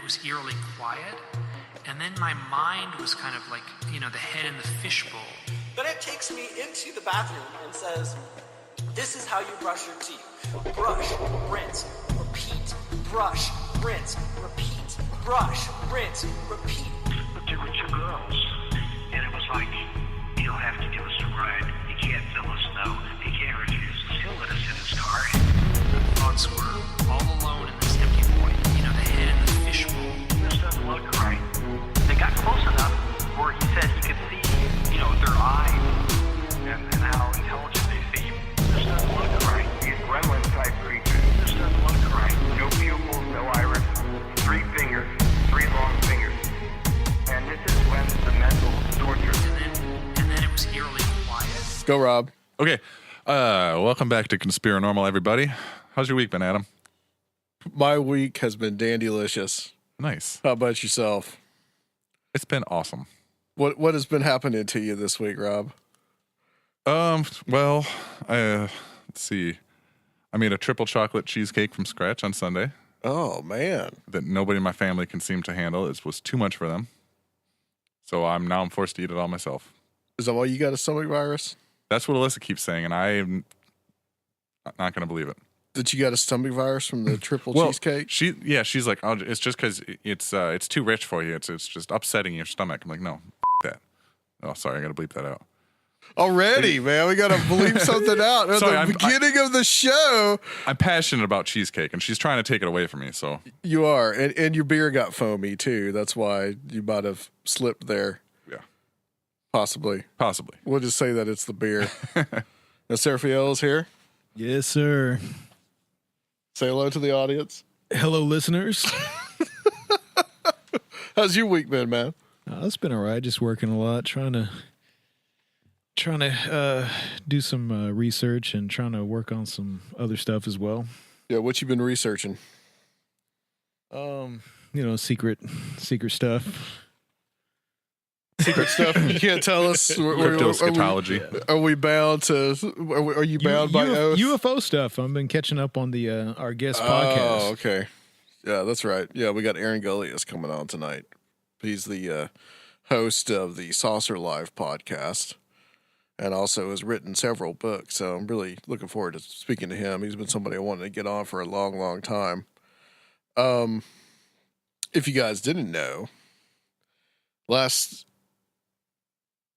it was eerily quiet. And then my mind was kind of like, the head in the fishbowl. Then it takes me into the bathroom and says, this is how you brush your teeth. Brush, rinse, repeat. Brush, rinse, repeat. Brush, rinse, repeat. But there were two girls, and it was like, you'll have to give us a ride. You can't fill us no. You can't refuse us. He'll let us in his car. Thoughts were all alone in this empty void. The head in the fishbowl. This doesn't look right. They got close enough where he said he could see, their eyes and how intelligent they seem. This doesn't look right. These gremlin-type creatures. This doesn't look right. No pupils, no iris, 3 fingers, 3 long fingers. And this is when the mental torture. And then it was eerily quiet. Go, Rob. Okay. Welcome back to Conspirinormal, everybody. How's your week been, Adam? My week has been dandylicious. Nice. How about yourself? It's been awesome. What has been happening to you this week, Rob? Well, let's see. I made a triple chocolate cheesecake from scratch on Sunday Oh, man. that nobody in my family can seem to handle. It was too much for them. So I'm forced to eat it all myself. Is that why you got a stomach virus? That's what Alyssa keeps saying, and I'm not going to believe it. That you got a stomach virus from the triple Well, cheesecake? she's like, oh, it's just because it's too rich for you. It's just upsetting your stomach. I'm like, no, that. Oh, sorry, I got to bleep that out. Already, man. We got to bleep something out. At Sorry, the beginning of the show. I'm passionate about cheesecake, and she's trying to take it away from me. So You are. And your beer got foamy, too. That's why you might have slipped there. yeah, Possibly. We'll just say that it's the beer. Now, Seraphiel's here. Yes, sir. Say hello to the audience. Hello, listeners. How's your week been, man? It's been all right. Just working a lot, trying to do some research and trying to work on some other stuff as well. Yeah, what you been researching? Secret stuff. Secret stuff you can't tell us. crypto eschatology. Are we bound to? Are you bound by oath? UFO stuff. I've been catching up on the our guest Oh, podcast. okay. Yeah, that's right. Yeah, we got Aaron Gulyas coming on tonight. He's the host of the Saucer Live podcast, and also has written several books. So I'm really looking forward to speaking to him. He's been somebody I wanted to get on for a long, long time. If you guys didn't know,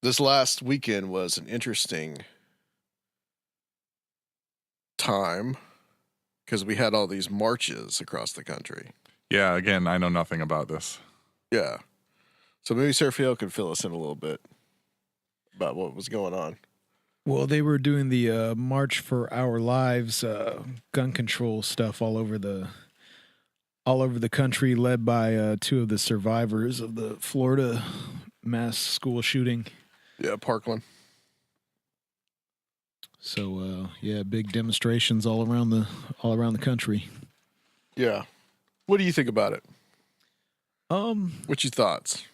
this last weekend was an interesting time because we had all these marches across the country. Yeah, again, I know nothing about this. Yeah. So maybe Seraphiel could fill us in a little bit about what was going on. Well, they were doing the March for Our Lives gun control stuff all over the country, led by two of the survivors of the Florida mass school shooting. Yeah, Parkland. So big demonstrations all around the country. Yeah. What do you think about it? What's your thoughts?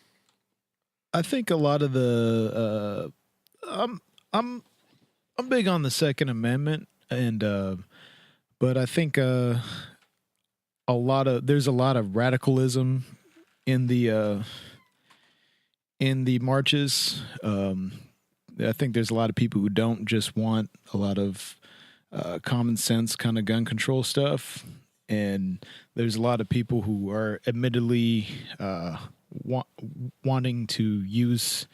I think a lot of the I'm big on the Second Amendment, and but I think there's a lot of radicalism in the marches. I think there's a lot of people who don't just want a lot of common sense kind of gun control stuff, and there's a lot of people who are admittedly wanting to use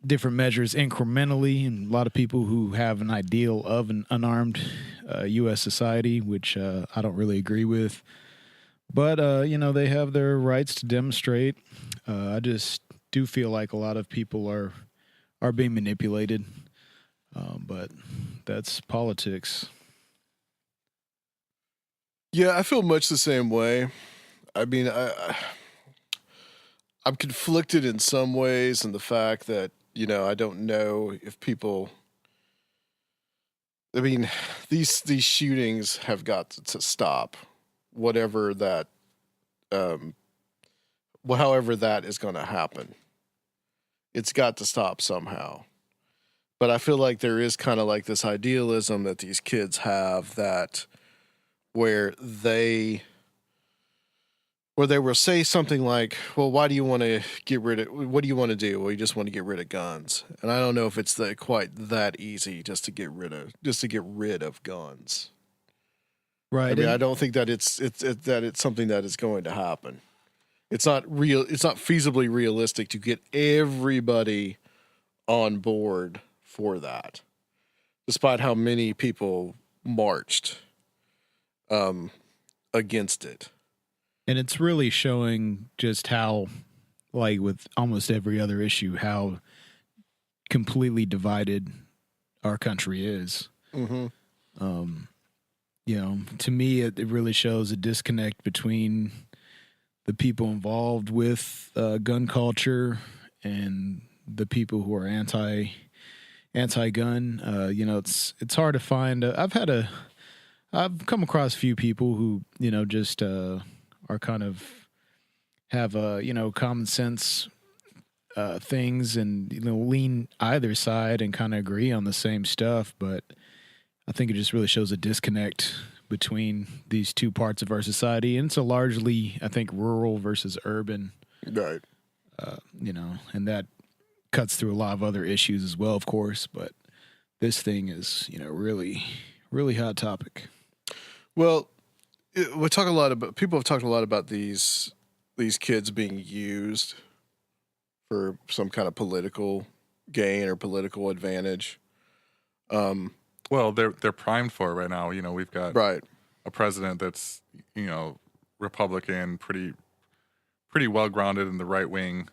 different measures incrementally, and a lot of people who have an ideal of an unarmed U.S. society, which I don't really agree with. But, they have their rights to demonstrate. I just do feel like a lot of people are being manipulated, but that's politics. Yeah, I feel much the same way. I mean, I'm conflicted in some ways in the fact that, I don't know if people. I mean, these shootings have got to stop, whatever that, however that is going to happen. It's got to stop somehow. But I feel like there is kind of like this idealism that these kids have that where they where they will say something like, well, why do you want to get rid of, what do you want to do? Well, you just want to get rid of guns. And I don't know if it's quite that easy just to get rid of guns. Right. I mean, I don't think that it's something that is going to happen. It's not feasibly realistic to get everybody on board for that, despite how many people marched against it. And it's really showing just how, like with almost every other issue, how completely divided our country is. Mm-hmm. You know, to me, it really shows a disconnect between the people involved with gun culture and the people who are anti-gun. You know, it's hard to find. I've come across a few people who, you know, just are kind of have you know, common sense things and, you know, lean either side and kind of agree on the same stuff, but I think it just really shows a disconnect between these two parts of our society, and it's a largely, I think, rural versus urban, Right. You know, and that cuts through a lot of other issues as well, of course, but this thing is, you know, really, really hot topic. Well, people have talked a lot about these kids being used for some kind of political gain or political advantage. Well, they're primed for it right now. You know, we've got Right. a president that's, you know, Republican, pretty well grounded in the right wing,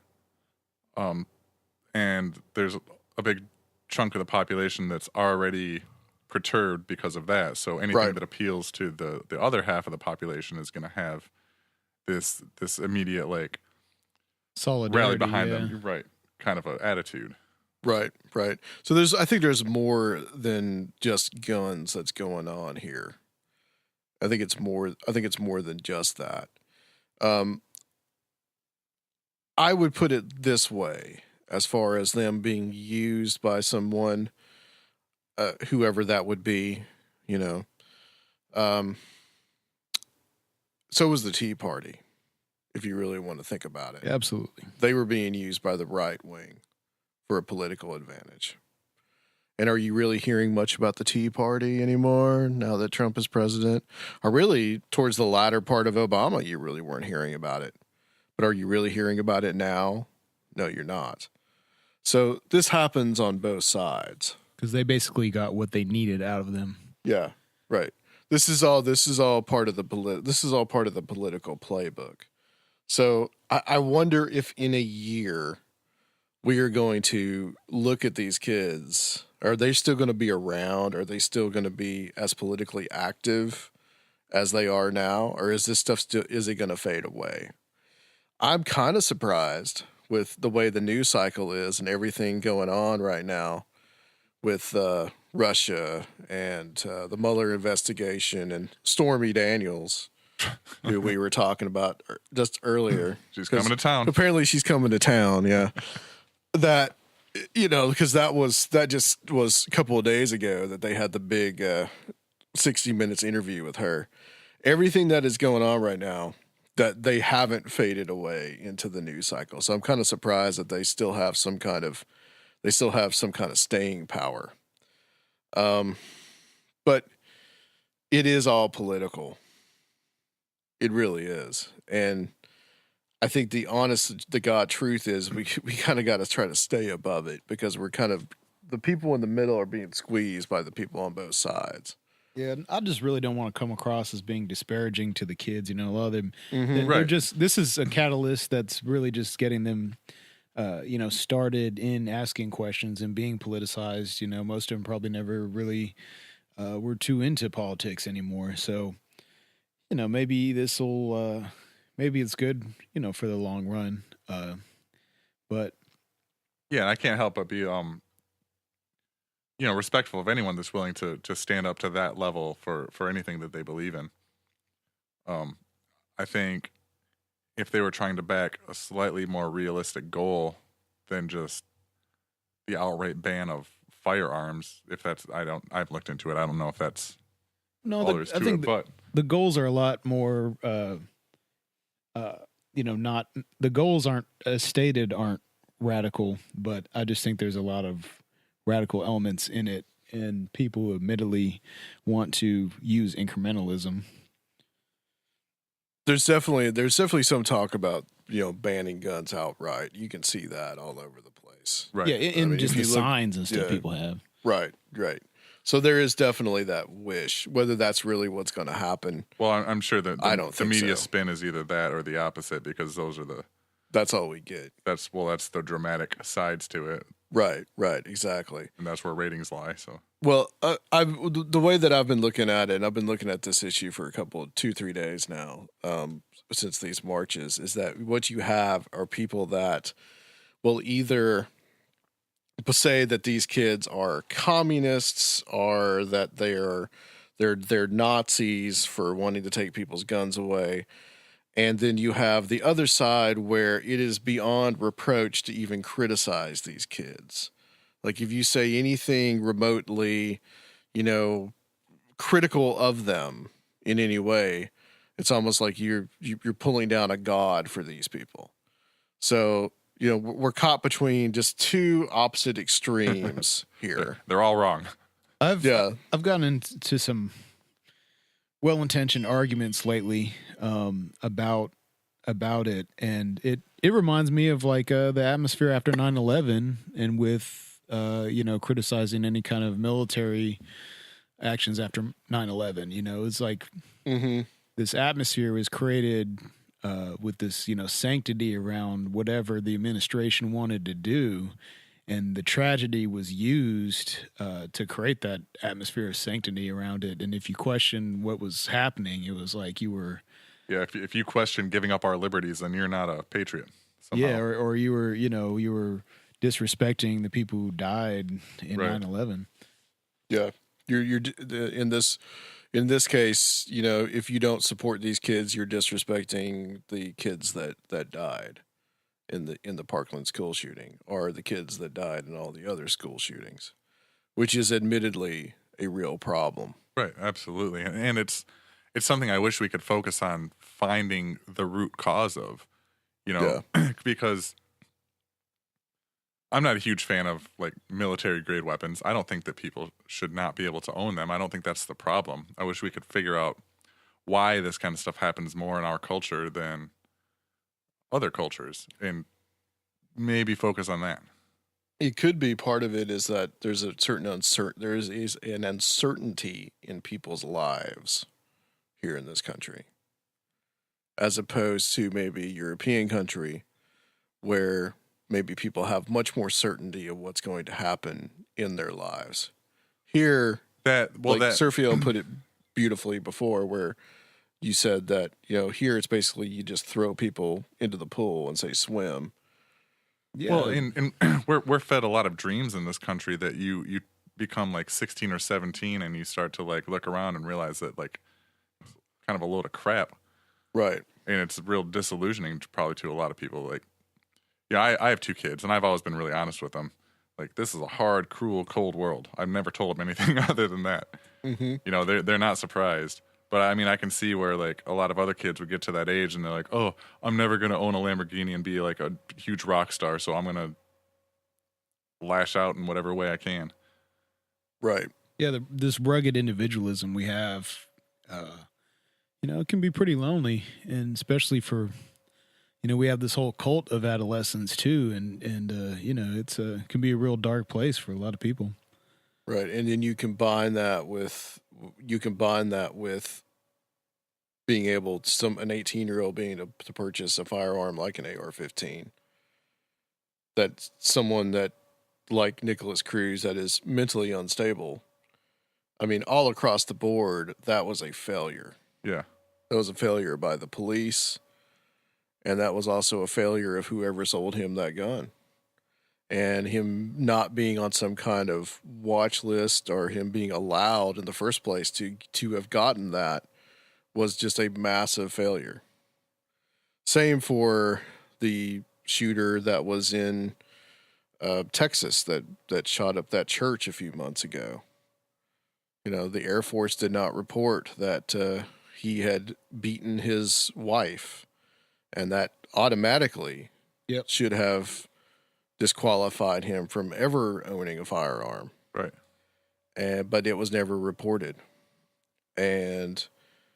and there's a big chunk of the population that's already perturbed because of that. So anything Right. that appeals to the other half of the population is going to have this immediate like Solidarity, rally behind yeah. them, right? Kind of an attitude. Right. So I think there's more than just guns that's going on here. I think it's more than just that. I would put it this way, as far as them being used by someone, whoever that would be, you know. So was the Tea Party, if you really want to think about it. Absolutely. They were being used by the right wing for a political advantage. And are you really hearing much about the Tea Party anymore now that Trump is president? Or really, towards the latter part of Obama, you really weren't hearing about it. But are you really hearing about it now? No, you're not. So this happens on both sides. Because they basically got what they needed out of them. Yeah, right. This is all part of the political playbook. So I wonder if in a year we are going to look at these kids. Are they still going to be around? Are they still going to be as politically active as they are now? Or is this stuff is it going to fade away? I'm kind of surprised with the way the news cycle is and everything going on right now with Russia and the Mueller investigation and Stormy Daniels, who we were talking about just earlier. She's coming to town. Apparently she's coming to town, yeah. That, you know, because that just was a couple of days ago that they had the big 60 Minutes interview with her. Everything that is going on right now, that they haven't faded away into the news cycle. So I'm kind of surprised that they still have some kind of staying power. But it is all political. It really is. And I think the honest to God truth is we kind of got to try to stay above it, because we're kind of, the people in the middle are being squeezed by the people on both sides. Yeah, I just really don't want to come across as being disparaging to the kids. You know, a lot of them, Mm-hmm. they're just, this is a catalyst that's really just getting them, you know, started in asking questions and being politicized. You know, most of them probably never really were too into politics anymore. So, you know, maybe this will, maybe it's good, you know, for the long run. But Yeah, and I can't help but be you know, respectful of anyone that's willing to stand up to that level for anything that they believe in. I think if they were trying to back a slightly more realistic goal than just the outright ban of firearms, if that's, I've looked into it. I don't know if that's all there is to I think it, but the goals are a lot more not the goals aren't as stated aren't radical, but I just think there's a lot of radical elements in it, and people who admittedly want to use incrementalism. There's definitely some talk about banning guns outright. You can see that all over the place. Right. Yeah, in just the if you signs and stuff people have. Right. So there is definitely that wish. Whether that's really what's going to happen. Well, I'm sure that I don't the think media so. spin is either that or the opposite, because those are That's all we get. that's the dramatic sides to it, Right. Exactly. and that's where ratings lie. So Well, the way that I've been looking at it, and I've been looking at this issue for 2-3 days now, since these marches, is that what you have are people that will either say that these kids are communists, or that they're Nazis for wanting to take people's guns away. And then you have the other side where it is beyond reproach to even criticize these kids. Like if you say anything remotely, critical of them in any way, it's almost like you're pulling down a god for these people. So, we're caught between just two opposite extremes here. they're all wrong. I've gotten into some well-intentioned arguments lately about it, and it reminds me of like the atmosphere after 9/11, and with criticizing any kind of military actions after 9/11. It's like this atmosphere was created with this sanctity around whatever the administration wanted to do. And the tragedy was used to create that atmosphere of sanctity around it. And if you question what was happening, it was like you were... Yeah, if you question giving up our liberties, then you're not a patriot. Somehow. Yeah, or you were, you were disrespecting the people who died in Right. 9/11. Yeah, you're in this case, if you don't support these kids, you're disrespecting the kids that died in the Parkland school shooting, or the kids that died in all the other school shootings, which is admittedly a real problem. Right, absolutely. And it's something I wish we could focus on finding the root cause of, because I'm not a huge fan of like military grade weapons. I don't think that people should not be able to own them. I don't think that's the problem. I wish we could figure out why this kind of stuff happens more in our culture than other cultures, and maybe focus on that. It could be part of it is that there's a certain an uncertainty in people's lives here in this country, as opposed to maybe a European country where maybe people have much more certainty of what's going to happen in their lives. Here, Sergio put it beautifully before, where you said that, here it's basically you just throw people into the pool and say swim. Yeah. Well, and we're fed a lot of dreams in this country that you become like 16 or 17 and you start to like look around and realize that like it's kind of a load of crap. Right. And it's real disillusioning probably to a lot of people. Like, I have 2 kids, and I've always been really honest with them. Like, this is a hard, cruel, cold world. I've never told them anything other than that. Mm-hmm. They're not surprised. But I mean, I can see where like a lot of other kids would get to that age and they're like, oh, I'm never going to own a Lamborghini and be like a huge rock star, so I'm going to lash out in whatever way I can. Right. Yeah, this rugged individualism we have, it can be pretty lonely, and especially for, we have this whole cult of adolescence too, and it's can be a real dark place for a lot of people. Right, and then you combine that with being able an 18-year-old being able to purchase a firearm like an AR-15. That someone that like Nicholas Cruz that is mentally unstable. I mean, all across the board, that was a failure. Yeah, that was a failure by the police, and that was also a failure of whoever sold him that gun. And him not being on some kind of watch list or him being allowed in the first place to have gotten that was just a massive failure. Same for the shooter that was in Texas that shot up that church a few months ago. The Air Force did not report that he had beaten his wife, and that automatically Yep. should have disqualified him from ever owning a firearm. Right. But it was never reported. And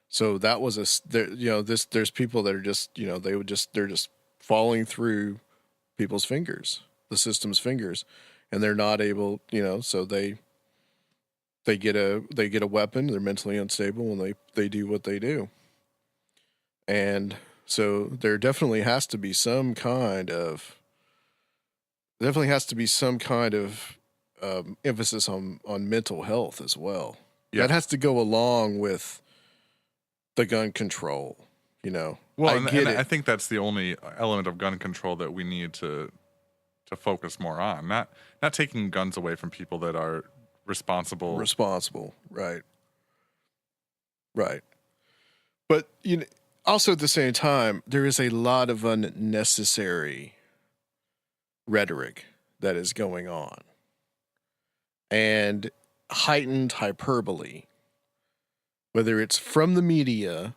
so that was there's people that are just, they're just falling through people's fingers, the system's fingers, and they're not able, so they get a weapon, they're mentally unstable, and they do what they do. And so there definitely has to be some kind of emphasis on mental health as well. Yeah. That has to go along with the gun control, Well, I think that's the only element of gun control that we need to focus more on. Not taking guns away from people that are responsible, right. But also at the same time, there is a lot of unnecessary rhetoric that is going on, and heightened hyperbole, whether it's from the media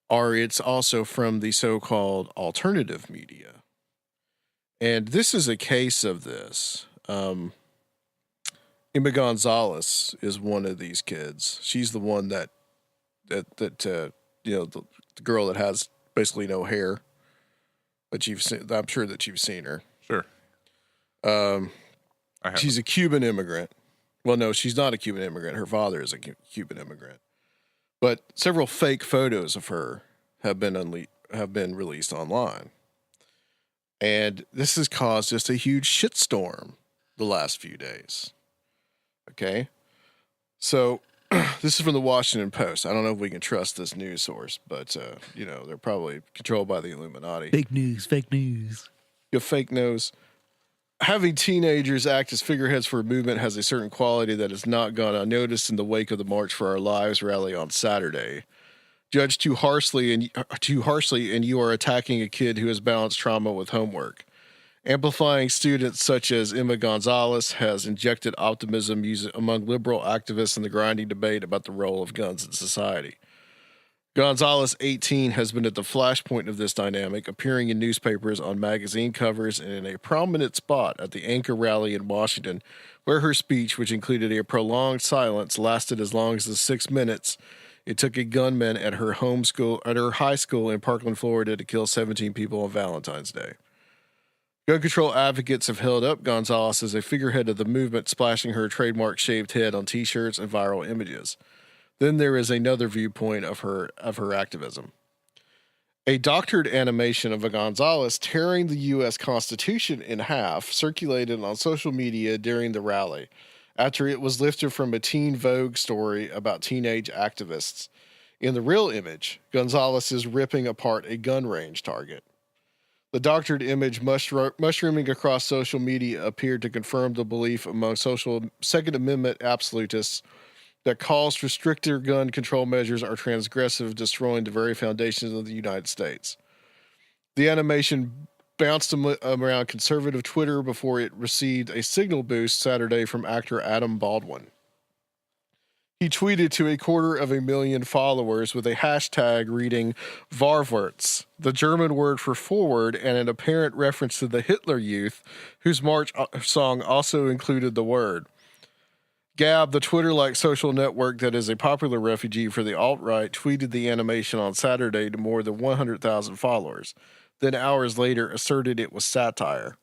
or it's also from the so-called alternative media. And this is a case of this. Emma Gonzalez is one of these kids. She's the one that the girl that has basically no hair. But I'm sure that you've seen her. Sure. She's a Cuban immigrant. Well, no, she's not a Cuban immigrant. Her father is a Cuban immigrant. But several fake photos of her have been released online. And this has caused just a huge shitstorm the last few days. Okay? So, this is from the Washington Post. I don't know if we can trust this news source, but, they're probably controlled by the Illuminati. Fake news. Your fake nose. Having teenagers act as figureheads for a movement has a certain quality that has not gone unnoticed in the wake of the March for Our Lives rally on Saturday. Judged too harshly, and you are attacking a kid who has balanced trauma with homework. Amplifying students such as Emma Gonzalez has injected optimism among liberal activists in the grinding debate about the role of guns in society. Gonzalez, 18, has been at the flashpoint of this dynamic, appearing in newspapers, on magazine covers, and in a prominent spot at the Anchor rally in Washington, where her speech, which included a prolonged silence, lasted as long as the 6 minutes it took a gunman at her high school in Parkland, Florida, to kill 17 people on Valentine's Day. Gun control advocates have held up Gonzalez as a figurehead of the movement, splashing her trademark shaved head on T-shirts and viral images. Then there is another viewpoint of her activism. A doctored animation of a Gonzalez tearing the U.S. Constitution in half circulated on social media during the rally, after it was lifted from a Teen Vogue story about teenage activists. In the real image, Gonzalez is ripping apart a gun range target. The doctored image mushrooming across social media appeared to confirm the belief among social Second Amendment absolutists that calls for stricter gun control measures are transgressive, destroying the very foundations of the United States. The animation bounced around conservative Twitter before it received a signal boost Saturday from actor Adam Baldwin. He tweeted to 250,000 followers with a hashtag reading Varwärts, the German word for forward, and an apparent reference to the Hitler Youth, whose march song also included the word. Gab, the Twitter-like social network that is a popular refugee for the alt-right, tweeted the animation on Saturday to more than 100,000 followers, then hours later asserted it was satire.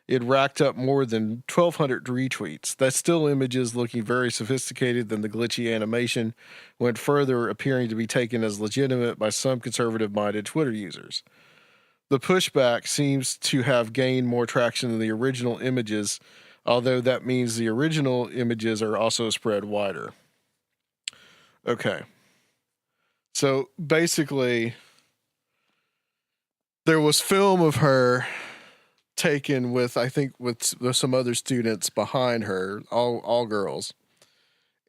It racked up more than 1,200 retweets. That still images looking very sophisticated than the glitchy animation went further, appearing to be taken as legitimate by some conservative-minded Twitter users. The pushback seems to have gained more traction than the original images, although that means the original images are also spread wider. Okay. So basically, there was film of her taken with some other students behind her, all girls,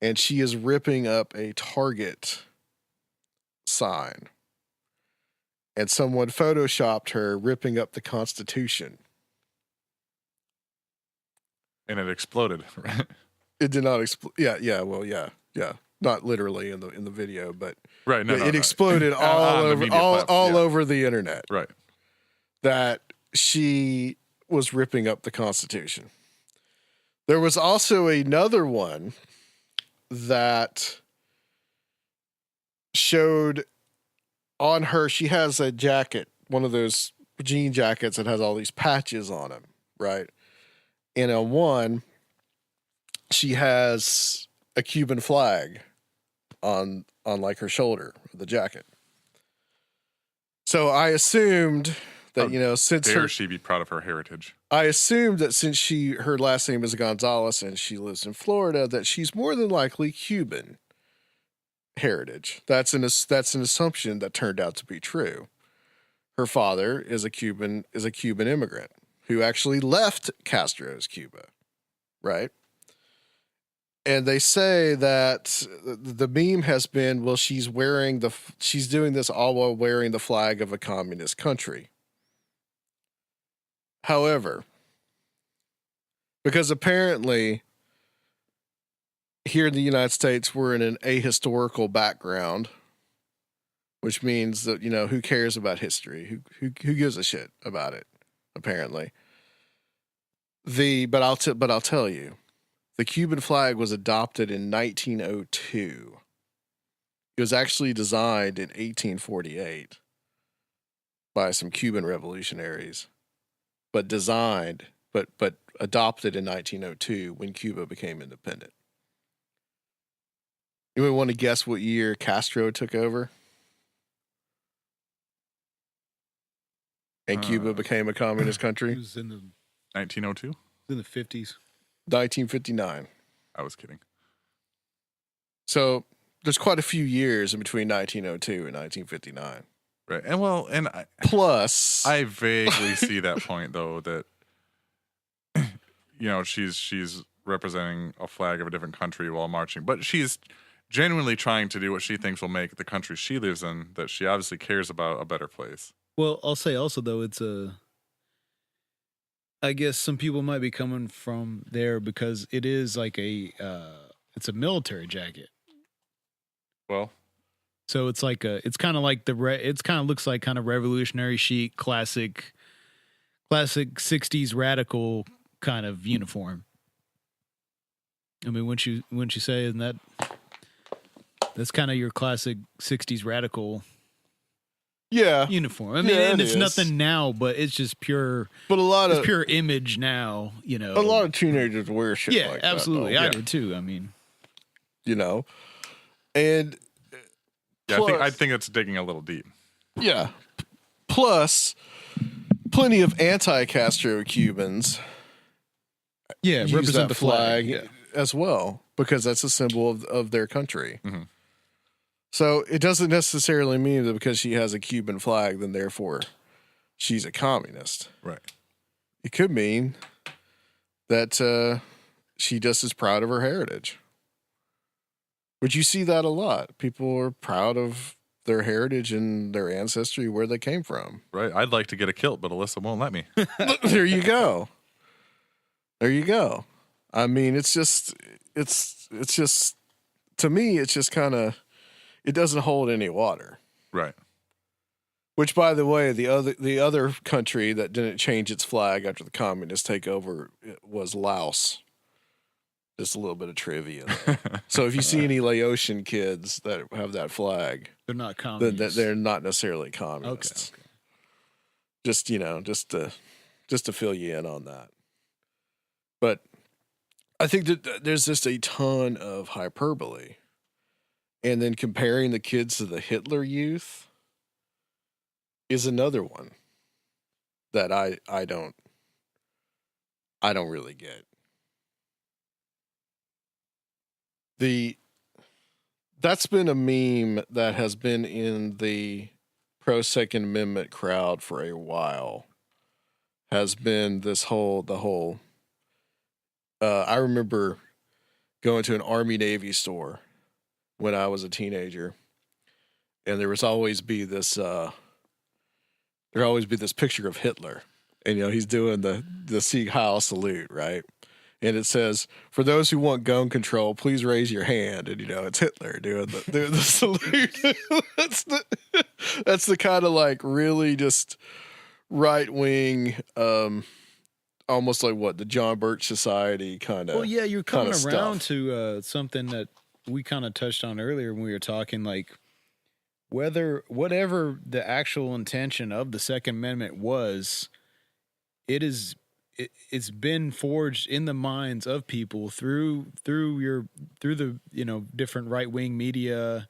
and she is ripping up a Target sign. And someone photoshopped her ripping up the Constitution. And it exploded, right? It did not explode. Yeah. Not literally in the video, but right. It exploded all over the internet. Right. that she was ripping up the Constitution. There was also another one that showed on her, she has a jacket, one of those jean jackets that has all these patches on them, right? And on one, she has a Cuban flag on like her shoulder of the jacket. So I assumed that, since Dare she be proud of her heritage? I assumed that since her last name is Gonzalez and she lives in Florida, that she's more than likely Cuban heritage. That's an assumption that turned out to be true. Her father is a Cuban immigrant who actually left Castro's Cuba, right? And they say that the meme has been, well, she's doing this all while wearing the flag of a communist country. However, because apparently here in the United States, we're in an ahistorical background, which means that, who cares about history? Who gives a shit about it? Apparently. But I'll tell you, the Cuban flag was adopted in 1902. It was actually designed in 1848 by some Cuban revolutionaries, but adopted in 1902 when Cuba became independent. Anyone want to guess what year Castro took over? And Cuba became a communist country? It was in the 1902? in the 50s. 1959. I was kidding. So there's quite a few years in between 1902 and 1959. Right. And Plus, I vaguely see that point though, that she's representing a flag of a different country while marching, but she's genuinely trying to do what she thinks will make the country she lives in, that she obviously cares about, a better place. Well, I'll say also though, I guess some people might be coming from there because it is like it's a military jacket. Well, so it's like it's kind of like it's kind of looks like kind of revolutionary chic, classic 60s radical kind of uniform. I mean, wouldn't you say, isn't that's kind of your classic 60s radical uniform? I mean, and it's nothing now, but it's just pure. But it's pure image now. A lot of teenagers wear shit like that. Yeah, absolutely. I did too. I mean, and plus, I think it's digging a little deep. Yeah. Plus, plenty of anti-Castro Cubans. Yeah, use represent that the flag as well, because that's a symbol of their country. Mm-hmm. So it doesn't necessarily mean that because she has a Cuban flag, then therefore she's a communist. Right. It could mean that she just is proud of her heritage. But you see that a lot. People are proud of their heritage and their ancestry, where they came from. Right. I'd like to get a kilt, but Alyssa won't let me. There you go. There you go. I mean, it's just to me, it's just kind of, it doesn't hold any water. Right. Which, by the way, the other country that didn't change its flag after the communist takeover was Laos. Just a little bit of trivia there. So if you see any Laotian kids that have that flag, they're not communists. They're not necessarily communists. Okay. Just to fill you in on that. But I think that there's just a ton of hyperbole. And then comparing the kids to the Hitler Youth is another one that I don't really get. That's been a meme that has been in the pro Second Amendment crowd for a while. Has been the whole. I remember going to an Army Navy store when I was a teenager, and there would always be this picture of Hitler, and he's doing the Sieg Heil salute, right? And it says, "For those who want gun control, please raise your hand." And it's Hitler doing the salute. That's the kind of like really just right wing, almost like what the John Birch Society kind of. Well, yeah, you're coming kinda around stuff. to something that we kind of touched on earlier when we were talking, like whatever the actual intention of the Second Amendment was, it's been forged in the minds of people through the different right wing media,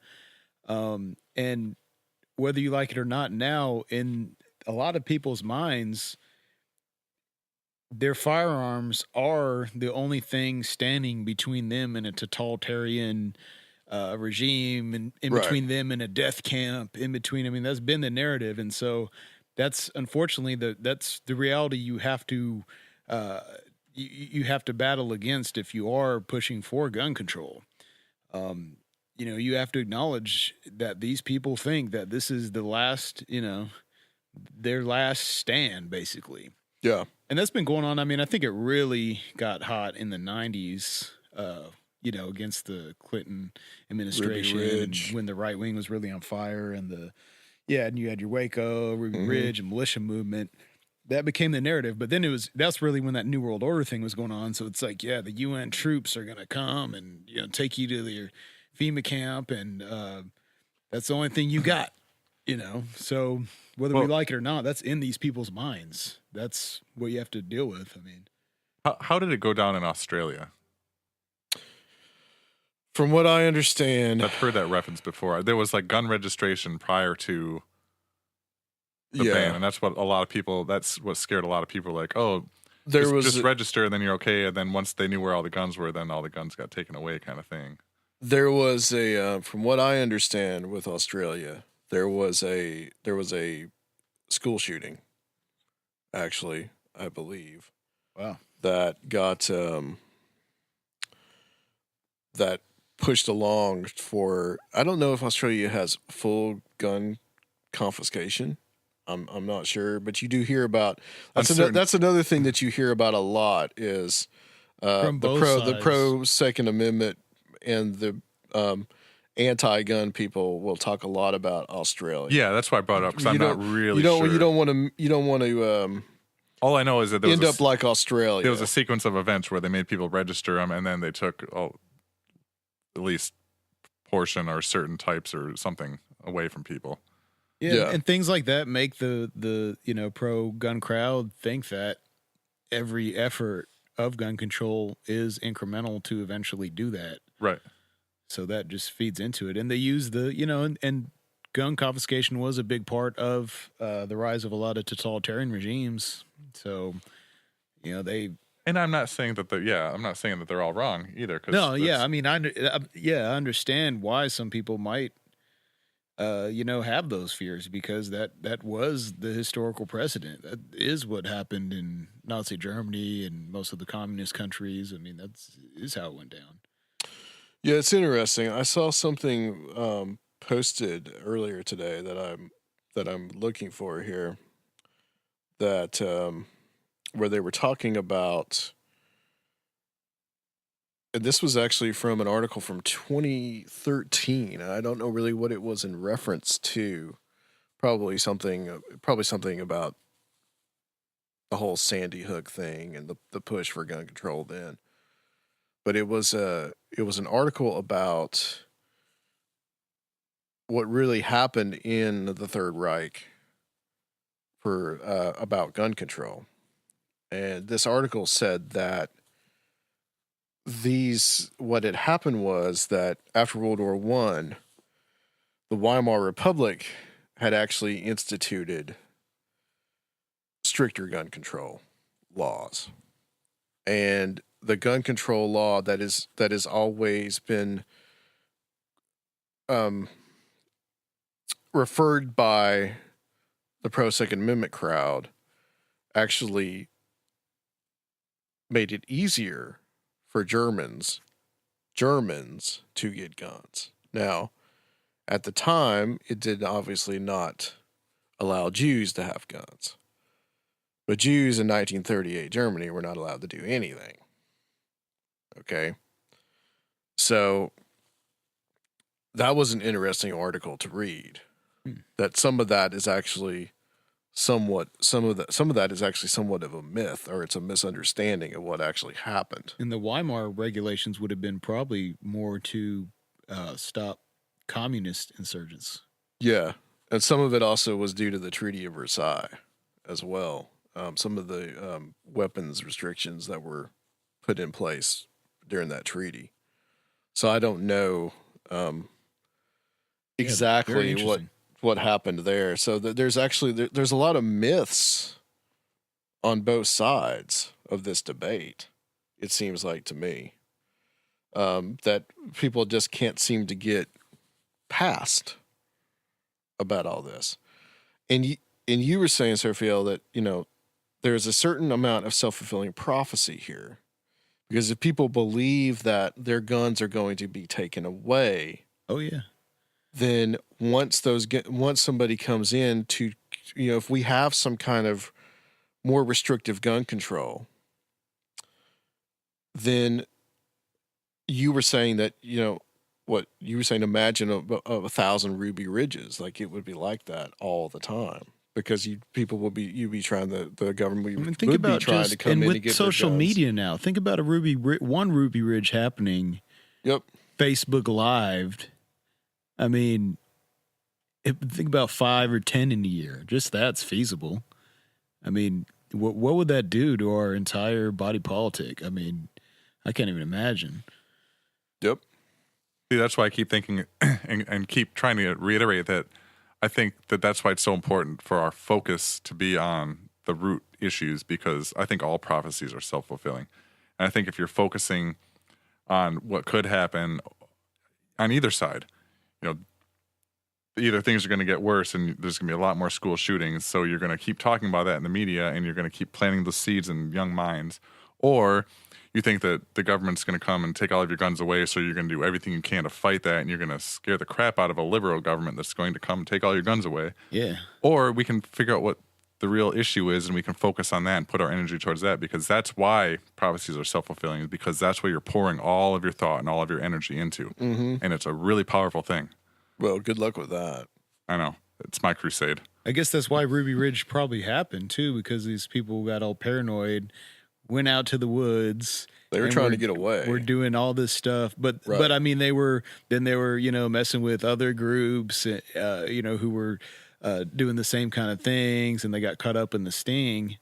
and whether you like it or not, now in a lot of people's minds, their firearms are the only thing standing between them and a totalitarian regime, and in Right. between them and a death camp, in between. I mean, that's been the narrative, and so that's unfortunately that's the reality you have to you have to battle against if you are pushing for gun control. You have to acknowledge that these people think that this is the last, their last stand, basically. Yeah. And that's been going on. I mean, I think it really got hot in the 90s, against the Clinton administration, Ridge. and when the right wing was really on fire, and you had your Waco, Ruby Ridge, and militia movement. That became the narrative. But then that's really when that New World Order thing was going on. So it's like, yeah, the UN troops are going to come and, take you to your FEMA camp, and that's the only thing you got, So whether we like it or not, that's in these people's minds. That's what you have to deal with. I mean, How did it go down in Australia? From what I understand, I've heard that reference before. There was like gun registration prior to the ban, and that's what scared a lot of people. Like, oh, just register, and then you're okay. And then once they knew where all the guns were, then all the guns got taken away, kind of thing. There was from what I understand with Australia, there was a school shooting, actually, I believe. Wow. That got that pushed along for, I don't know if Australia has full gun confiscation. I'm not sure, but you do hear about that's another thing that you hear about a lot is the pro Second Amendment and the anti-gun people will talk a lot about Australia. Yeah, that's why I brought it up, because I'm not really sure. sure. You don't want to all I know is that there end up like Australia. There was a sequence of events where they made people register them, and then they took at least portion or certain types or something away from people. Yeah, and things like that make the pro-gun crowd think that every effort of gun control is incremental to eventually do that. Right. So that just feeds into it. And they use and gun confiscation was a big part of the rise of a lot of totalitarian regimes. So, they... And I'm not saying that they're all wrong either. No, yeah, I mean, I understand why some people might, have those fears, because that was the historical precedent. That is what happened in Nazi Germany and most of the communist countries. I mean, that is how it went down. Yeah, it's interesting. I saw something posted earlier today that I'm looking for here, that where they were talking about, and this was actually from an article from 2013. I don't know really what it was in reference to. Probably something about the whole Sandy Hook thing and the push for gun control then. But it was an article about what really happened in the Third Reich about gun control. And this article said that what had happened was that after World War I, the Weimar Republic had actually instituted stricter gun control laws. And the gun control law that has always been referred by the pro-Second Amendment crowd actually made it easier for Germans to get guns. Now, at the time, it did obviously not allow Jews to have guns. But Jews in 1938 Germany were not allowed to do anything. Okay? So that was an interesting article to read. That some of that is actually some of that is actually somewhat of a myth, or it's a misunderstanding of what actually happened. And the Weimar regulations would have been probably more to stop communist insurgents. Yeah, and some of it also was due to the Treaty of Versailles as well. Some of the weapons restrictions that were put in place during that treaty. So I don't know exactly what happened there. So there's actually there's a lot of myths on both sides of this debate. It seems like to me that people just can't seem to get past about all this. And you were saying, Sergio, that there's a certain amount of self-fulfilling prophecy here, because if people believe that their guns are going to be taken away, oh yeah, then once somebody comes in to, if we have some kind of more restrictive gun control, then you were saying that, imagine a 1,000 Ruby Ridges, like it would be like that all the time. Because the government would be trying to come in and get social their guns. media now. Think about one Ruby Ridge happening. Yep. Facebook Live. I mean, think about 5 or 10 in a year. Just that's feasible. I mean, what would that do to our entire body politic? I mean, I can't even imagine. Yep. See, that's why I keep thinking and keep trying to reiterate that I think that's why it's so important for our focus to be on the root issues, because I think all prophecies are self-fulfilling. And I think if you're focusing on what could happen on either side, either things are going to get worse and there's going to be a lot more school shootings, so you're going to keep talking about that in the media and you're going to keep planting the seeds in young minds, or you think that the government's going to come and take all of your guns away, so you're going to do everything you can to fight that, and you're going to scare the crap out of a liberal government that's going to come and take all your guns away. Yeah. Or we can figure out what the real issue is and we can focus on that and put our energy towards that, because that's why prophecies are self-fulfilling, because that's where you're pouring all of your thought and all of your energy into. Mm-hmm. And it's a really powerful thing. Well, good luck with that. I know. It's my crusade. I guess that's why Ruby Ridge probably happened, too, because these people got all paranoid, went out to the woods. They were trying to get away. We're doing all this stuff, but I mean, they were messing with other groups, who were doing the same kind of things, and they got caught up in the sting.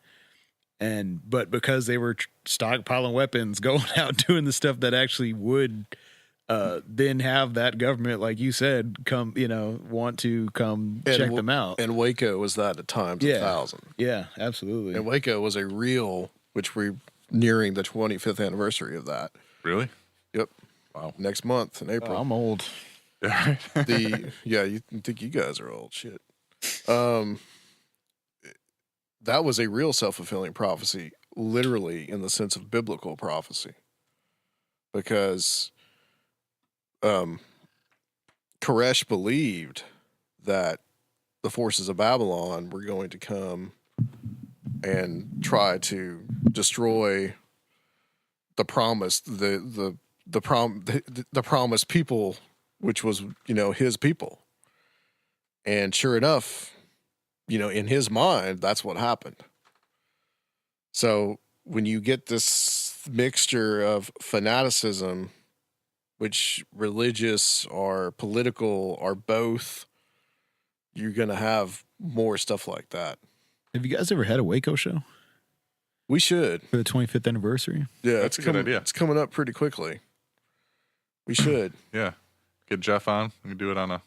But because they were stockpiling weapons, going out doing the stuff that actually would then have that government, like you said, come, want to come check them out. And Waco was that at times 1,000. Yeah, absolutely. And Waco was a real, which we're nearing the 25th anniversary of that. Really? Yep. Wow. Next month in April. Oh, I'm old. You think you guys are old shit. That was a real self-fulfilling prophecy, literally in the sense of biblical prophecy, because Koresh believed that the forces of Babylon were going to come and try to destroy the promised promised people, which was his people. And sure enough, in his mind, that's what happened. So when you get this mixture of fanaticism, which religious or political or both, you're going to have more stuff like that. Have you guys ever had a Waco show? We should. For the 25th anniversary? Yeah, That's a good idea. It's coming up pretty quickly. We should. Yeah. Get Jeff on. We can do it on a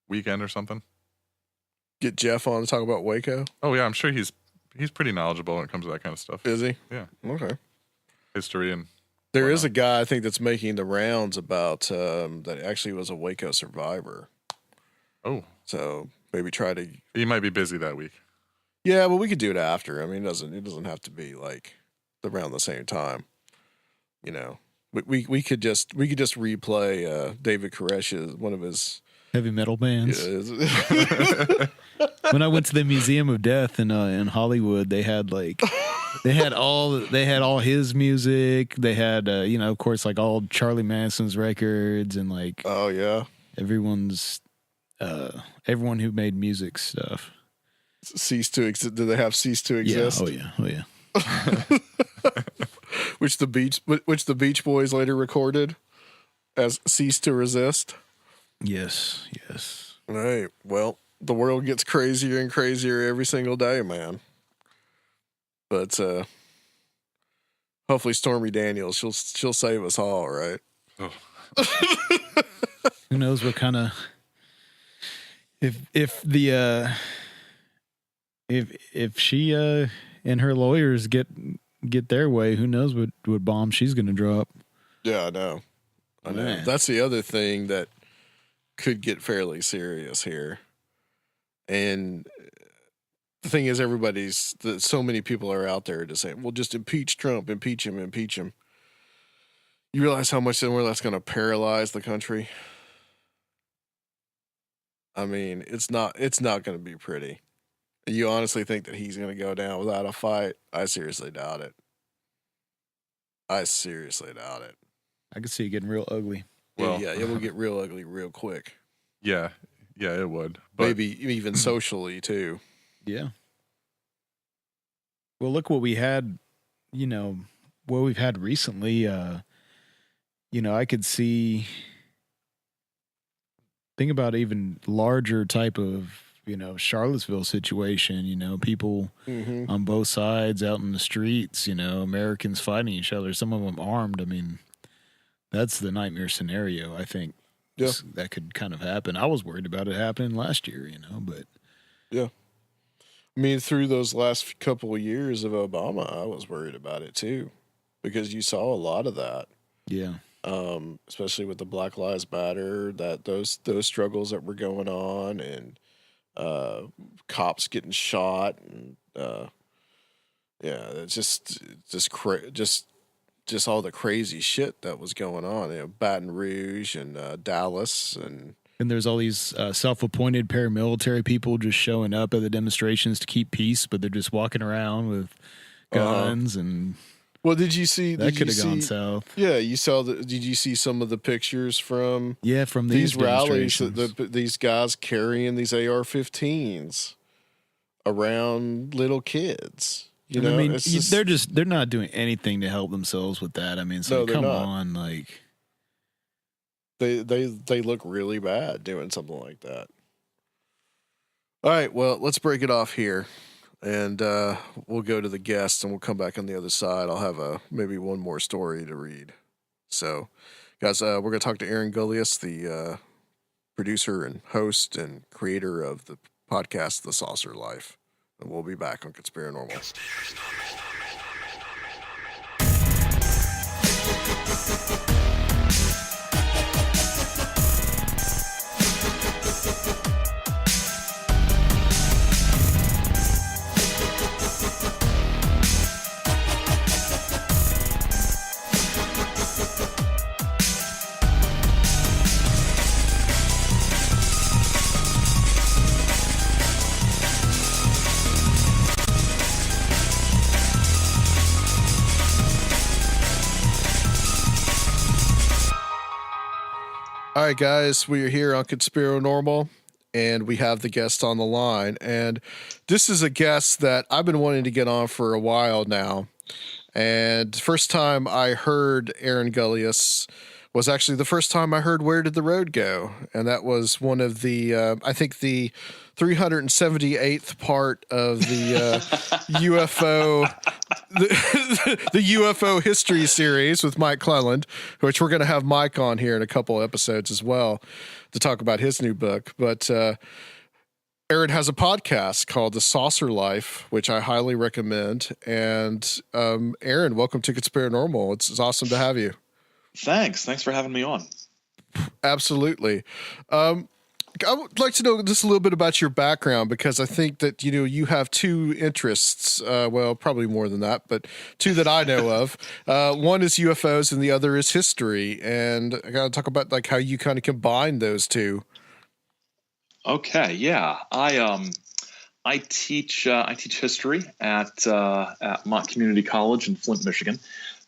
weekend or something. Get Jeff on to talk about Waco? Oh, yeah. I'm sure he's pretty knowledgeable when it comes to that kind of stuff. Is he? Yeah. Okay. History and... There is a guy, I think, that's making the rounds about that actually was a Waco survivor. Oh. So maybe try to... He might be busy that week. Yeah, well, we could do it after. I mean, it doesn't have to be like around the same time. We could just replay David Koresh's one of his heavy metal bands. Yeah. When I went to the Museum of Death in Hollywood, they had all his music. They had of course, like all Charlie Manson's records and like oh yeah, everyone who made music stuff. cease to exist. Do they have cease to exist? Yeah. Oh yeah. Which the Beach Boys later recorded as "Cease to Resist." Yes. All right. Well, the world gets crazier and crazier every single day, man. But hopefully, Stormy Daniels, she'll save us all, right? Oh. Who knows what kind of if she and her lawyers get their way, who knows what bomb she's going to drop. Yeah, I know. Man. That's the other thing that could get fairly serious here. And the thing is, so many people are out there just saying, well, just impeach Trump, impeach him. You realize how much more that's going to paralyze the country? I mean, it's not going to be pretty. You honestly think that he's going to go down without a fight? I seriously doubt it. I could see it getting real ugly. Well, yeah, it will get real ugly real quick. Yeah, it would. But maybe even socially too. Yeah. Well, look what we had, what we've had recently. I could see, think about even larger type of, Charlottesville situation, people on both sides out in the streets, Americans fighting each other, some of them armed. I mean, that's the nightmare scenario, I think. Yeah. That could kind of happen. I was worried about it happening last year, but. Yeah. I mean, through those last couple of years of Obama, I was worried about it too, because you saw a lot of that. Yeah. Especially with the Black Lives Matter, that those struggles that were going on, and cops getting shot, and it's just all the crazy shit that was going on. Baton Rouge and Dallas, and there's all these self-appointed paramilitary people just showing up at the demonstrations to keep peace, but they're just walking around with guns and. Well, did you see that could have gone south? Yeah, you saw. Did you see some of the pictures from? Yeah, from these rallies. These guys carrying these AR-15s around little kids. I mean, they're not doing anything to help themselves with that. I mean, so come on, like they look really bad doing something like that. All right, well, let's break it off here. And we'll go to the guests, and we'll come back on the other side. I'll have maybe one more story to read. So, guys, we're going to talk to Aaron Gulyas, the producer and host and creator of the podcast, The Saucer Life. And we'll be back on Conspirinormal. All right, guys, we are here on Conspirinormal, and we have the guest on the line. And this is a guest that I've been wanting to get on for a while now. And the first time I heard Aaron Gulyas was actually the first time I heard Where Did the Road Go? And that was one of the, I think the 378th part of the UFO, the UFO history series with Mike Cleland, which we're going to have Mike on here in a couple episodes as well to talk about his new book. But Aaron has a podcast called The Saucer Life, which I highly recommend. And Aaron, welcome to Conspirinormal. It's awesome to have you. Thanks for having me on. Absolutely. I would like to know just a little bit about your background, because I think that, you have two interests, well, probably more than that, but two that I know of. One is UFOs and the other is history. And I got to talk about like how you kind of combine those two. Okay. Yeah. I teach history at Mott Community College in Flint, Michigan.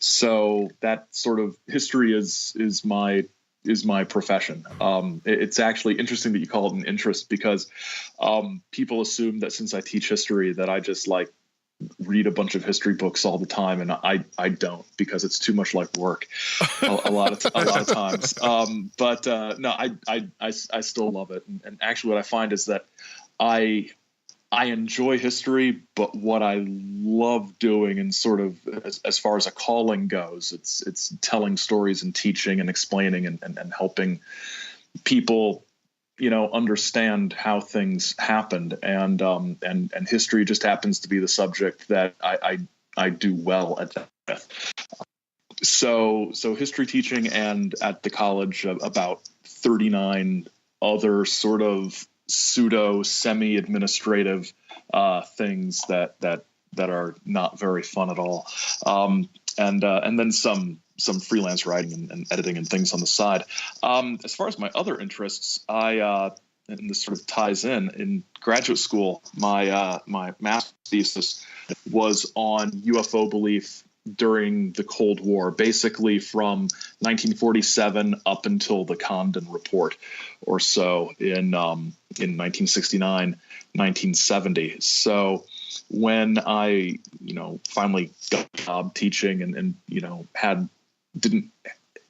So that sort of history is my my profession. It's actually interesting that you call it an interest, because people assume that since I teach history that I just like read a bunch of history books all the time, and I don't, because it's too much like work a lot of times. But no, I still love it, and actually what I find is that I enjoy history, but what I love doing, and sort of as far as a calling goes, it's telling stories and teaching and explaining and helping people, understand how things happened. And history just happens to be the subject that I do well at that. So history teaching, and at the college about 39 other sort of pseudo semi-administrative things that are not very fun at all, and then some freelance writing and editing and things on the side. As far as my other interests, and this sort of ties in graduate school, my master's thesis was on UFO belief during the Cold War, basically from 1947 up until the Condon Report or so in 1969, 1970. So when I, finally got a job teaching and didn't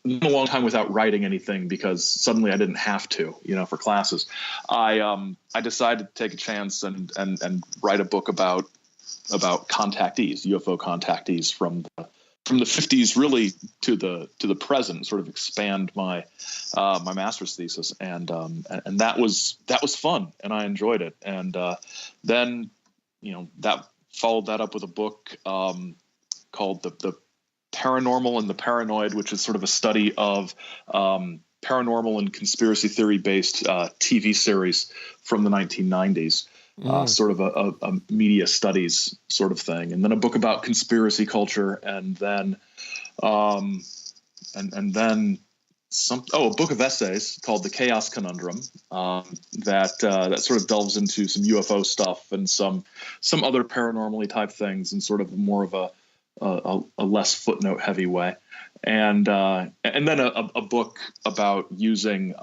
a long time without writing anything, because suddenly I didn't have to, for classes, I decided to take a chance and write a book about contactees, UFO contactees from the 50s really to the present, sort of expand my my master's thesis, and that was fun, and I enjoyed it. And then that followed that up with a book called the Paranormal and the Paranoid, which is sort of a study of paranormal and conspiracy theory based TV series from the 1990s. Sort of a media studies sort of thing, and then a book about conspiracy culture, and then then a book of essays called The Chaos Conundrum, that sort of delves into some UFO stuff and some other paranormally type things, and sort of more of a less footnote heavy way, and then a book about using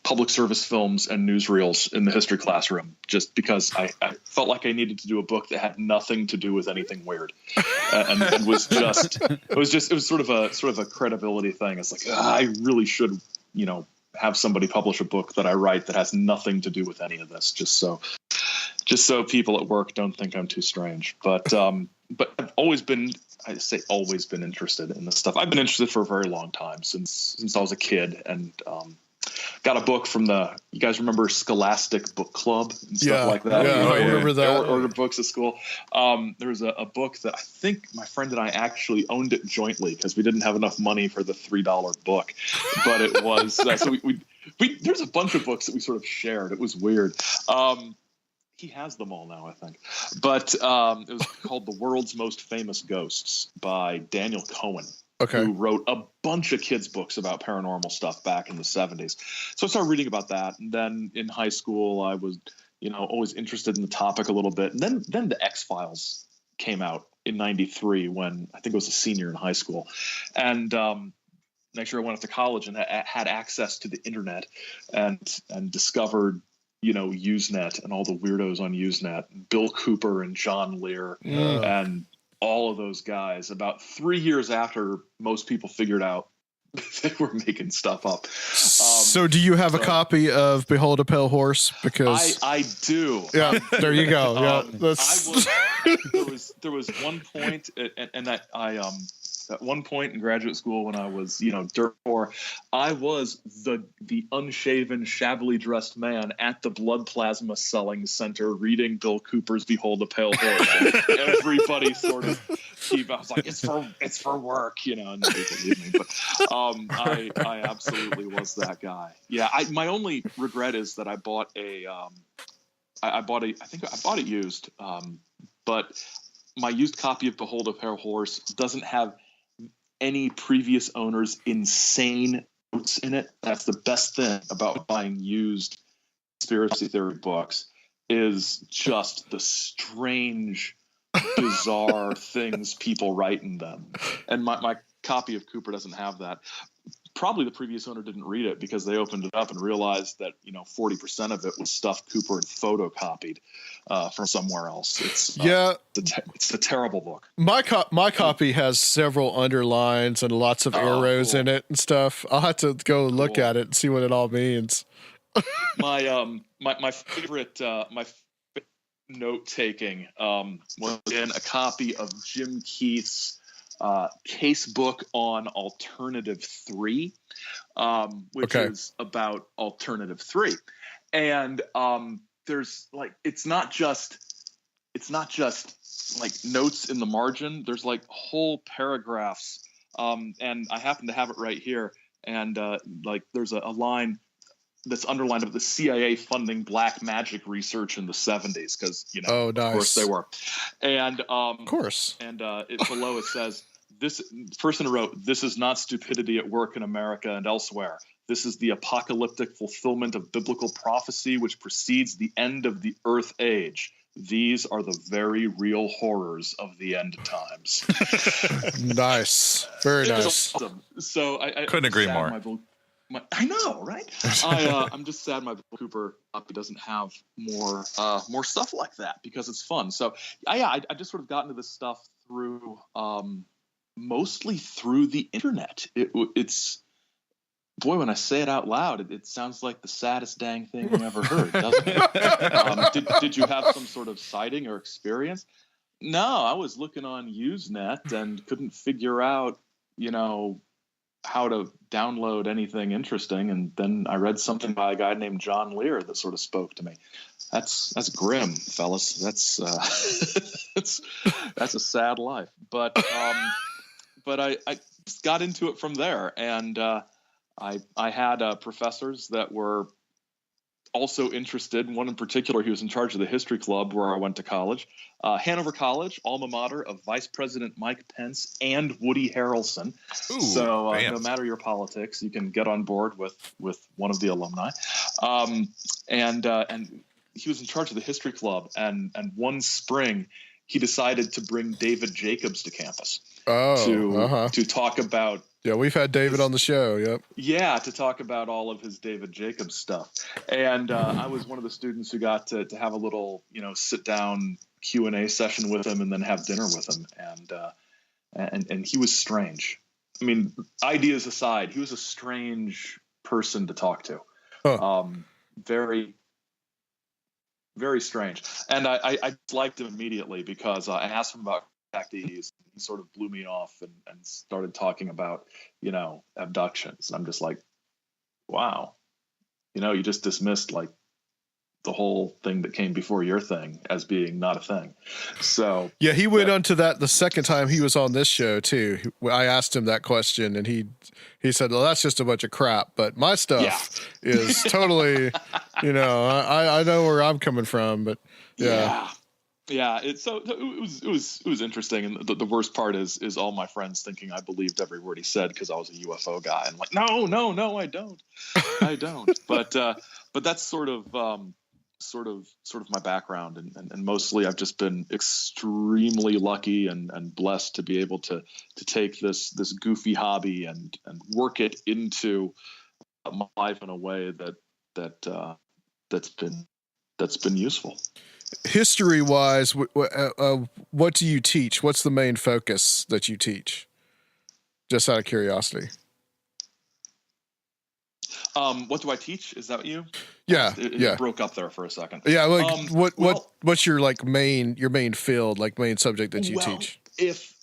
public service films and newsreels in the history classroom, just because I felt like I needed to do a book that had nothing to do with anything weird, and was it was sort of a credibility thing. It's like, I really should, have somebody publish a book that I write that has nothing to do with any of this, just so people at work don't think I'm too strange. But I've always been interested in this stuff. I've been interested for a very long time, since I was a kid, and got a book from you guys remember Scholastic Book Club and stuff like that? Yeah, I remember that. Ordered books at school. There was a book that I think my friend and I actually owned it jointly, because we didn't have enough money for the $3 book. But it was, so we there's a bunch of books that we sort of shared. It was weird. He has them all now, I think. But it was called The World's Most Famous Ghosts by Daniel Cohen. Okay. Who wrote a bunch of kids' books about paranormal stuff back in the 70s. So I started reading about that. And then in high school, I was, always interested in the topic a little bit. And then the X-Files came out in 93, when I think I was a senior in high school. And next year I went off to college and had access to the internet and discovered, Usenet and all the weirdos on Usenet, Bill Cooper and John Lear and all of those guys, about 3 years after most people figured out they were making stuff up. So do you have a copy of Behold a Pale Horse? Because I do. Yeah, there you go. Yeah, there was one point, and that at one point in graduate school when I was, dirt poor, I was the unshaven, shabbily dressed man at the blood plasma selling center reading Bill Cooper's Behold a Pale Horse. And everybody sort of I was like, it's for work, and nobody believed me. But I absolutely was that guy. Yeah, my only regret is that I bought I bought it used, but my used copy of Behold a Pale Horse doesn't have any previous owner's insane notes in it. That's the best thing about buying used conspiracy theory books, is just the strange, bizarre things people write in them. And my copy of Cooper doesn't have that. Probably the previous owner didn't read it because they opened it up and realized that 40% of it was stuff Cooper had photocopied from somewhere else. It's a terrible book. My copy has several underlines and lots of arrows in it and stuff. I'll have to go look at it and see what it all means. My favorite note taking was in a copy of Jim Keith's case book on Alternative 3, which is about Alternative 3. And there's like, it's not just like notes in the margin. There's like whole paragraphs. And I happen to have it right here. And like there's a line that's underlined of the CIA funding black magic research in the 70s because nice. Of course they were, and of course, and below it says this person wrote, "This is not stupidity at work in America and elsewhere. This is the apocalyptic fulfillment of biblical prophecy which precedes the end of the Earth age. These are the very real horrors of the end times." Nice, very nice. Awesome. So I couldn't agree more. I know, right? I'm just sad my Cooper copy doesn't have more stuff like that because it's fun. So I just sort of got into this stuff through mostly through the internet. It's boy, when I say it out loud, it sounds like the saddest dang thing you ever heard, doesn't it? Did you have some sort of sighting or experience? No, I was looking on Usenet and couldn't figure out, how to download anything interesting, and then I read something by a guy named John Lear that sort of spoke to me. That's grim, fellas. That's that's a sad life. But I just got into it from there, and I had professors that were also interested. One in particular, he was in charge of the history club where I went to college. Hanover College, alma mater of Vice President Mike Pence and Woody Harrelson. Ooh, so no matter your politics, you can get on board with one of the alumni. And he was in charge of the history club. And one spring, he decided to bring David Jacobs to campus to talk about. Yeah, we've had David on the show. Yep. Yeah, to talk about all of his David Jacobs stuff. And I was one of the students who got to have a little, sit down Q&A session with him and then have dinner with him. And he was strange. I mean, ideas aside, he was a strange person to talk to. Huh. Very, very strange. And I liked him immediately because I asked him about Contactees. He sort of blew me off and started talking about, abductions. And I'm just like, wow, you just dismissed like the whole thing that came before your thing as being not a thing. So yeah, he went on to that the second time he was on this show too. I asked him that question and he said, well, that's just a bunch of crap, but my stuff is totally, I know where I'm coming from, but yeah. Yeah, it was interesting, and the worst part is all my friends thinking I believed every word he said because I was a UFO guy, and I'm like, no, I don't, but that's sort of my background, and mostly I've just been extremely lucky and blessed to be able to take this goofy hobby and work it into my life in a way that's been useful. History-wise, what do you teach? What's the main focus that you teach? Just out of curiosity. What do I teach? Is that what you? Yeah, it broke up there for a second. Yeah, like what's your main field, like main subject that you teach?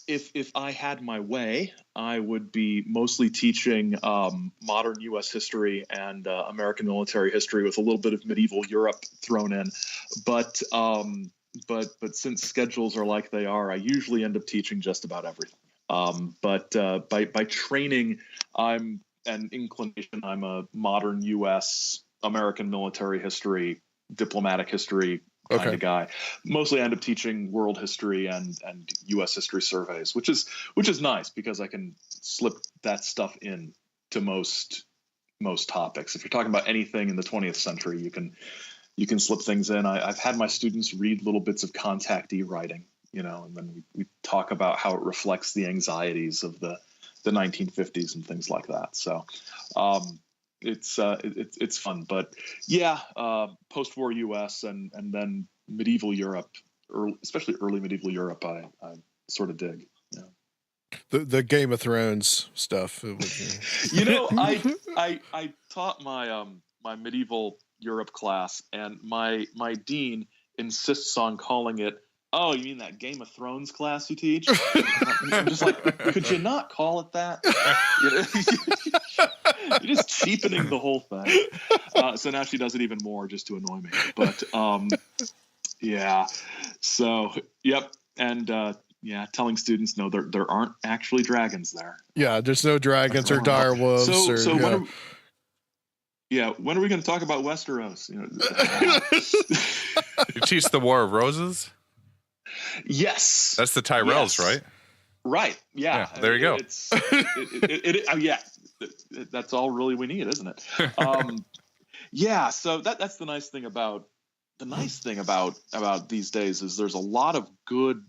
If I had my way, I would be mostly teaching modern U.S. history and American military history with a little bit of medieval Europe thrown in. But since schedules are like they are, I usually end up teaching just about everything. But by training, I'm an inclination. I'm a modern U.S. American military history, diplomatic history kind of guy. Mostly I end up teaching world history and U.S. history surveys, which is nice because I can slip that stuff in to most topics. If you're talking about anything in the 20th century, you can slip things in. I've had my students read little bits of Contactee writing, and then we talk about how it reflects the anxieties of the the 1950s and things like that. So it's fun. But yeah, post-war U.S. and then medieval Europe, especially early medieval Europe, I sort of dig. Yeah. The Game of Thrones stuff. You know, I taught my my medieval Europe class, and my dean insists on calling it, "Oh, you mean that Game of Thrones class you teach?" I'm just like, could you not call it that? You're just cheapening the whole thing. So now she does it even more just to annoy me. But yeah. So yep, and yeah, telling students no, there aren't actually dragons there. Yeah, there's no dragons or dire wolves. When are we going to talk about Westeros? You know, You teach the War of Roses? Yes. That's the Tyrells, right? Right. Yeah. There you go. Yeah. That's all really we need, isn't it? Yeah. So that's the nice thing about these days is there's a lot of good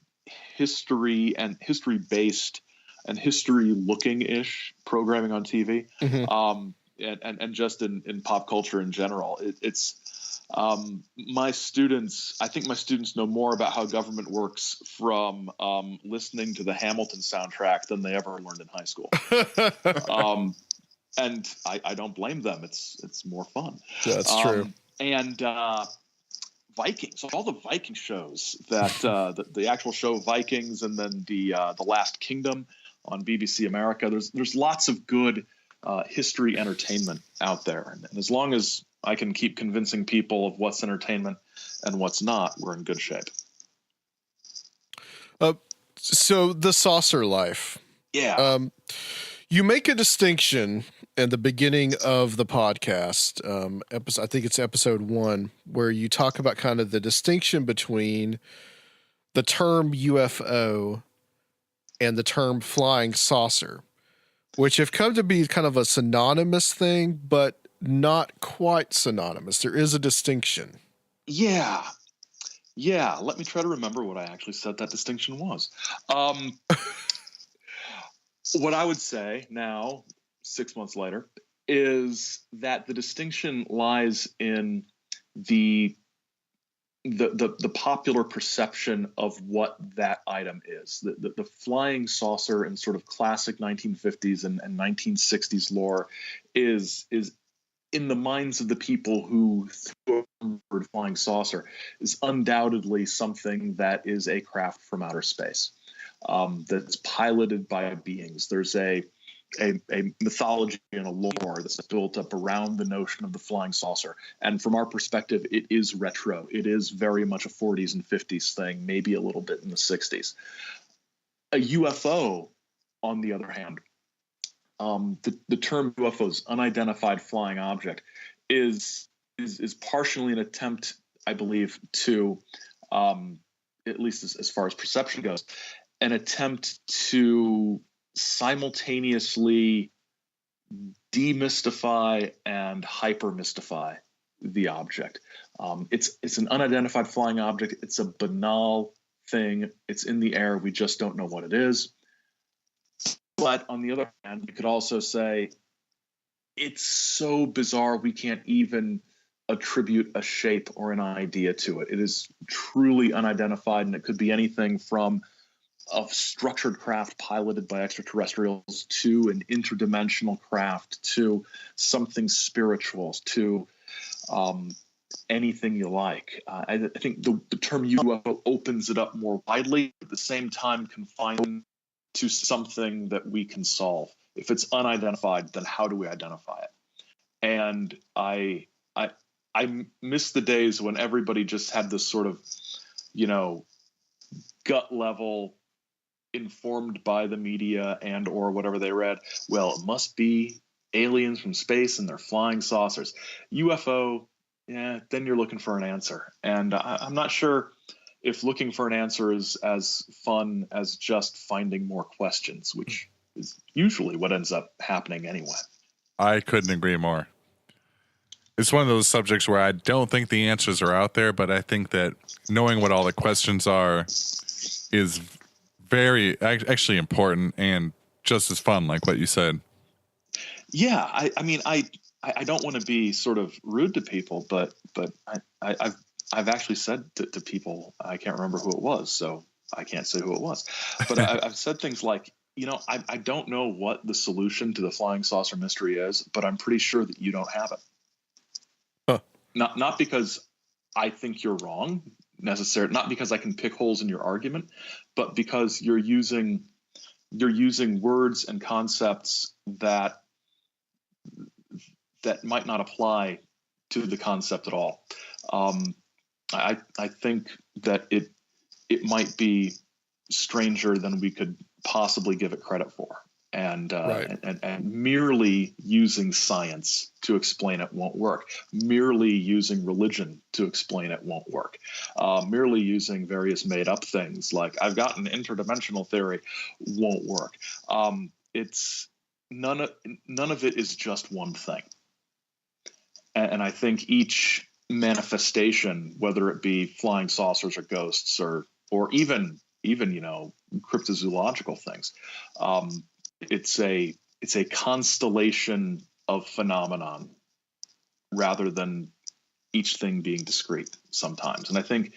history and history-based and history-looking-ish programming on TV. Mm-hmm. And just in pop culture in general. It's my students, I think my students know more about how government works from listening to the Hamilton soundtrack than they ever learned in high school. And I don't blame them. It's more fun. That's true. And Vikings, all the Viking shows that the actual show Vikings, and then the Last Kingdom on BBC America. There's lots of good history entertainment out there, and as long as I can keep convincing people of what's entertainment and what's not, we're in good shape. So the saucer life. Yeah. You make a distinction in the beginning of the podcast, episode, I think it's episode 1, where you talk about kind of the distinction between the term UFO and the term flying saucer, which have come to be kind of a synonymous thing, but not quite synonymous. There is a distinction. Yeah. Let me try to remember what I actually said that distinction was. What I would say now, 6 months later, is that the distinction lies in the popular perception of what that item is. The flying saucer in sort of classic 1950s and 1960s lore is in the minds of the people who threw the word flying saucer is undoubtedly something that is a craft from outer space that's piloted by beings. There's a mythology and a lore that's built up around the notion of the flying saucer. And from our perspective, it is retro. It is very much a 40s and 50s thing, maybe a little bit in the 60s. A UFO, on the other hand, the term UFOs, unidentified flying object, is partially an attempt, I believe, to, at least as far as perception goes, an attempt to simultaneously demystify and hypermystify the object. It's an unidentified flying object. It's a banal thing. It's in the air. We just don't know what it is. But on the other hand, you could also say it's so bizarre we can't even attribute a shape or an idea to it. It is truly unidentified, and it could be anything from a structured craft piloted by extraterrestrials to an interdimensional craft to something spiritual to anything you like. I think the term UFO opens it up more widely, at the same time confined to something that we can solve. If it's unidentified, then how do we identify it? And I miss the days when everybody just had this sort of, gut level, informed by the media and or whatever they read. Well, it must be aliens from space and they're flying saucers. UFO, then you're looking for an answer. And I'm not sure if looking for an answer is as fun as just finding more questions, which is usually what ends up happening anyway. I couldn't agree more. It's one of those subjects where I don't think the answers are out there, but I think that knowing what all the questions are is very actually important, and just as fun, like what you said. Yeah, I mean, I don't want to be sort of rude to people, but I've actually said to people, I can't remember who it was, so I can't say who it was, but I've said things like, I don't know what the solution to the flying saucer mystery is, but I'm pretty sure that you don't have it. Huh. Not because I think you're wrong necessarily, not because I can pick holes in your argument, but because you're using words and concepts that might not apply to the concept at all. I think that it might be stranger than we could possibly give it credit for. And, Right. and merely using science to explain it won't work. Merely using religion to explain it won't work. Merely using various made up things like I've got an interdimensional theory won't work. It's none of it is just one thing. And I think each manifestation, whether it be flying saucers or ghosts or even cryptozoological things, it's a constellation of phenomenon rather than each thing being discrete sometimes. And I think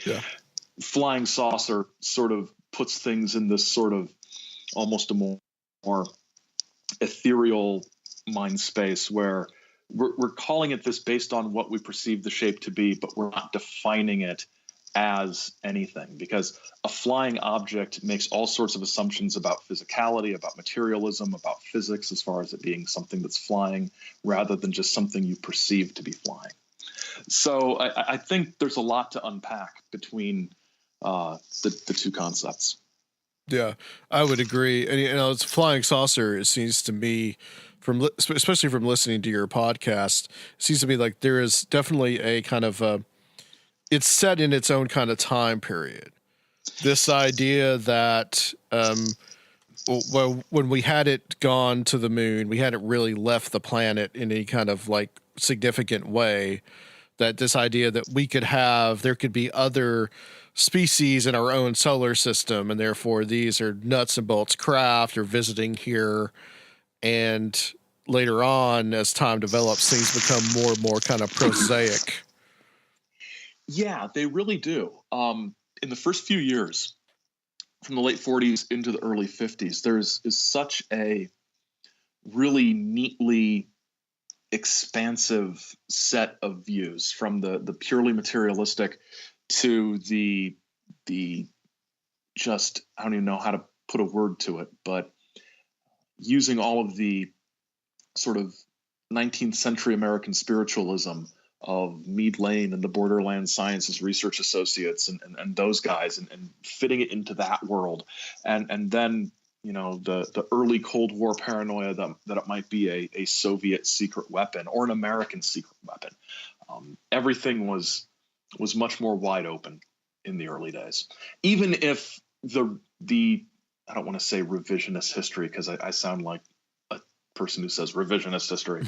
flying saucer sort of puts things in this sort of almost a more ethereal mind space where we're calling it this based on what we perceive the shape to be, but we're not defining it as anything, because a flying object makes all sorts of assumptions about physicality, about materialism, about physics, as far as it being something that's flying rather than just something you perceive to be flying. So I think there's a lot to unpack between the two concepts. Yeah, I would agree. And it's flying saucer. It seems to me, especially from listening to your podcast, it seems to me like there is definitely a kind of it's set in its own kind of time period. This idea that when we hadn't gone to the moon, we hadn't really left the planet in any kind of like significant way. That this idea that there could be other species in our own solar system, and therefore these are nuts and bolts craft or visiting here. And later on, as time develops, things become more and more kind of prosaic. Yeah, they really do. In the first few years, from the late 40s into the early 50s, is such a really neatly expansive set of views, from the purely materialistic to the just, I don't even know how to put a word to it, but using all of the sort of 19th century American spiritualism of Meade Lane and the Borderland Sciences Research Associates and those guys and fitting it into that world. And then, the early Cold War paranoia that it might be a Soviet secret weapon or an American secret weapon. Everything was much more wide open in the early days. Even if the I don't want to say revisionist history, because I sound like a person who says revisionist history.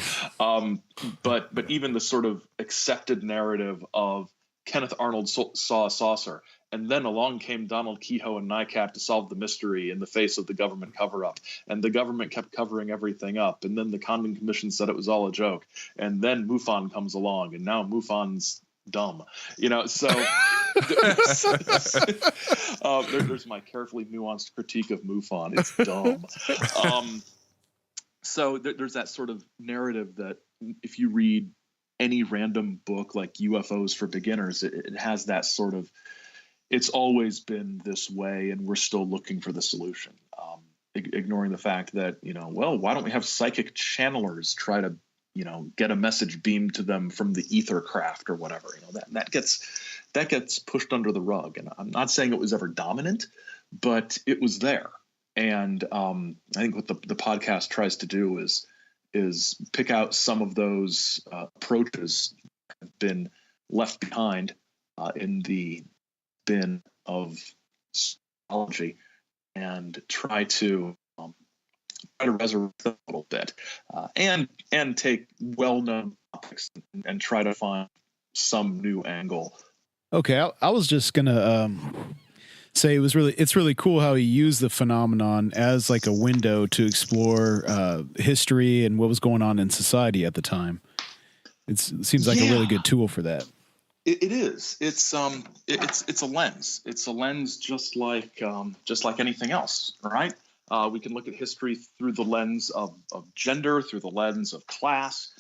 But even the sort of accepted narrative of Kenneth Arnold saw a saucer, and then along came Donald Kehoe and NICAP to solve the mystery in the face of the government cover-up, and the government kept covering everything up, and then the Condon Commission said it was all a joke, and then MUFON comes along, and now MUFON's dumb, so there's my carefully nuanced critique of MUFON. It's dumb. So there's that sort of narrative that if you read any random book like UFOs for Beginners, it has that sort of, it's always been this way and we're still looking for the solution, ignoring the fact that, why don't we have psychic channelers try to, get a message beamed to them from the ether craft or whatever, that gets pushed under the rug. And I'm not saying it was ever dominant, but it was there. And I think what the podcast tries to do is pick out some of those approaches that have been left behind in the bin of psychology and try to resurrect them a little bit and take well-known topics and try to find some new angle. Okay, I was just gonna say it's really cool how he used the phenomenon as like a window to explore history and what was going on in society at the time. It seems like a really good tool for that. It is. It's a lens. It's a lens just like anything else, right? We can look at history through the lens of gender, through the lens of class,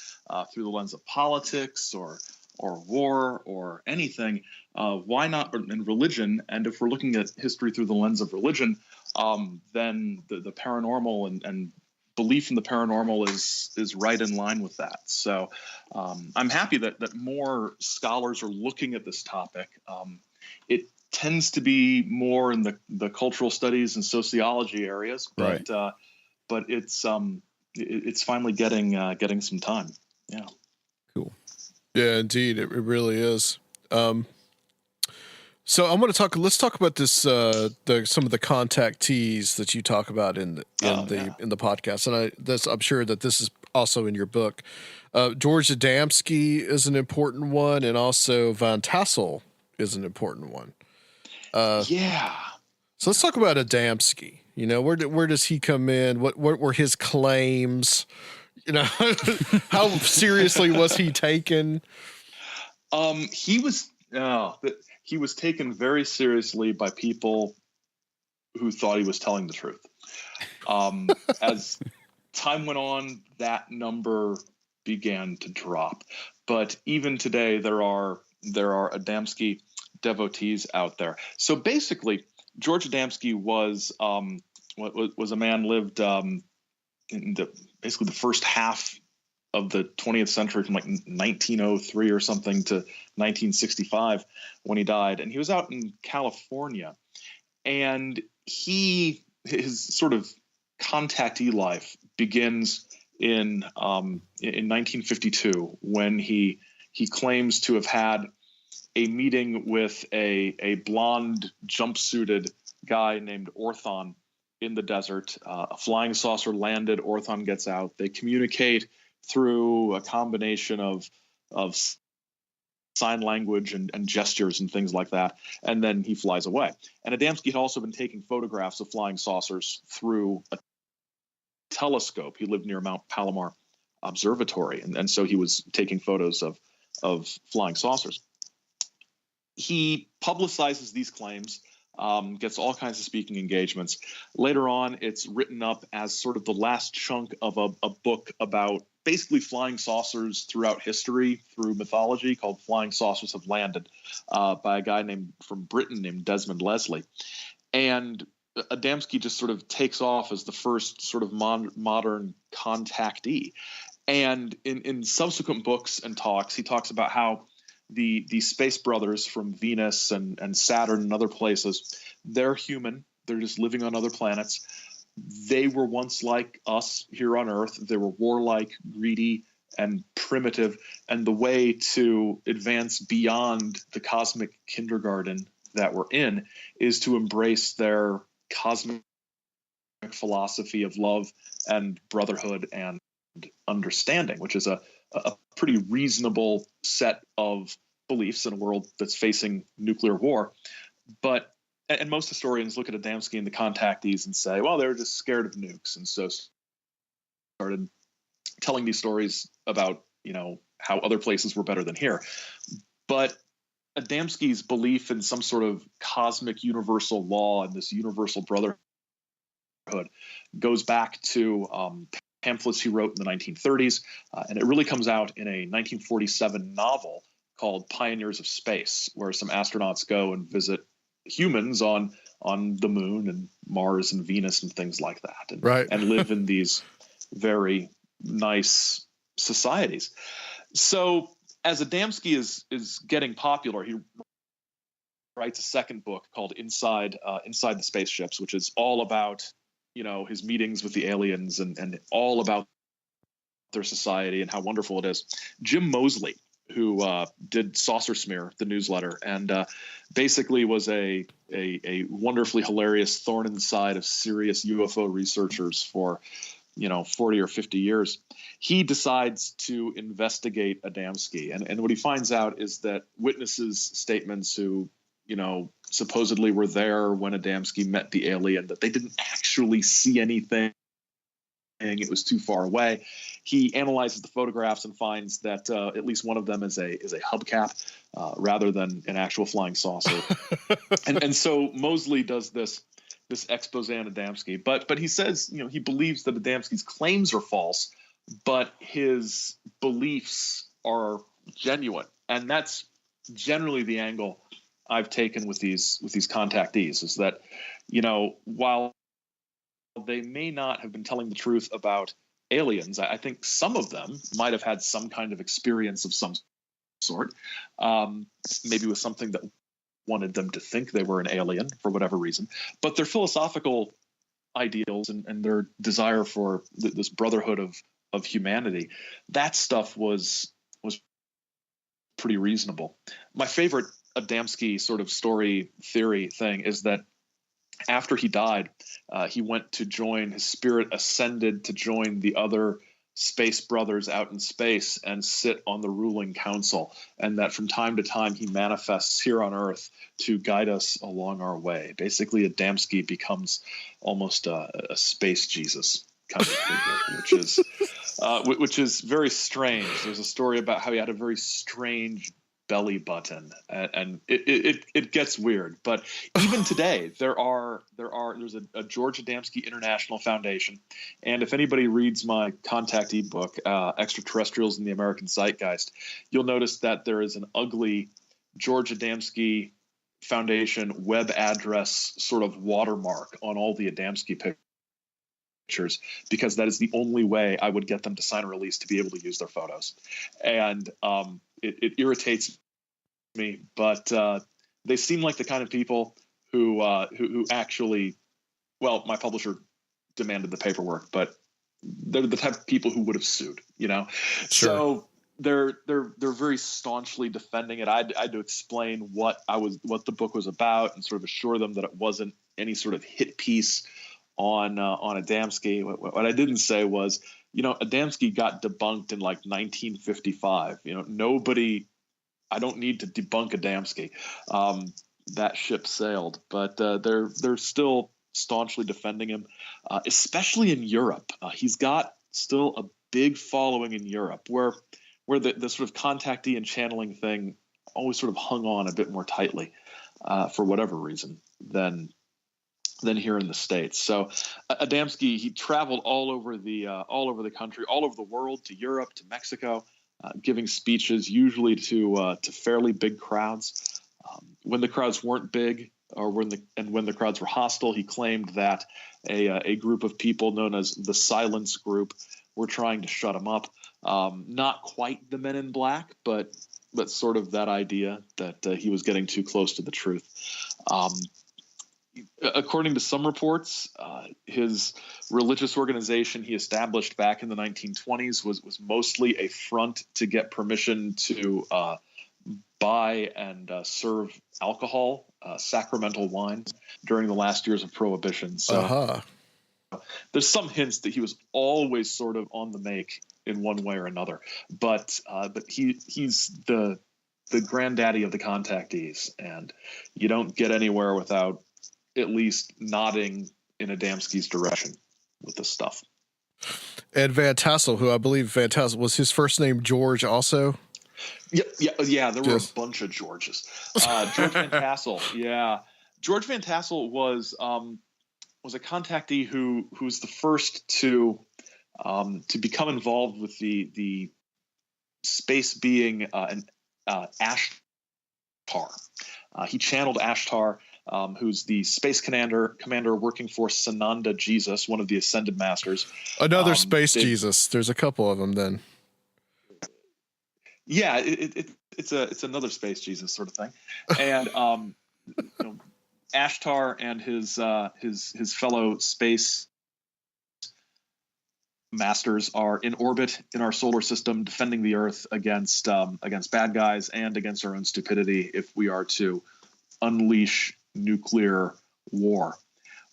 through the lens of politics or war or anything. Why not in religion? And if we're looking at history through the lens of religion, then the paranormal and belief in the paranormal is right in line with that. So I'm happy that more scholars are looking at this topic. It tends to be more in the cultural studies and sociology areas, but Right. But it's finally getting some time. Yeah. Cool. Yeah, indeed, it really is. So I'm going to let's talk about this. Some of the contactees that you talk about in the podcast, and I'm sure that this is also in your book. George Adamski is an important one, and also Von Tassel is an important one. Yeah. So let's talk about Adamski. You know, where does he come in? What were his claims? You know, how seriously was he taken? He was taken very seriously by people who thought he was telling the truth. As time went on, that number began to drop. But even today, there are Adamski devotees out there. So basically, George Adamski was a man lived in basically the first half of the 20th century, from like 1903 or something to 1965 when he died. And he was out in California, and his sort of contactee life begins in 1952 when he claims to have had a meeting with a blonde jumpsuited guy named Orthon in the desert. A flying saucer landed. Orthon gets out. They communicate through a combination of sign language and gestures and things like that, and then he flies away. And Adamski had also been taking photographs of flying saucers through a telescope. He lived near Mount Palomar Observatory, and so he was taking photos of flying saucers. He publicizes these claims, gets all kinds of speaking engagements. Later on, it's written up as sort of the last chunk of a book about basically flying saucers throughout history, through mythology, called Flying Saucers Have Landed, by a guy from Britain named Desmond Leslie. And Adamski just sort of takes off as the first sort of modern contactee. And in subsequent books and talks, he talks about how the space brothers from Venus and Saturn and other places, they're human. They're just living on other planets. They were once like us here on Earth. They were warlike, greedy, and primitive. And the way to advance beyond the cosmic kindergarten that we're in is to embrace their cosmic philosophy of love and brotherhood and understanding, which is a pretty reasonable set of beliefs in a world that's facing nuclear war. And most historians look at Adamski and the contactees and say, well, they're just scared of nukes. And so started telling these stories about, how other places were better than here. But Adamski's belief in some sort of cosmic universal law and this universal brotherhood goes back to pamphlets he wrote in the 1930s. And it really comes out in a 1947 novel called Pioneers of Space, where some astronauts go and visit humans on the moon and Mars and Venus and things like that, and live in these very nice societies. So as Adamski is getting popular, he writes a second book called Inside the Spaceships, which is all about his meetings with the aliens and all about their society and how wonderful it is. Jim Moseley, who did Saucer Smear, the newsletter, and basically was a wonderfully hilarious thorn in the side of serious UFO researchers for 40 or 50 years. He decides to investigate Adamski, and what he finds out is that witnesses' statements who supposedly were there when Adamski met the alien, that they didn't actually see anything. It was too far away. He analyzes the photographs and finds that at least one of them is a hubcap rather than an actual flying saucer. and so Mosley does this expose on Adamski, but he says, you know, he believes that Adamski's claims are false, but his beliefs are genuine, and that's generally the angle I've taken with these contactees, is that, you know, while they may not have been telling the truth about aliens, I think some of them might have had some kind of experience of some sort, maybe with something that wanted them to think they were an alien for whatever reason. But their philosophical ideals and their desire for this brotherhood of humanity, that stuff was pretty reasonable. My favorite Adamski sort of story theory thing is that after he died, he went to join, his spirit ascended to join the other space brothers out in space and sit on the ruling council, and that from time to time he manifests here on Earth to guide us along our way. Basically, Adamski becomes almost a space Jesus kind of figure, which is very strange. There's a story about how he had a very strange belly button, and it gets weird. But even today, there's a George Adamski International Foundation, and if anybody reads my Contactee book, Extraterrestrials in the American Zeitgeist, you'll notice that there is an ugly George Adamski Foundation web address sort of watermark on all the Adamski pictures, because that is the only way I would get them to sign a release to be able to use their photos. And it irritates me, but they seem like the kind of people who actually, well, my publisher demanded the paperwork, but they're the type of people who would have sued, you know. Sure. So they're very staunchly defending it. I had to explain what the book was about and sort of assure them that it wasn't any sort of hit piece on Adamski. What I didn't say was, you know, Adamski got debunked in like 1955. You know, I don't need to debunk Adamski. That ship sailed, but they're still staunchly defending him, especially in Europe. He's got still a big following in Europe, where the sort of contactee and channeling thing always sort of hung on a bit more tightly for whatever reason than here in the States. So Adamski, he traveled all over the country, all over the world, to Europe, to Mexico, giving speeches usually to fairly big crowds. When the crowds weren't big, or when the crowds were hostile, he claimed that a group of people known as the Silence Group were trying to shut him up. Not quite the Men in Black, but sort of that idea that he was getting too close to the truth. According to some reports, his religious organization he established back in the 1920s was mostly a front to get permission to buy and serve alcohol, sacramental wine, during the last years of Prohibition. So there's some hints that he was always sort of on the make in one way or another. But he's the granddaddy of the contactees, and you don't get anywhere without at least nodding in Adamski's direction with this stuff. And Van Tassel, who I believe Van Tassel was his first name George also. Yeah. There were a bunch of Georges. George Van Tassel. Yeah. George Van Tassel was a contactee who's the first to become involved with the space being an Ashtar. He channeled Ashtar, who's the space commander working for Sananda Jesus, one of the Ascended Masters. Another space Jesus. There's a couple of them then. Yeah, it's another space Jesus sort of thing. And Ashtar and his fellow space masters are in orbit in our solar system, defending the Earth against bad guys and against our own stupidity if we are to unleash nuclear war.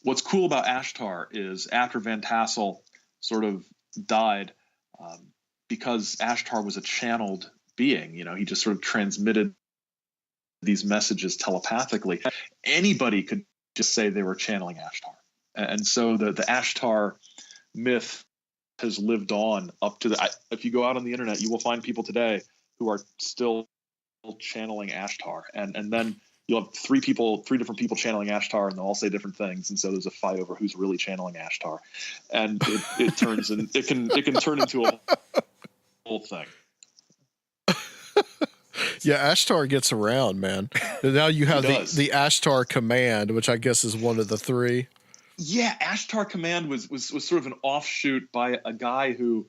What's cool about Ashtar is after Van Tassel sort of died, because Ashtar was a channeled being, he just sort of transmitted these messages telepathically. Anybody could just say they were channeling Ashtar. And so the Ashtar myth has lived on up to if you go out on the internet, you will find people today who are still channeling Ashtar. And then you'll have three different people channeling Ashtar, and they'll all say different things. And so there's a fight over who's really channeling Ashtar. And it turns in, it can turn into a whole thing. Yeah, Ashtar gets around, man. And now you have the Ashtar Command, which I guess is one of the three. Yeah, Ashtar Command was sort of an offshoot by a guy who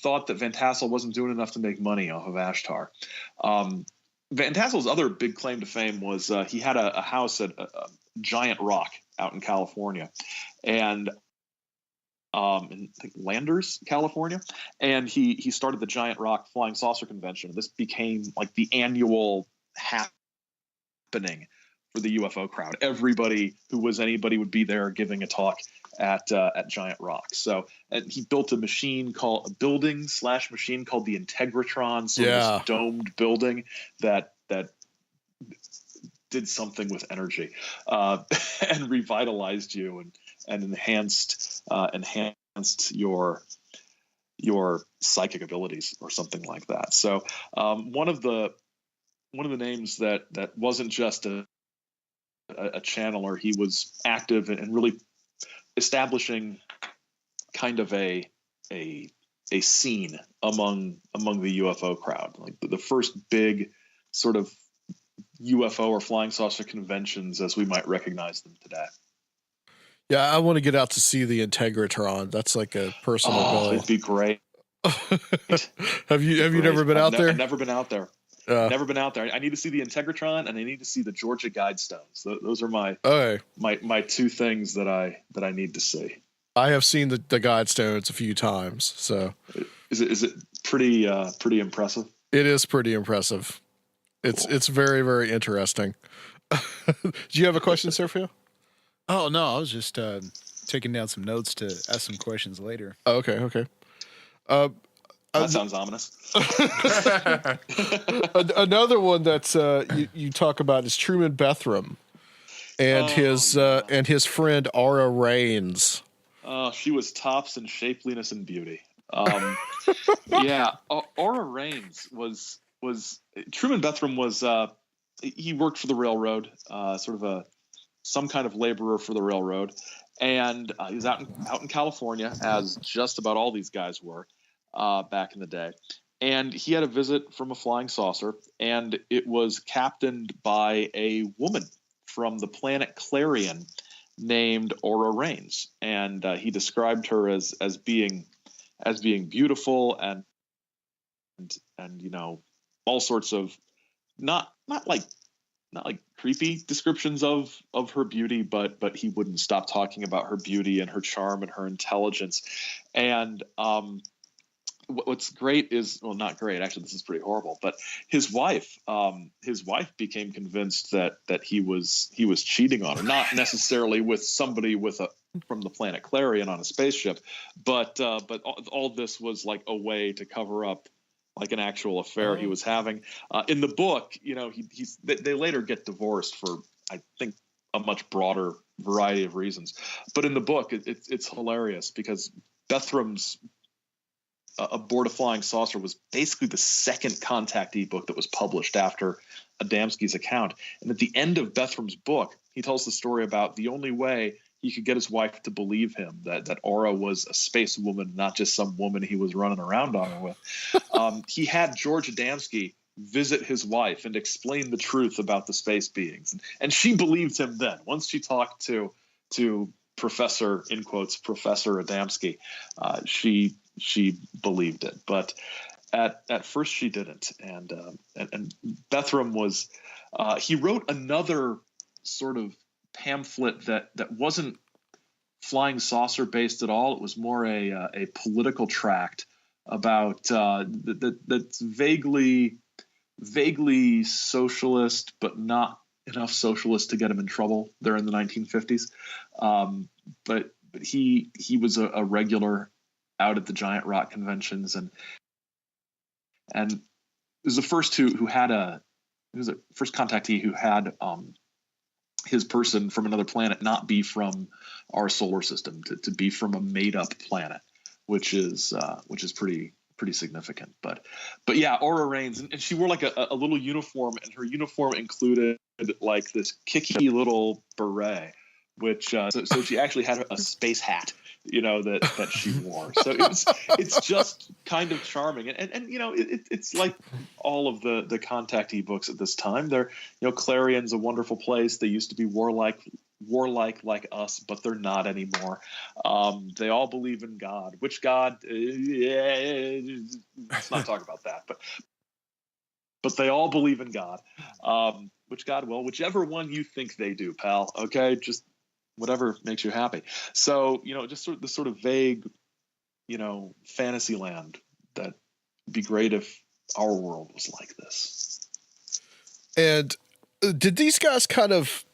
thought that Van Tassel wasn't doing enough to make money off of Ashtar. Van Tassel's other big claim to fame was he had a house at Giant Rock out in California, and in I think Landers, California, and he started the Giant Rock Flying Saucer Convention. This became like the annual happening for the UFO crowd. Everybody who was anybody would be there giving a talk at Giant Rock. So, and he built a building/machine called the Integratron, so this domed building that did something with energy and revitalized you and enhanced your psychic abilities or something like that. So one of the names that wasn't just a channeler, he was active and really establishing kind of a scene among the UFO crowd, like the first big sort of UFO or flying saucer conventions as we might recognize them today. Yeah, I want to get out to see the Integratron. That's like a personal goal. It'd be great. Have you never been out there? I've never been out there. Never been out there. I need to see the Integratron, and I need to see the Georgia Guidestones. Those are my two things that I need to see. I have seen the Guidestones a few times. So is it pretty impressive? It is pretty impressive. It's very, very interesting. Do you have a question, Sergio? Oh no, I was just taking down some notes to ask some questions later. Oh, okay. That sounds ominous. Another one that's you talk about is Truman Bethram and his friend Aura Raines. She was tops in shapeliness and beauty. Yeah, Aura Raines was Truman Bethram was he worked for the railroad, sort of some kind of laborer for the railroad, and he was out in California, as just about all these guys were back in the day. And he had a visit from a flying saucer, and it was captained by a woman from the planet Clarion named Aura Raines, and he described her as being beautiful and you know, all sorts of not like creepy descriptions of her beauty, but he wouldn't stop talking about her beauty and her charm and her intelligence. And what's great is, well, not great, actually, this is pretty horrible, but his wife became convinced that he was cheating on her, not necessarily with somebody from the planet Clarion on a spaceship, but all this was like a way to cover up like an actual affair he was having. In the book, you know, they later get divorced for, I think, a much broader variety of reasons. But in the book, it's hilarious because Bethram's Aboard a Flying Saucer was basically the second contactee book that was published after Adamskis' account. And at the end of Bethram's book, he tells the story about the only way he could get his wife to believe him, that Aura was a space woman, not just some woman he was running around on her with. He had George Adamski visit his wife and explain the truth about the space beings. And she believed him then. Once she talked to Professor, in quotes, Professor Adamski, she believed it. But at first she didn't. And Bethram was, he wrote another sort of pamphlet that wasn't flying saucer based at all. It was more a political tract about that's vaguely socialist, but not enough socialist to get him in trouble there in the 1950s. But he was a regular out at the Giant Rock conventions, and was the first who had a first contactee who had his person from another planet not be from our solar system, to be from a made up planet, which is pretty significant. But yeah, Aura Reigns, and she wore like a little uniform, and her uniform included like this kicky little beret, which so she actually had a space hat, that she wore. So it's just kind of charming, and it's like all of the Contactee books at this time. They're, Clarion's a wonderful place. They used to be warlike like us, but they're not anymore. They all believe in God. Which God? Let's not talk about that. But they all believe in God. Which God? Well, whichever one you think they do, pal. Okay, just whatever makes you happy. So, just this sort of vague, fantasy land that'd be great if our world was like this. And did these guys kind of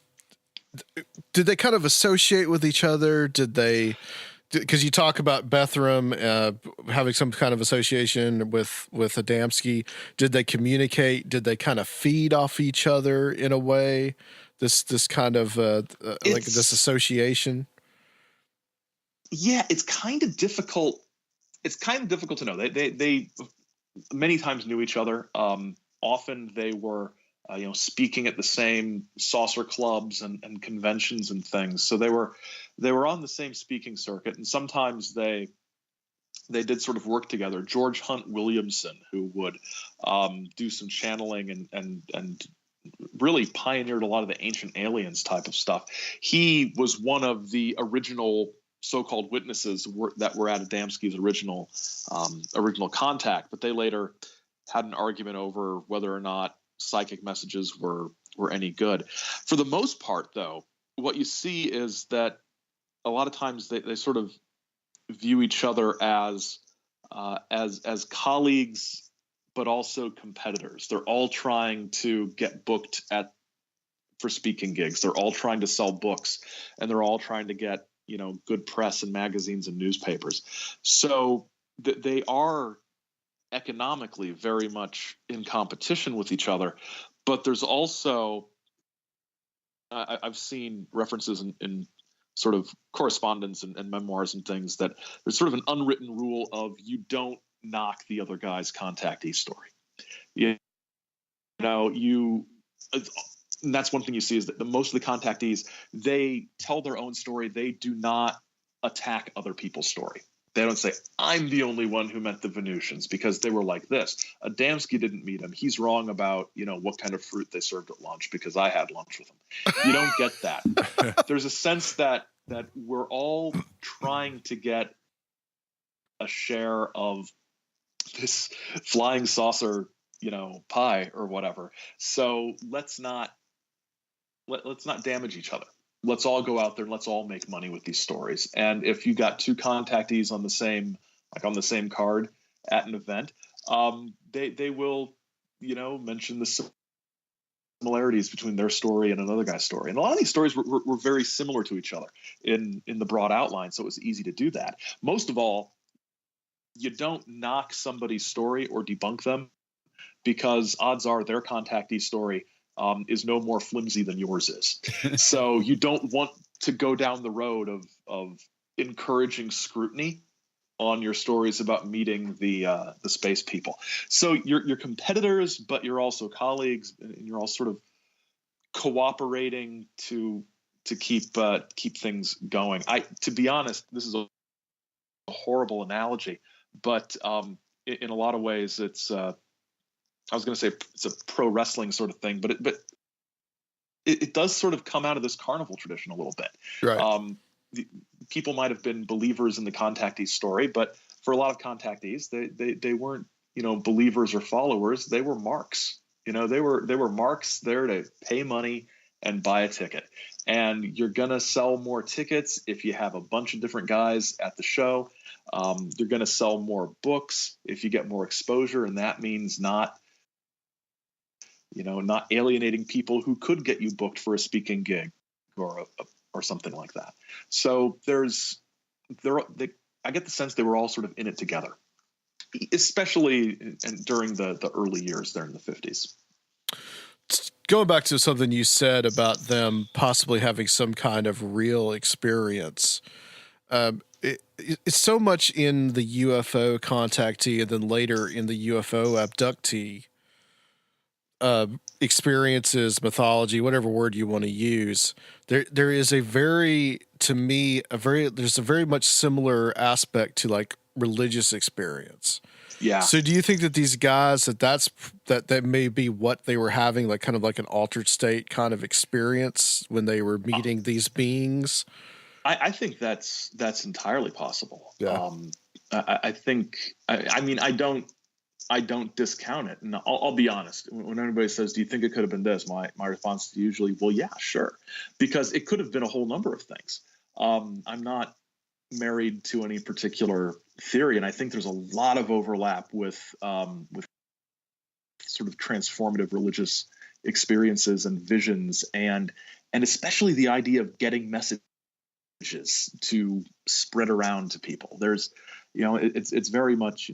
associate with each other? Because you talk about Bethram having some kind of association with Adamski. Did they communicate? Did they kind of feed off each other in a way? This kind of like this association. Yeah, it's kind of difficult. It's kind of difficult to know. They many times knew each other. Often they were speaking at the same saucer clubs and conventions and things. So they were on the same speaking circuit, and sometimes they did sort of work together. George Hunt Williamson, who would do some channeling and really pioneered a lot of the Ancient Aliens type of stuff. He was one of the original so-called witnesses that were at Adamski's original contact, but they later had an argument over whether or not psychic messages were any good. For the most part, though, what you see is that a lot of times they sort of view each other as colleagues, but also competitors. They're all trying to get booked for speaking gigs. They're all trying to sell books, and they're all trying to get good press and magazines and newspapers. So they are economically very much in competition with each other. But there's also I've seen references in sort of correspondence and memoirs and things that there's sort of an unwritten rule of you don't knock the other guy's contactee story. And that's one thing you see is that most of the contactees, they tell their own story. They do not attack other people's story. They don't say, I'm the only one who met the Venusians because they were like this. Adamski didn't meet him. He's wrong about, what kind of fruit they served at lunch because I had lunch with him. You don't get that. There's a sense that we're all trying to get a share of this flying saucer, pie or whatever. So let's not damage each other. Let's all go out there and let's all make money with these stories. And if you got two contactees on the same card at an event, they will, mention the similarities between their story and another guy's story. And a lot of these stories were very similar to each other in the broad outline. So it was easy to do that. Most of all, you don't knock somebody's story or debunk them because odds are their contactee story is no more flimsy than yours is. So you don't want to go down the road of encouraging scrutiny on your stories about meeting the space people. So you're competitors, but you're also colleagues, and you're all sort of cooperating to keep things going. To be honest, this is a horrible analogy, but in a lot of ways, it's I was going to say it's a pro wrestling sort of thing, but it does sort of come out of this carnival tradition a little bit. Right. People might have been believers in the contactee story, but for a lot of contactees, they weren't believers or followers. They were marks. They were marks there to pay money and buy a ticket. And you're gonna sell more tickets if you have a bunch of different guys at the show. You're gonna sell more books if you get more exposure, and that means not alienating people who could get you booked for a speaking gig or something like that. So I get the sense they were all sort of in it together, especially during the early years there in the 50s. going back to something you said about them possibly having some kind of real experience, it's so much in the UFO contactee and then later in the UFO abductee experiences, mythology, whatever word you want to use. There is a very, to me, there's a very much similar aspect to like religious experience. Yeah. So do you think that these guys that may be what they were having, like kind of like an altered state kind of experience when they were meeting these beings? I think that's entirely possible. Yeah. I think, I mean, I don't discount it. And I'll be honest, when anybody says, do you think it could have been this? My response is usually, well, yeah, sure. Because it could have been a whole number of things. I'm not married to any particular theory, and I think there's a lot of overlap with sort of transformative religious experiences and visions, and especially the idea of getting messages to spread around to people. There's, it's very much,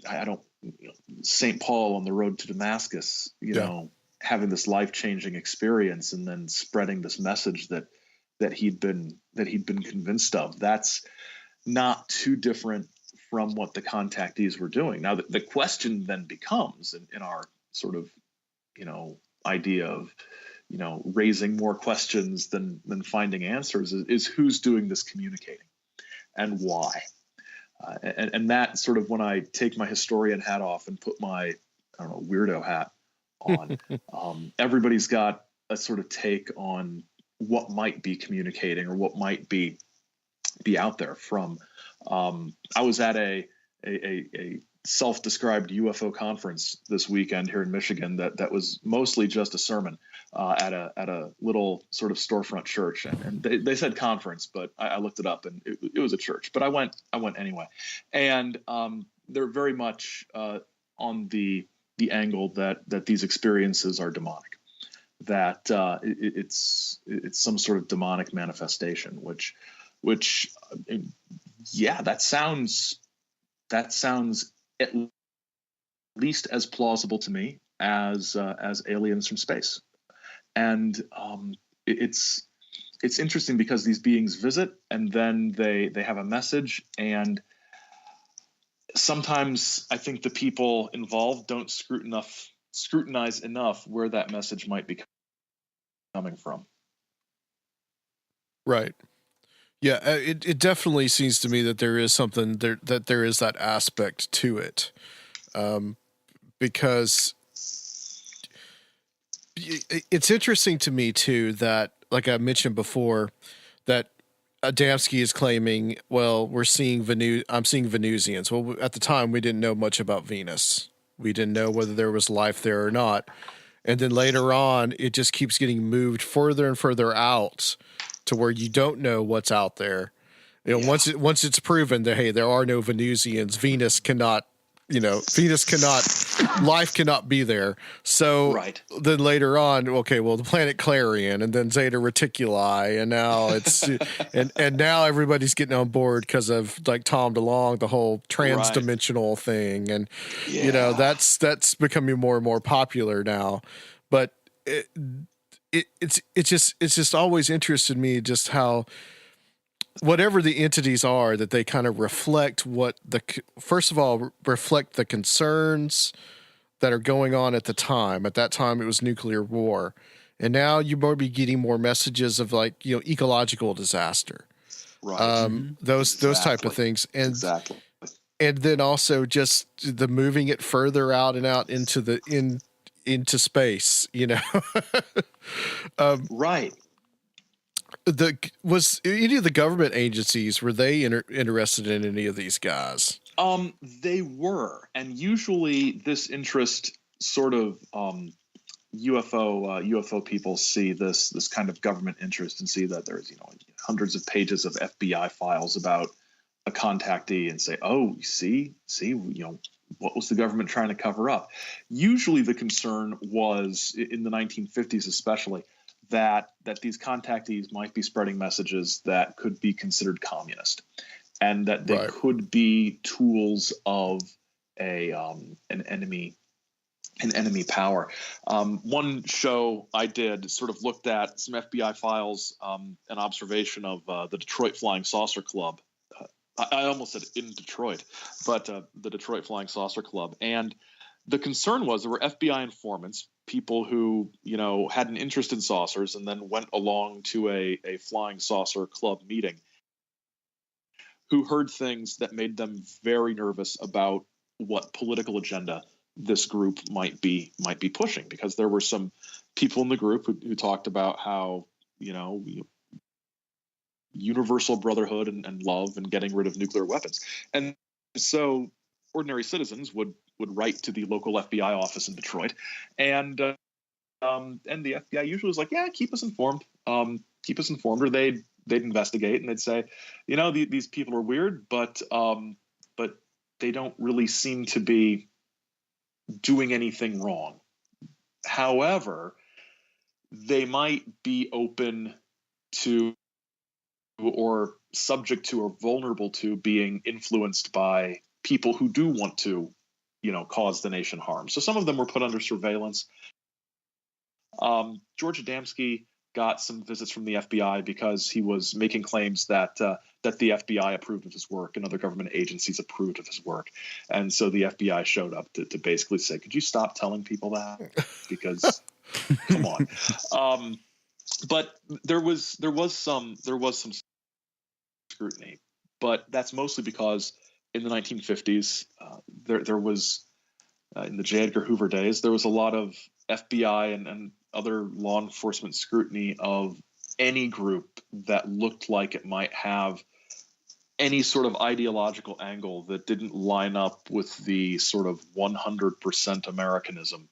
I don't, St. Paul on the road to Damascus, having this life-changing experience and then spreading this message that he'd been convinced of. That's not too different from what the contactees were doing. Now, the question then becomes, in our sort of, idea of, raising more questions than finding answers, is who's doing this communicating and why. And that sort of, when I take my historian hat off and put my, weirdo hat on, everybody's got a sort of take on what might be communicating or what might be out there from. I was at a self-described UFO conference this weekend here in Michigan that was mostly just a sermon at a little sort of storefront church, and they said conference, but I looked it up and it was a church. But I went anyway, and they're very much on the angle that these experiences are demonic, that it's some sort of demonic manifestation, which yeah, that sounds at least as plausible to me as aliens from space. And it's interesting because these beings visit and then they have a message, and sometimes I think the people involved don't scrutinize enough where that message might be coming from. Right. Yeah, it definitely seems to me that there is something there, that there is that aspect to it, because it's interesting to me too that, like I mentioned before, that Adamskis is claiming, well, I'm seeing Venusians. Well, at the time we didn't know much about Venus. We didn't know whether there was life there or not, and then later on, it just keeps getting moved further and further out to where you don't know what's out there. Once it's proven that, hey, there are no Venusians, life cannot be there. So right. Then later on, okay, well, the planet Clarion, and then Zeta Reticuli, and now it's and now everybody's getting on board because of, like, Tom DeLonge, the whole trans-dimensional thing, and that's becoming more and more popular now. But it's just always interested me just how, whatever the entities are, that they kind of reflect first of all, reflect the concerns that are going on at the time. At that time, it was nuclear war. And now you might be getting more messages of, like, ecological disaster. Right. Those type of things. And exactly. And then also just the moving it further out and out into space, right. Was any of the government agencies, were they interested in any of these guys? They were, and usually this interest sort of UFO people see this kind of government interest and see that there's hundreds of pages of FBI files about a contactee and say, oh, see, what was the government trying to cover up? Usually the concern was, in the 1950s especially, that these contactees might be spreading messages that could be considered communist, and that they could be tools of an enemy enemy power. One show I did sort of looked at some FBI files, an observation of the Detroit Flying Saucer Club. I almost said in Detroit, but the Detroit Flying Saucer Club. And the concern was there were FBI informants, people who, had an interest in saucers and then went along to a Flying Saucer Club meeting, who heard things that made them very nervous about what political agenda this group might be pushing, because there were some people in the group who talked about how, universal brotherhood and love and getting rid of nuclear weapons. And so ordinary citizens would write to the local FBI office in Detroit, and the FBI usually was like, yeah, keep us informed, or they'd investigate, and they'd say, these people are weird, but they don't really seem to be doing anything wrong. However, they might be open to, or subject to, or vulnerable to being influenced by people who do want to, cause the nation harm. So some of them were put under surveillance. George Adamski got some visits from the FBI because he was making claims that the FBI approved of his work and other government agencies approved of his work. And so the FBI showed up to basically say, could you stop telling people that? Because come on. But there was some scrutiny, but that's mostly because in the 1950s, there was, in the J. Edgar Hoover days, there was a lot of FBI and other law enforcement scrutiny of any group that looked like it might have any sort of ideological angle that didn't line up with the sort of 100% Americanism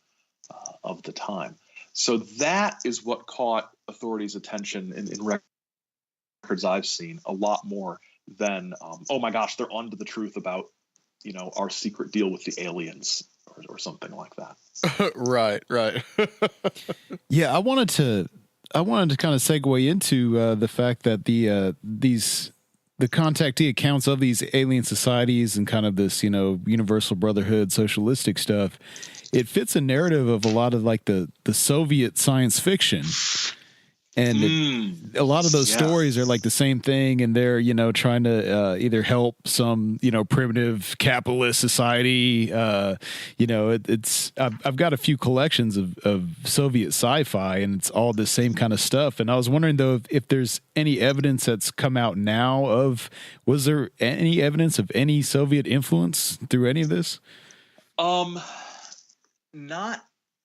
of the time. So that is what caught authorities' attention in records I've seen a lot more than, oh my gosh, they're onto the truth about, our secret deal with the aliens or something like that. Right. Yeah, I wanted to kind of segue into the fact that the contactee accounts of these alien societies and kind of this, universal brotherhood, socialistic stuff, it fits a narrative of a lot of like the Soviet science fiction. And a lot of those stories are like the same thing, and they're trying to either help some primitive capitalist society. It's I've got a few collections of Soviet sci-fi, and it's all the same kind of stuff. And I was wondering though if there's any evidence that's come out now was there any evidence of any Soviet influence through any of this?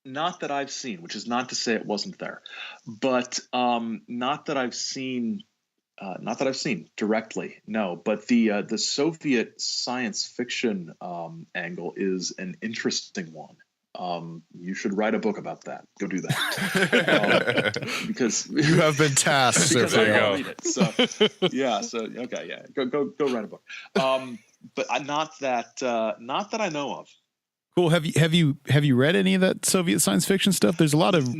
Not that I've seen, which is not to say it wasn't there, but not that I've seen directly. No, but the Soviet science fiction angle is an interesting one. You should write a book about that. Go do that because you have been tasked. Because I read it. So yeah. So okay, yeah. Go write a book. But not that I know of. Cool. Have you read any of that Soviet science fiction stuff? There's a lot of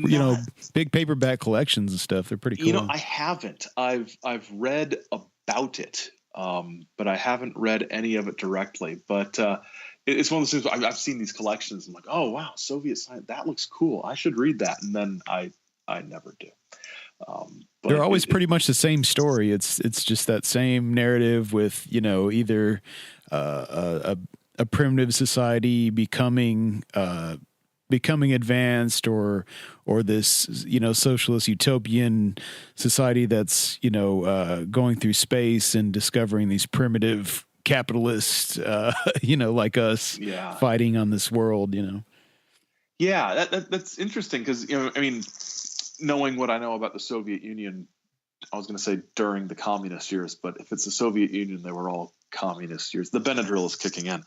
big paperback collections and stuff. They're pretty cool. I haven't. I've read about it, but I haven't read any of it directly. But it's one of those things. I've seen these collections. I'm like, oh wow, Soviet science. That looks cool. I should read that. And then I never do. But they're always pretty much the same story. It's just that same narrative with either a primitive society becoming advanced, or this socialist utopian society that's going through space and discovering these primitive capitalists like us fighting on this world. Yeah, that's interesting because knowing what I know about the Soviet Union, I was going to say during the communist years, but if it's the Soviet Union, they were all communist years. The Benadryl is kicking in.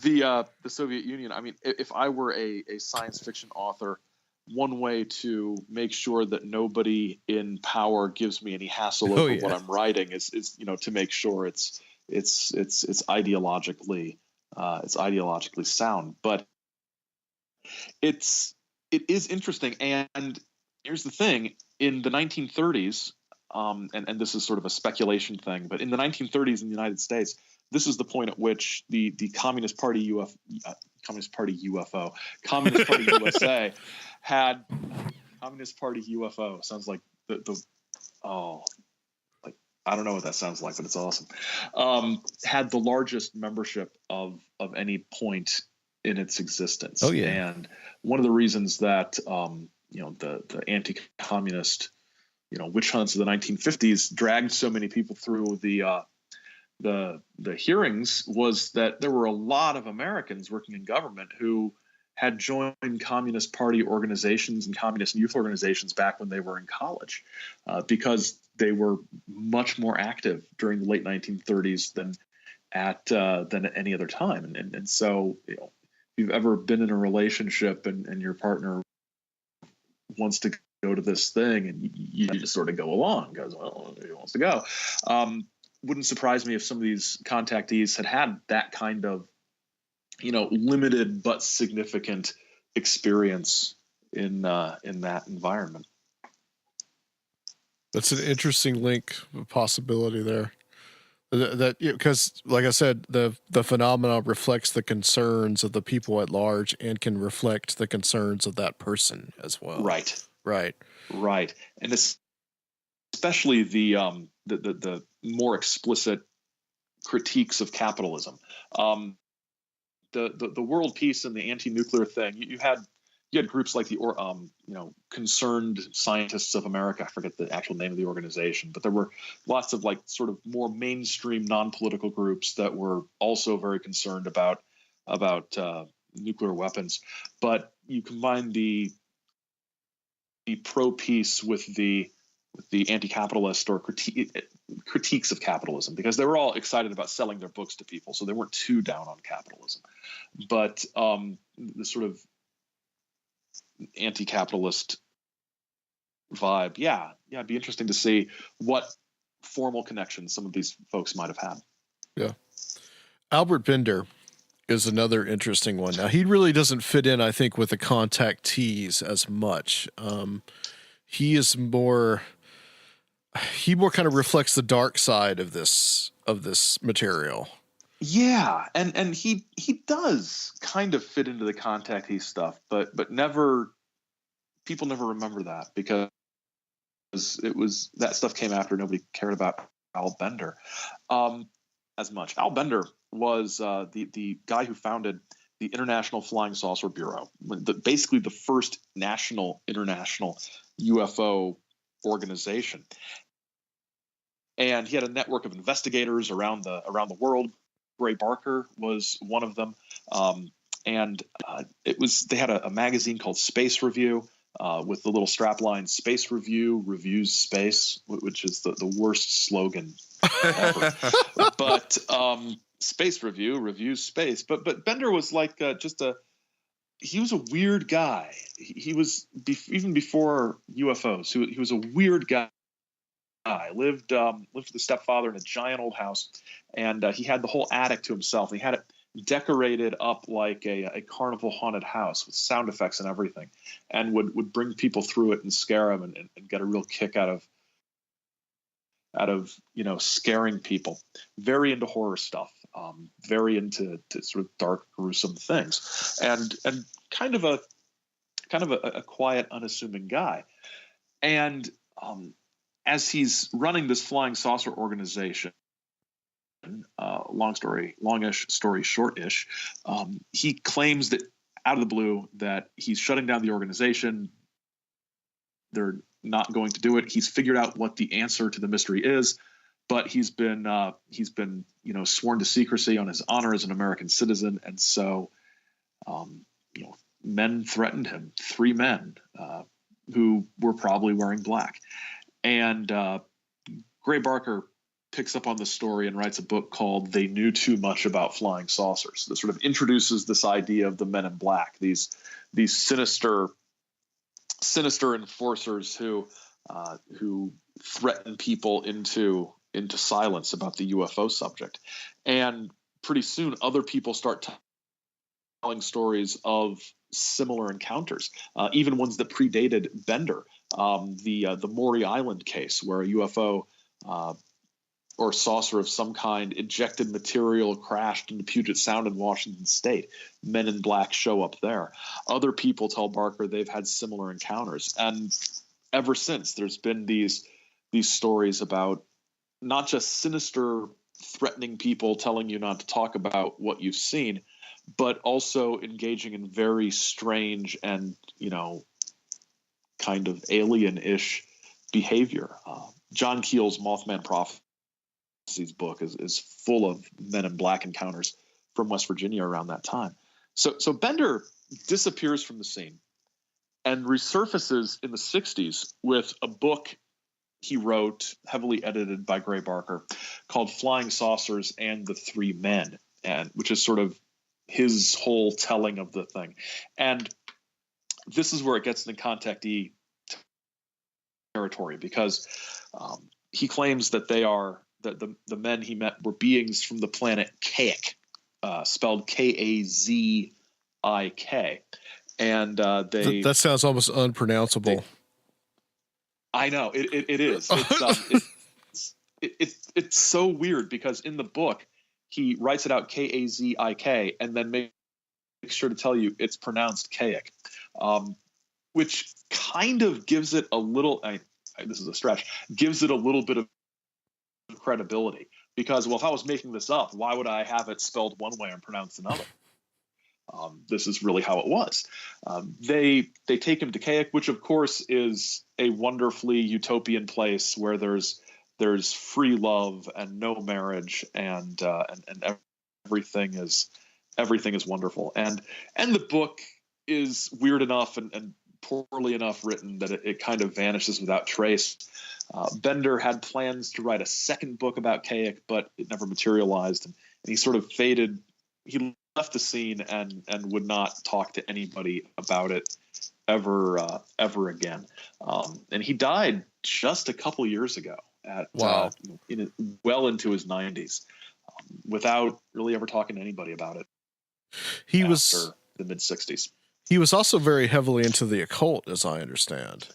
The Soviet Union. If I were a science fiction author, one way to make sure that nobody in power gives me any hassle over what I'm writing is to make sure it's ideologically sound. But it is interesting. And here's the thing: in the 1930s, and this is sort of a speculation thing, but in the 1930s in the United States, this is the point at which the Communist Party USA had Communist Party UFO sounds like I don't know what that sounds like, but it's awesome. Had the largest membership of any point in its existence. Oh yeah. And one of the reasons that the anti-communist witch hunts of the 1950s dragged so many people through the hearings was that there were a lot of Americans working in government who had joined Communist Party organizations and communist youth organizations back when they were in college, because they were much more active during the late 1930s than at any other time. And so, if you've ever been in a relationship and your partner wants to go to this thing and you just sort of go along, goes, well, he wants to go. Wouldn't surprise me if some of these contactees had that kind of limited but significant experience in that environment. That's an interesting link possibility there. That because, like I said, the phenomena reflects the concerns of the people at large and can reflect the concerns of that person as well. Right. And especially the more explicit critiques of capitalism. The world peace and the anti-nuclear thing. You had groups like the Concerned Scientists of America. I forget the actual name of the organization, but there were lots of sort of more mainstream non-political groups that were also very concerned about nuclear weapons. But you combine the pro-peace with the anti-capitalist or critiques of capitalism, because they were all excited about selling their books to people, so they weren't too down on capitalism. But the sort of anti-capitalist vibe, it'd be interesting to see what formal connections some of these folks might have had. Yeah. Albert Bender is another interesting one. Now, he really doesn't fit in, I think, with the contactees as much. He more kind of reflects the dark side of this material. Yeah, and he does kind of fit into the contactee stuff, but people never remember that because it was that stuff came after. Nobody cared about Al Bender as much. Al Bender was the guy who founded the International Flying Saucer Bureau, basically the first international UFO organization. And he had a network of investigators around the world. Gray Barker was one of them. They had a magazine called Space Review with the little strapline, Space Review reviews space, which is the worst slogan ever. But Space Review reviews space. But Bender was like he was a weird guy. He was even before UFOs. He was a weird guy. Lived with the stepfather in a giant old house, and he had the whole attic to himself. He had it decorated up like a carnival haunted house with sound effects and everything, and would bring people through it and scare them and get a real kick out of scaring people. Very into horror stuff, very into sort of dark, gruesome things, and kind of a quiet, unassuming guy. And as he's running this flying saucer organization, longish story shortish, he claims that out of the blue that he's shutting down the organization. They're not going to do it. He's figured out what the answer to the mystery is, but he's been sworn to secrecy on his honor as an American citizen, and so men threatened him. 3 men who were probably wearing black. And Gray Barker picks up on the story and writes a book called They Knew Too Much About Flying Saucers, that sort of introduces this idea of the men in black, these sinister enforcers who threaten people into silence about the UFO subject. And pretty soon other people start telling stories of similar encounters, even ones that predated Bender. the Maury Island case, where a UFO or saucer of some kind ejected material crashed into Puget Sound in Washington State. Men in Black show up there. Other people tell Barker they've had similar encounters, and ever since there's been these stories about not just sinister, threatening people telling you not to talk about what you've seen, but also engaging in very strange and, kind of alien-ish behavior. John Keel's Mothman Prophecies book is full of Men in Black encounters from West Virginia around that time. So Bender disappears from the scene and resurfaces in the 60s with a book he wrote, heavily edited by Gray Barker, called Flying Saucers and the Three Men, and which is sort of his whole telling of the thing. And this is where it gets into Contactee territory, because he claims that they are the men he met were beings from the planet Kazikh, spelled Kazik, and they that sounds almost unpronounceable. I know it is. It's so weird, because in the book he writes it out Kazik, and then makes sure to tell you it's pronounced Kazikh, which kind of gives it a little. This is a stretch. Gives it a little bit of credibility, because, well, if I was making this up, why would I have it spelled one way and pronounced another? This is really how it was. They take him to Kazikh, which of course is a wonderfully utopian place where there's free love and no marriage, and everything is wonderful. And the book is weird enough and poorly enough written that it kind of vanishes without trace. Bender had plans to write a second book about Kazikh, but it never materialized, and he sort of faded. He left the scene and would not talk to anybody about it ever again. And he died just a couple years ago at well into his 90s, without really ever talking to anybody about it. He was the mid 60s. He was also very heavily into the occult, as I understand.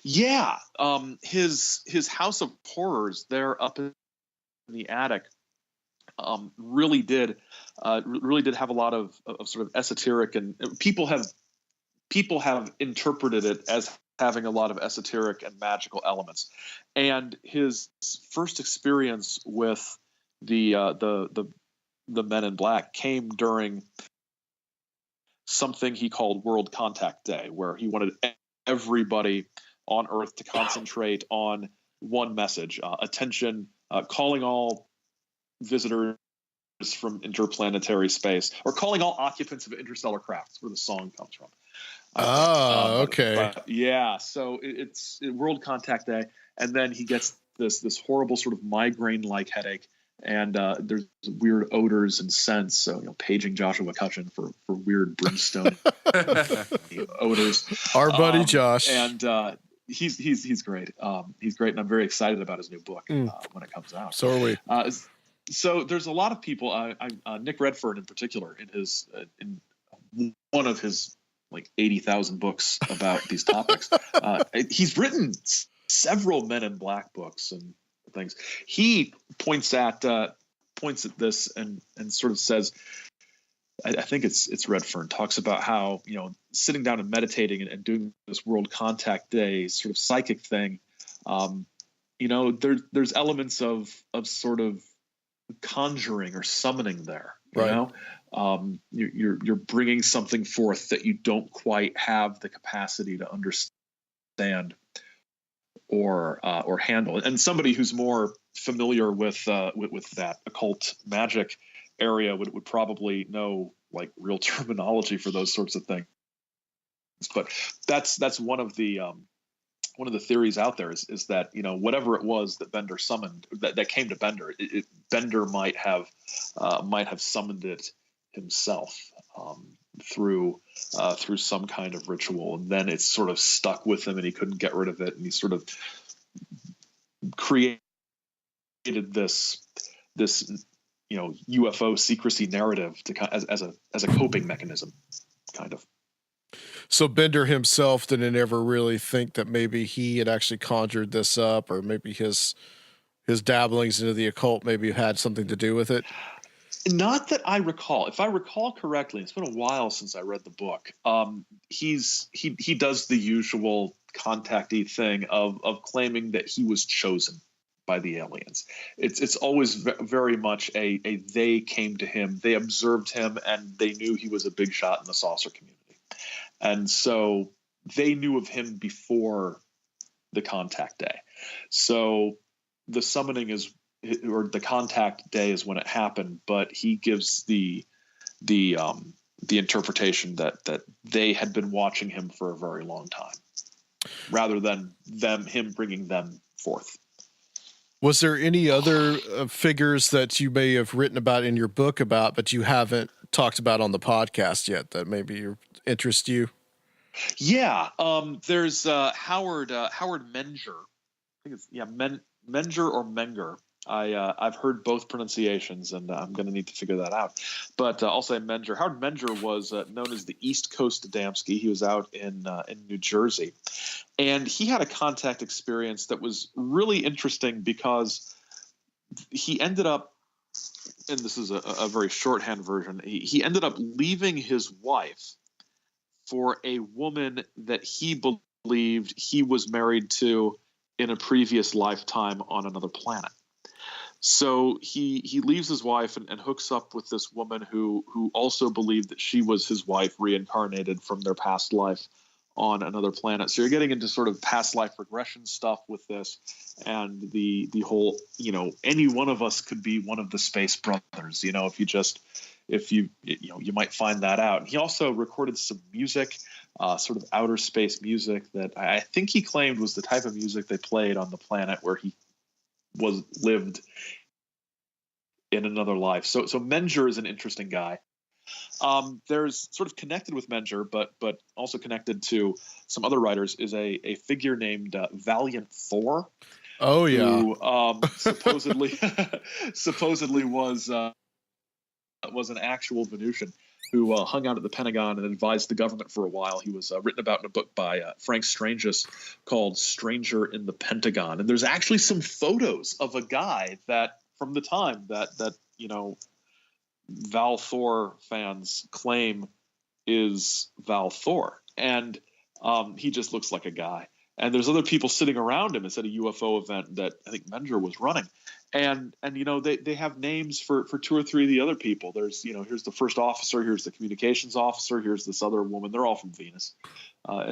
Yeah. His House of Horrors there up in the attic really did have a lot of sort of esoteric, and people have interpreted it as having a lot of esoteric and magical elements. And his first experience with the Men in Black came during something he called World Contact Day, where he wanted everybody on Earth to concentrate on one message: attention, calling all visitors from interplanetary space, or calling all occupants of interstellar crafts, where the song comes from. Okay. Yeah, so it's World Contact Day, and then he gets this horrible sort of migraine-like headache, and there's weird odors and scents. So, paging Joshua Cutchin for weird brimstone odors. Our buddy Josh, and he's great. He's great, and I'm very excited about his new book when it comes out. So are we. So there's a lot of people. Nick Redfern in particular, in one of his 80,000 books about these topics, he's written several Men in Black books and things. He points at this and sort of says, I think it's Redfern, talks about how sitting down and meditating and doing this World Contact Day sort of psychic thing. There's elements of sort of conjuring or summoning there. Right. You're bringing something forth that you don't quite have the capacity to understand or handle. And somebody who's more familiar with that occult magic area would probably know real terminology for those sorts of things. But that's one of the theories out there is that whatever it was that Bender summoned that came to Bender, Bender might have summoned it himself through some kind of ritual, and then it's sort of stuck with him and he couldn't get rid of it, and he sort of created this UFO secrecy narrative as a coping mechanism, kind of. So Bender himself didn't ever really think that maybe he had actually conjured this up, or maybe his dabblings into the occult maybe had something to do with it. Not that I recall. If I recall correctly, it's been a while since I read the book. He does the usual contactee thing of claiming that he was chosen by the aliens. It's always very much a they came to him, they observed him, and they knew he was a big shot in the saucer community, and so they knew of him before the contact day. So the summoning is, or the contact day is when it happened, but he gives the interpretation that they had been watching him for a very long time, rather than him bringing them forth. Was there any other figures that you may have written about in your book about, but you haven't talked about on the podcast yet that maybe interest you? Yeah, there's Howard Menger. I think it's Menger or Menger. I've heard both pronunciations, and I'm going to need to figure that out. But I'll say Menger. Howard Menger was known as the East Coast Adamski. He was out in New Jersey, and he had a contact experience that was really interesting because he ended up, and this is a very shorthand version, he ended up leaving his wife for a woman that he believed he was married to in a previous lifetime on another planet. So he leaves his wife and hooks up with this woman who also believed that she was his wife reincarnated from their past life on another planet. So you're getting into sort of past life regression stuff with this, and the whole, any one of us could be one of the space brothers, if you might find that out. And he also recorded some music, sort of outer space music that I think he claimed was the type of music they played on the planet where he lived in another life. So Menger is an interesting guy. There's sort of connected with Menger, but also connected to some other writers, is a figure named Valiant Thor. Oh yeah, who supposedly was an actual Venusian who hung out at the Pentagon and advised the government for a while. He was written about in a book by Frank Stranges called Stranger in the Pentagon. And there's actually some photos of a guy that from the time that Val Thor fans claim is Val Thor. And he just looks like a guy. And there's other people sitting around him. It's at a UFO event that I think Menger was running. And they have names for two or three of the other people. There's, here's the first officer, here's the communications officer, here's this other woman. They're all from Venus.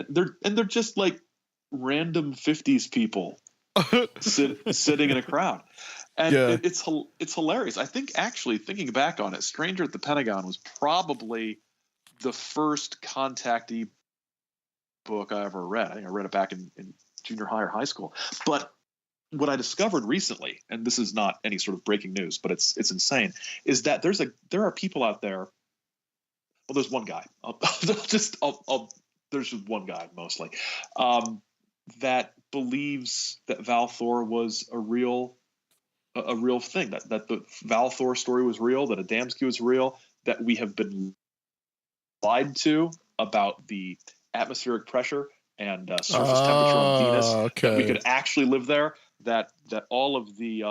They're just like random 50s people sitting in a crowd. And yeah. It's hilarious. I think, actually, thinking back on it, Stranger at the Pentagon was probably the first contactee book I ever read. I think I read it back in junior high or high school. But what I discovered recently, and this is not any sort of breaking news, but it's insane, is that there are people out there. Well, there's one guy. There's just one guy mostly that believes that Val Thor was a real thing. That the Val Thor story was real. That Adamski was real. That we have been lied to about the atmospheric pressure and surface temperature on Venus. Okay. That we could actually live there. That all of the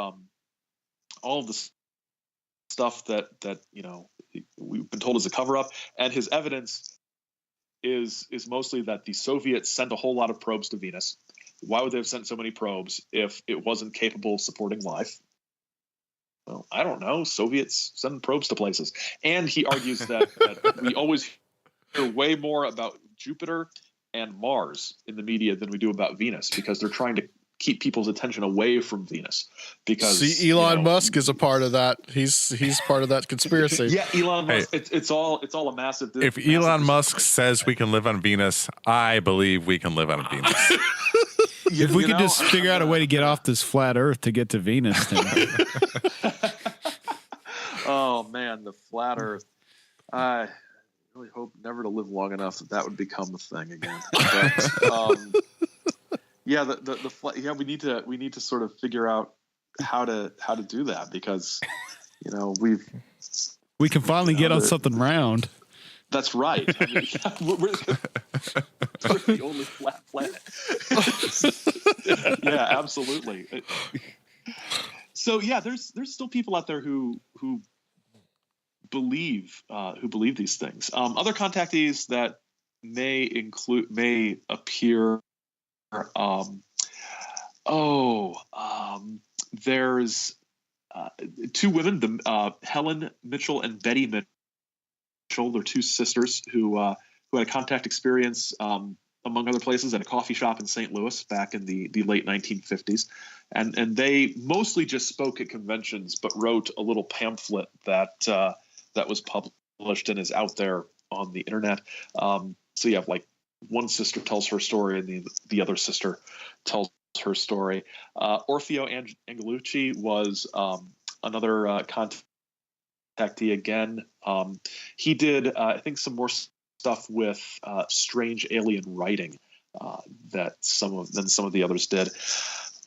stuff that we've been told is a cover up, and his evidence is mostly that the Soviets sent a whole lot of probes to Venus. Why would they have sent so many probes if it wasn't capable of supporting life? Well, I don't know. Soviets send probes to places, and he argues that we always hear way more about Jupiter and Mars in the media than we do about Venus, because they're trying to keep people's attention away from Venus. Because see, Elon Musk is a part of that. He's part of that conspiracy. Yeah, Elon Musk. Hey, it's all a massive. If Elon Musk says we can live on Venus, I believe we can live on Venus. If we could just figure out a way to get off this flat Earth to get to Venus, then. Oh man, the flat Earth. I really hope never to live long enough that would become a thing again. But, yeah, we need to sort of figure out how to do that, because we can finally get on something round. That's right. I mean, We're the only flat planet. Yeah, absolutely. So yeah, there's still people out there who believe these things. Other contactees that may appear. There's two women, Helen Mitchell and Betty Mitchell. They're two sisters who had a contact experience, among other places, at a coffee shop in St. Louis back in the late 1950s. And they mostly just spoke at conventions, but wrote a little pamphlet that was published and is out there on the internet. So you have like one sister tells her story and the other sister tells her story. Orfeo Angelucci was another contactee again. He did, I think, some more stuff with strange alien writing than some of the others did.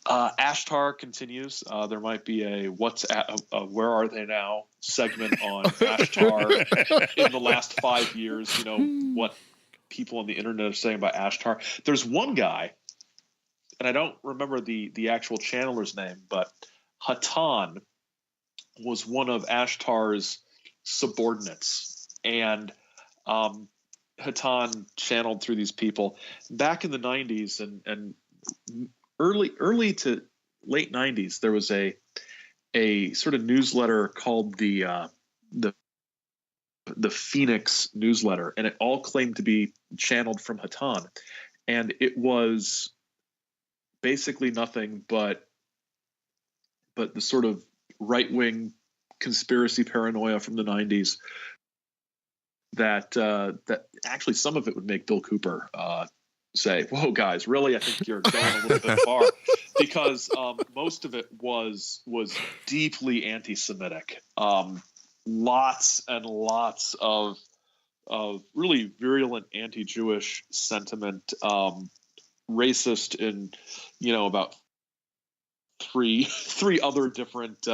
Ashtar continues. There might be a Where Are They Now segment on Ashtar in the last 5 years. You know, what people on the internet are saying about Ashtar. There's one guy, and I don't remember the actual channeler's name, but Hatan was one of Ashtar's subordinates, and Hatan channeled through these people back in the 90s and early to late 90s. There was a sort of newsletter called the Phoenix newsletter, and it all claimed to be channeled from Hatan, and it was basically nothing but the sort of right-wing conspiracy paranoia from the 90s that actually some of it would make Bill Cooper say, "Whoa, guys, really? I think you're going a little bit far," because most of it was deeply anti-Semitic. Lots and lots of really virulent anti-Jewish sentiment, racist in about three other different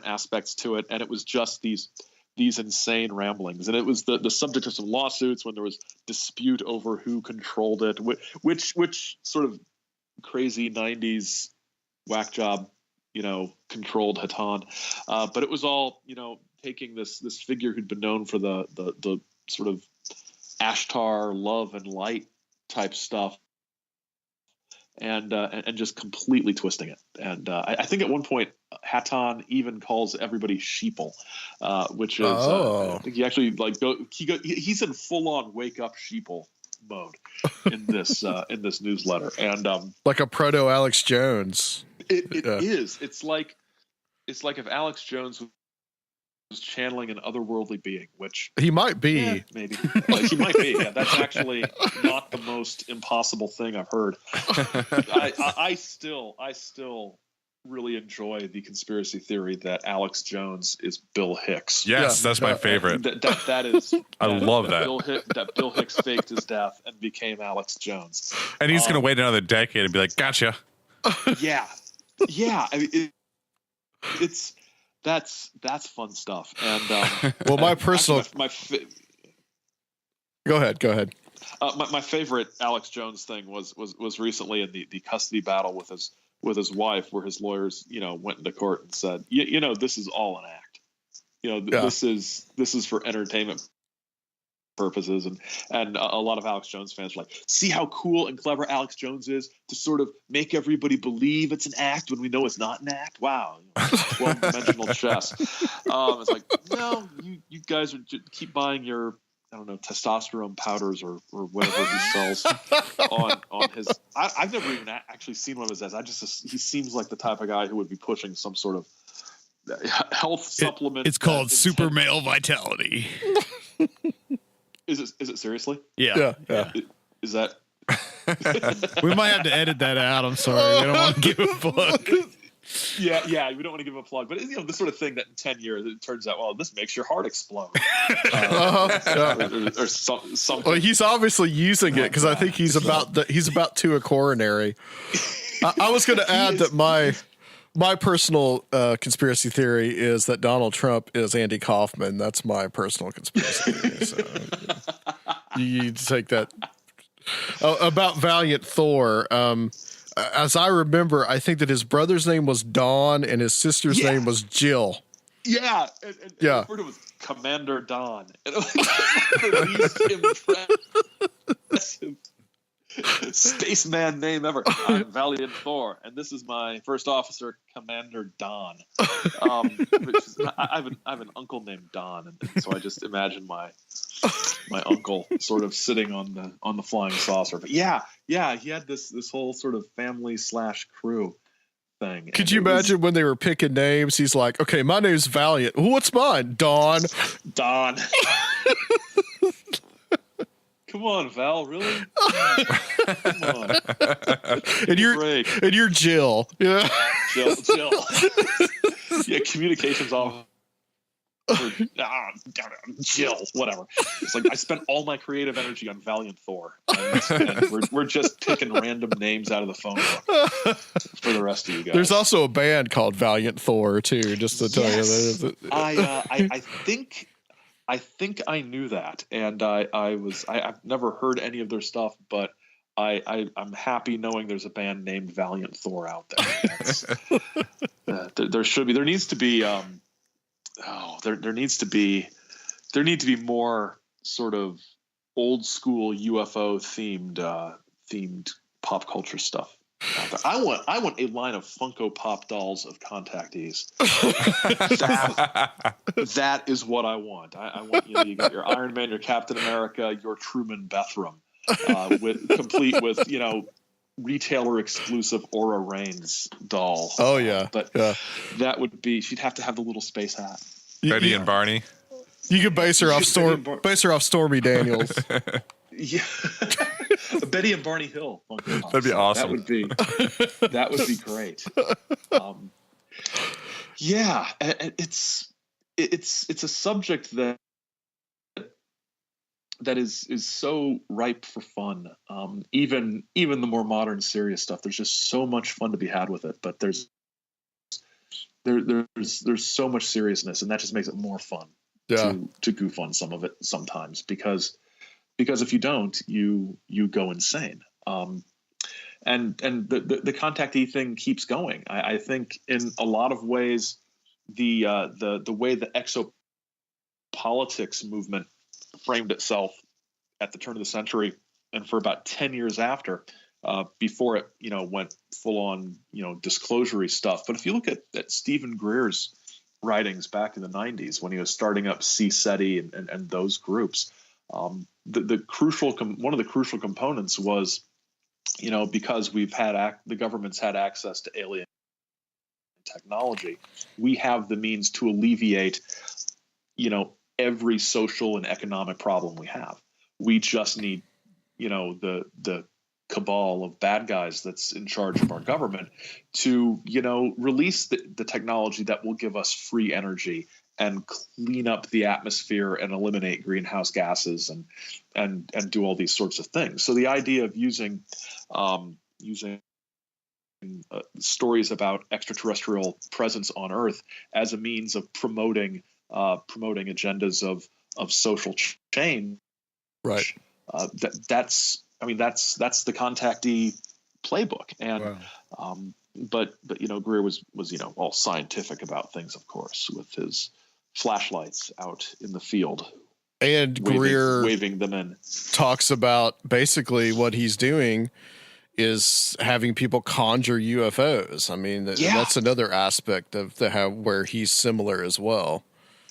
aspects to it, and it was just these insane ramblings, and it was the subject of some lawsuits when there was dispute over who controlled it, which sort of crazy 90s whack job controlled Hatan, but it was all taking this figure who'd been known for the sort of Ashtar love and light type stuff, and just completely twisting it. And I think at one point Hatan even calls everybody sheeple, which is I think he actually he's in full on wake up sheeple mode in this newsletter, and like a proto Alex Jones. It is. It's like if Alex Jones was channeling an otherworldly being, which he might be. Yeah, maybe he might be. Yeah, that's actually not the most impossible thing I've heard. I still really enjoy the conspiracy theory that Alex Jones is Bill Hicks. Yes, that's my favorite. That is. I love that. That Bill Hicks faked his death and became Alex Jones, and he's going to wait another decade and be like, "Gotcha." Yeah. I mean, that's fun stuff. And well, my personal go ahead. My favorite Alex Jones thing was recently in the custody battle with his wife, where his lawyers went into court and said, this is all an act. This is for entertainment purposes, and a lot of Alex Jones fans were like, see how cool and clever Alex Jones is to sort of make everybody believe it's an act when we know it's not an act. Wow, 12-dimensional chess. It's like, no, you guys keep buying your testosterone powders or whatever he sells on his. I've never even actually seen one of his ads. He seems like the type of guy who would be pushing some sort of health supplement. It's called super male vitality. Is it seriously? Yeah. Is that? We might have to edit that out. I'm sorry. We don't want to give a plug. Yeah. We don't want to give a plug, but this sort of thing that in 10 years it turns out, well, this makes your heart explode, or something. Well, he's obviously using it because I think he's about to a coronary. I was going to add that my personal conspiracy theory is that Donald Trump is Andy Kaufman. That's my personal conspiracy theory. So you take that About Valiant Thor. As I remember, I think that his brother's name was Don and his sister's name was Jill. Yeah, and Yeah. referred to as Commander Don. And it was the least impressive spaceman name ever. I'm Valiant Thor, and this is my first officer, Commander Don. I have an uncle named Don, and so I just imagine my uncle sort of sitting on the flying saucer. But yeah, he had this whole sort of family / crew thing. Could you imagine when they were picking names? He's like, "Okay, my name's Valiant. What's mine? Dawn." Don. Come on, Val, really? Come on. And you're Jill. Yeah. Jill. Yeah, communications officer. Jill, whatever. It's like I spent all my creative energy on Valiant Thor, and we're just picking random names out of the phone book for the rest of you guys. There's also a band called Valiant Thor too, just to tell you. I think I knew that, and I've never heard any of their stuff, but I'm happy knowing there's a band named Valiant Thor out there. There needs to be more sort of old school UFO themed pop culture stuff out there. I want a line of Funko Pop dolls of contactees. That is what I want. I want you got your Iron Man, your Captain America, your Truman Bethram, complete with retailer exclusive Aura Reigns doll. Oh yeah, but that would be, she'd have to have the little space hat. Betty and Barney. You could base her off Stormy Daniels. Yeah. Betty and Barney Hill. That'd be awesome. That would be great. Yeah, it's a subject that is so ripe for fun. Even the more modern serious stuff, there's just so much fun to be had with it, but there's so much seriousness, and that just makes it more fun to goof on some of it sometimes, because if you don't, you go insane. And the contactee thing keeps going. I think in a lot of ways, the way the exopolitics movement framed itself at the turn of the century, and for about 10 years after, before it went full on disclosure-y stuff. But if you look at Stephen Greer's writings back in the 90s, when he was starting up CSETI and those groups, one of the crucial components was, because the government's had access to alien technology, we have the means to alleviate every social and economic problem we have. We just need the cabal of bad guys that's in charge of our government to release the technology that will give us free energy and clean up the atmosphere and eliminate greenhouse gases and do all these sorts of things. So the idea of using stories about extraterrestrial presence on Earth as a means of promoting agendas of social change, right? That's the contactee playbook. And but Greer was all scientific about things, of course, with his flashlights out in the field, and Greer waving them in. Talks about basically what he's doing is having people conjure UFOs. I mean, that's another aspect of where he's similar as well.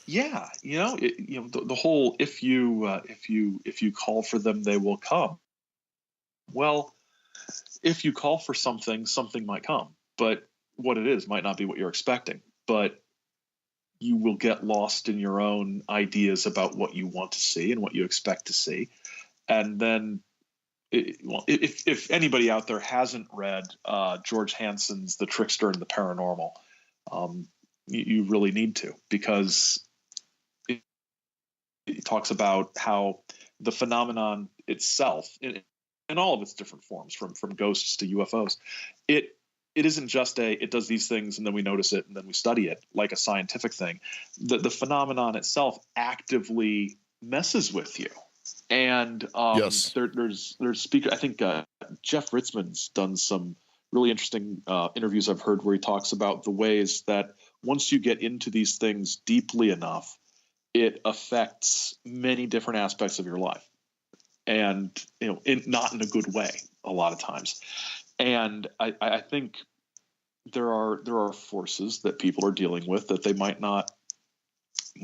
Yeah, the whole if you call for them, they will come. Well, if you call for something might come, but what it is might not be what you're expecting. But you will get lost in your own ideas about what you want to see and what you expect to see, and then. If anybody out there hasn't read George Hansen's The Trickster and the Paranormal, you really need to, because it talks about how the phenomenon itself, in all of its different forms, from ghosts to UFOs, it isn't just it does these things and then we notice it and then we study it like a scientific thing. The phenomenon itself actively messes with you. And Yes. there's speaker. I think Jeff Ritzman's done some really interesting interviews I've heard where he talks about the ways that once you get into these things deeply enough, it affects many different aspects of your life, and not in a good way a lot of times. And I think there are forces that people are dealing with that they might not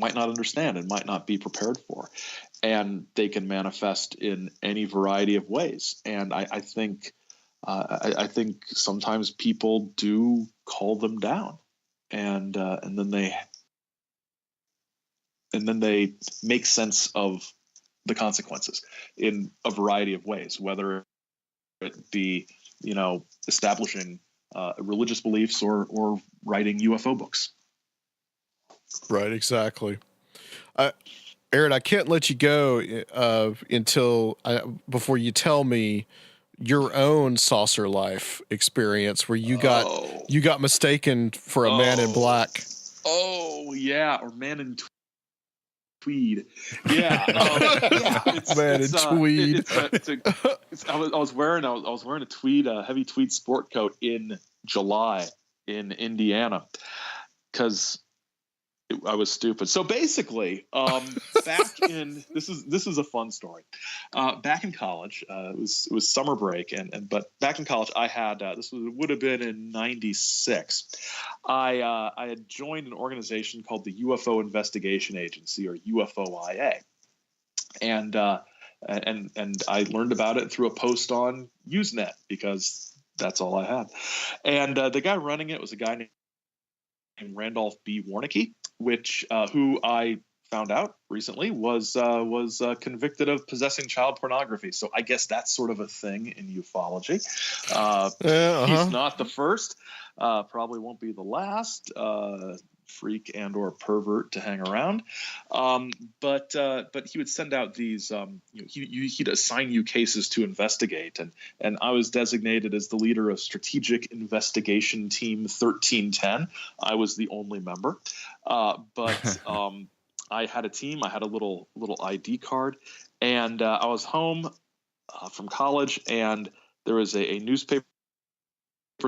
understand and might not be prepared for, and they can manifest in any variety of ways. And I think sometimes people do call them down, and then they make sense of the consequences in a variety of ways, whether it be establishing religious beliefs or writing UFO books. Right, exactly. Aaron, I can't let you go before you tell me your own saucer life experience where you got mistaken for a man in black. Oh yeah, or man in tweed. Yeah, man in tweed. I was wearing a tweed, heavy tweed sport coat in July in Indiana because I was stupid. So basically, back in this is a fun story. Back in college, it was summer break, but back in college, I had would have been in '96. I had joined an organization called the UFO Investigation Agency, or UFOIA, and I learned about it through a post on Usenet because that's all I had. And the guy running it was a guy named Randolph B. Warnicki, who I found out recently was convicted of possessing child pornography. So I guess that's sort of a thing in ufology. He's not the first, probably won't be the last freak and or pervert to hang around. But he would send out these. He'd assign you cases to investigate, and I was designated as the leader of Strategic Investigation Team 1310. I was the only member, but I had a team. I had a little ID card, and I was home from college, and there was a newspaper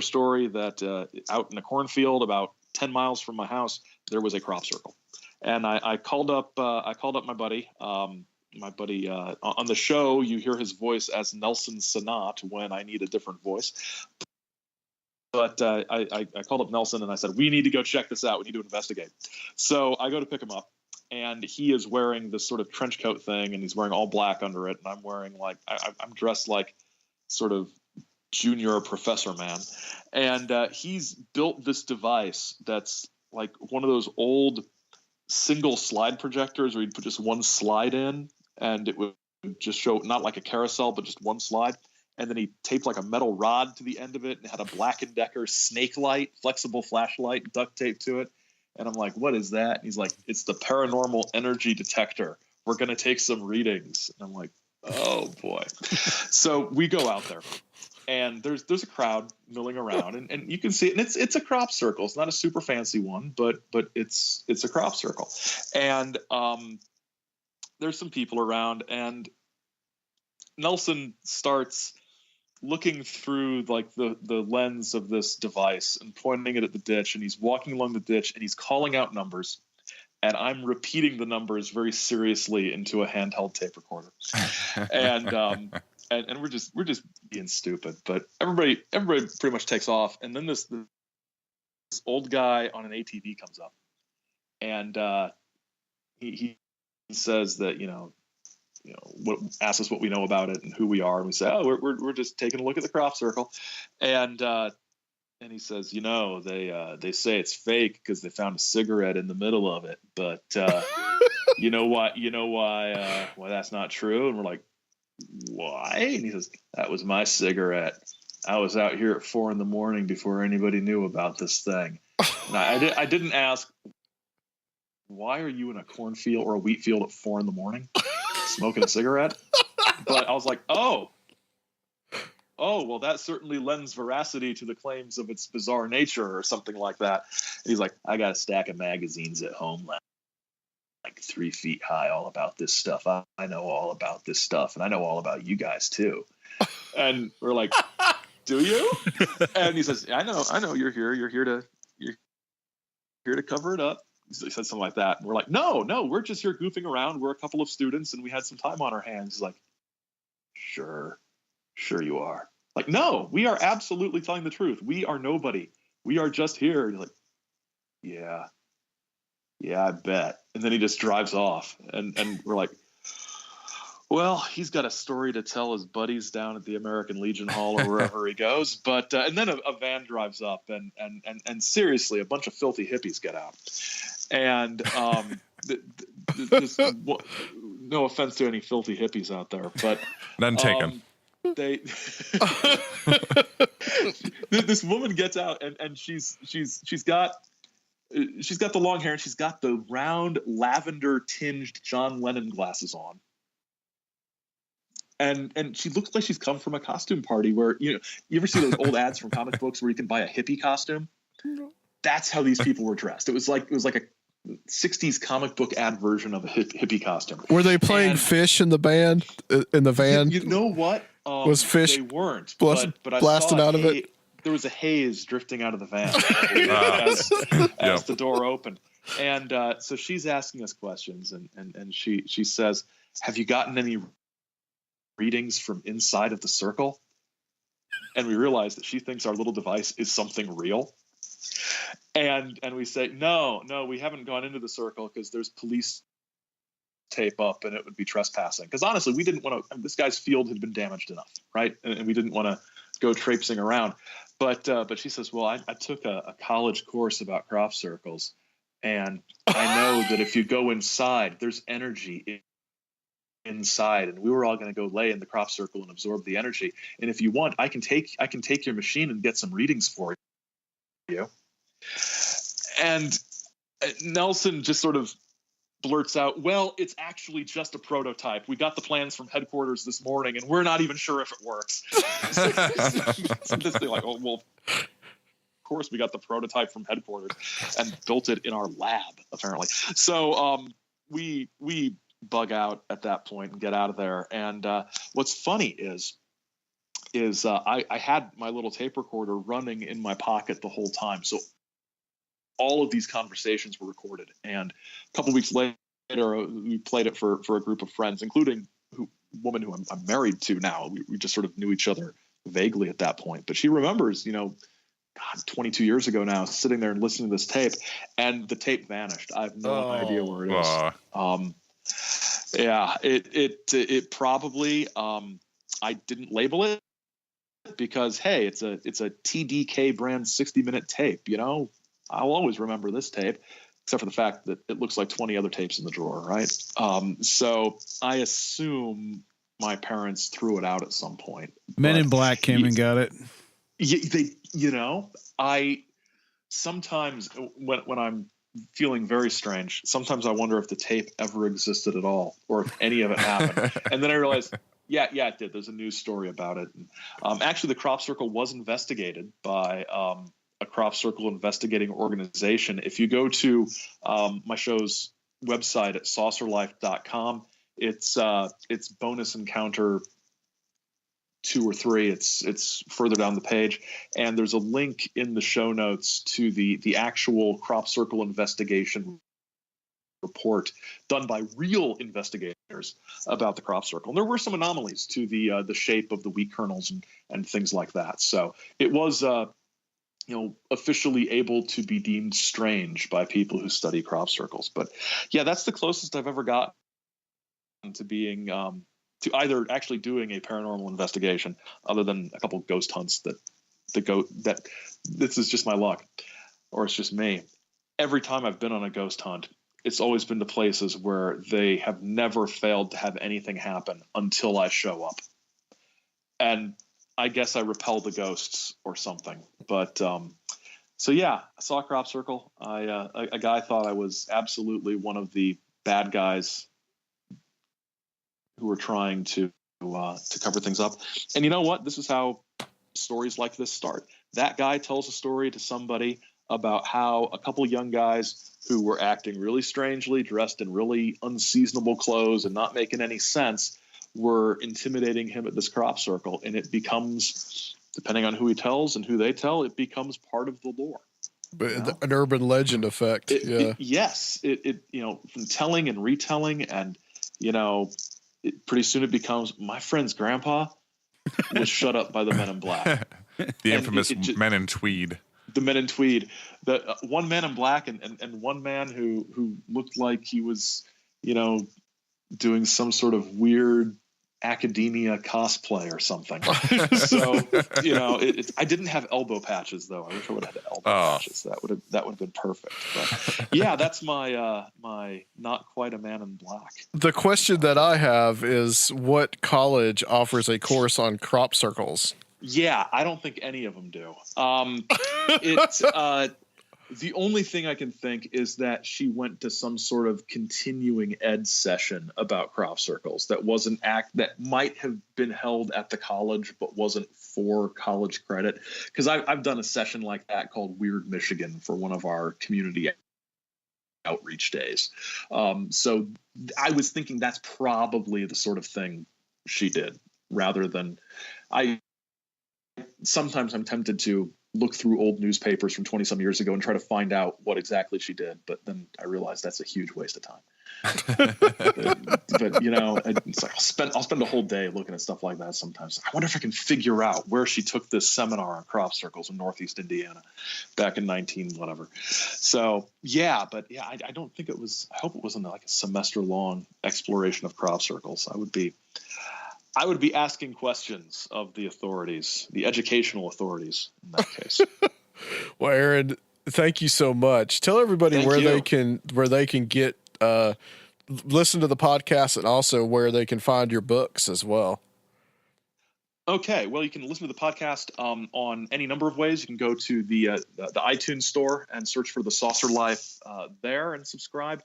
story that out in a cornfield about 10 miles from my house, there was a crop circle. And I called up my buddy. On the show, you hear his voice as Nelson Sanat when I need a different voice. But I called up Nelson and I said, we need to go check this out. We need to investigate. So I go to pick him up, and he is wearing this sort of trench coat thing, and he's wearing all black under it. And I'm wearing I'm dressed like sort of junior professor man. And he's built this device that's like one of those old single slide projectors where you'd put just one slide in and it would just show not like a carousel, but just one slide. And then he taped like a metal rod to the end of it and had a Black & Decker snake light, flexible flashlight duct taped to it. And I'm like, what is that? And he's like, it's the paranormal energy detector. We're going to take some readings. And I'm like, oh boy. So we go out there. And there's a crowd milling around, and you can see it. And it's a crop circle. It's not a super fancy one, but it's a crop circle. And there's some people around, and Nelson starts looking through like the lens of this device and pointing it at the ditch. And he's walking along the ditch, and he's calling out numbers. And I'm repeating the numbers very seriously into a handheld tape recorder. And we're just being stupid, but everybody pretty much takes off. And then this old guy on an ATV comes up, and he says that asks us what we know about it and who we are, and we say, oh, we're just taking a look at the crop circle, and he says, they say it's fake because they found a cigarette in the middle of it, but you know why that's not true? And we're like, why? And he says, that was my cigarette. I was out here at 4 a.m. before anybody knew about this thing. And I didn't ask, why are you in a cornfield or a wheat field at 4 a.m. smoking a cigarette? But I was like, oh, well, that certainly lends veracity to the claims of its bizarre nature or something like that. And he's like, I got a stack of magazines at home like 3 feet high, all about this stuff. I know all about this stuff, and I know all about you guys too. And we're like, do you? And he says, I know you're here to cover it up. He said something like that. And we're like, no, we're just here goofing around. We're a couple of students and we had some time on our hands. He's like, sure you are. Like, no, we are absolutely telling the truth. We are nobody. We are just here. And he's like, yeah, I bet. And then he just drives off. And we're like, well, he's got a story to tell his buddies down at the American Legion Hall or wherever he goes. But and then a van drives up, and seriously, a bunch of filthy hippies get out. And no offense to any filthy hippies out there, but none taken. This woman gets out, and she's got the long hair, and she's got the round lavender tinged John Lennon glasses on. And she looks like she's come from a costume party where, you ever see those old ads from comic books where you can buy a hippie costume? That's how these people were dressed. It was like a 60s comic book ad version of a hippie costume. Were they playing Fish in the band in the van? You know what? Was Fish they weren't, but I blasted saw out of it? There was a haze drifting out of the van as the door opened. And so she's asking us questions, and she says, have you gotten any readings from inside of the circle? And we realize that she thinks our little device is something real. And we say, no, we haven't gone into the circle because there's police tape up and it would be trespassing. Because honestly, we didn't want to, this guy's field had been damaged enough, right? And we didn't want to go traipsing around. But she says, well, I took a college course about crop circles, and I know that if you go inside, there's energy inside, and we were all going to go lay in the crop circle and absorb the energy. And if you want, I can take your machine and get some readings for you. And Nelson just sort of blurts out, well, it's actually just a prototype. We got the plans from headquarters this morning, and we're not even sure if it works. So this thing like, well, of course we got the prototype from headquarters and built it in our lab, apparently. So we bug out at that point and get out of there. And what's funny is I had my little tape recorder running in my pocket the whole time. So all of these conversations were recorded. And a couple of weeks later, we played it for a group of friends, including a woman who I'm married to now. We just sort of knew each other vaguely at that point. But she remembers, 22 years ago now, sitting there and listening to this tape, and the tape vanished. I have no idea where it is. Yeah, it probably, I didn't label it because, hey, it's a TDK brand 60-minute tape, I'll always remember this tape, except for the fact that it looks like 20 other tapes in the drawer, right? So I assume my parents threw it out at some point. Men in Black came and got it. I sometimes when I'm feeling very strange, sometimes I wonder if the tape ever existed at all or if any of it happened. And then I realized, yeah, it did. There's a news story about it. And, actually, the Crop Circle was investigated by a Crop Circle investigating organization. If you go to my show's website at saucerlife.com, it's bonus encounter 2 or 3. It's further down the page, and there's a link in the show notes to the actual Crop Circle investigation report done by real investigators about the crop circle. And there were some anomalies to the shape of the wheat kernels and things like that. So it was officially able to be deemed strange by people who study crop circles. But yeah, that's the closest I've ever gotten to being to either actually doing a paranormal investigation, other than a couple ghost hunts that this is just my luck, or it's just me. Every time I've been on a ghost hunt, it's always been to places where they have never failed to have anything happen until I show up. And I guess I repel the ghosts or something. But so yeah, I saw a crop circle. A guy thought I was absolutely one of the bad guys who were trying to cover things up. And you know what? This is how stories like this start. That guy tells a story to somebody. about how a couple young guys who were acting really strangely, dressed in really unseasonable clothes and not making any sense, were intimidating him at this crop circle. And it becomes, depending on who he tells and who they tell, it becomes part of the lore. But an urban legend effect. Yes. It from telling and retelling, and, pretty soon it becomes, my friend's grandpa was shut up by the men in black. The infamous men in tweed. The men in tweed. The one man in black and one man who looked like he was, doing some sort of weird academia cosplay or something. So, I didn't have elbow patches though. I wish I would have had elbow patches. That would have been perfect. But yeah, that's my my not quite a man in black. The question that I have is, what college offers a course on crop circles? Yeah, I don't think any of them do. The only thing I can think is that she went to some sort of continuing ed session about crop circles that was an act that might have been held at the college but wasn't for college credit. Because I've done a session like that called Weird Michigan for one of our community outreach days. So I was thinking that's probably the sort of thing she did, rather than sometimes I'm tempted to look through old newspapers from 20 some years ago and try to find out what exactly she did. But then I realized that's a huge waste of time. but it's like I'll spend a whole day looking at stuff like that sometimes. I wonder if I can figure out where she took this seminar on crop circles in Northeast Indiana back in 19 whatever. So I don't think it was, I hope it wasn't like a semester long exploration of crop circles. I would be asking questions of the authorities, the educational authorities in that case. Well, Aaron, thank you so much. Tell everybody where they can get listen to the podcast, and also where they can find your books as well. Okay, well, you can listen to the podcast on any number of ways. You can go to the iTunes store and search for The Saucer Life there and subscribe.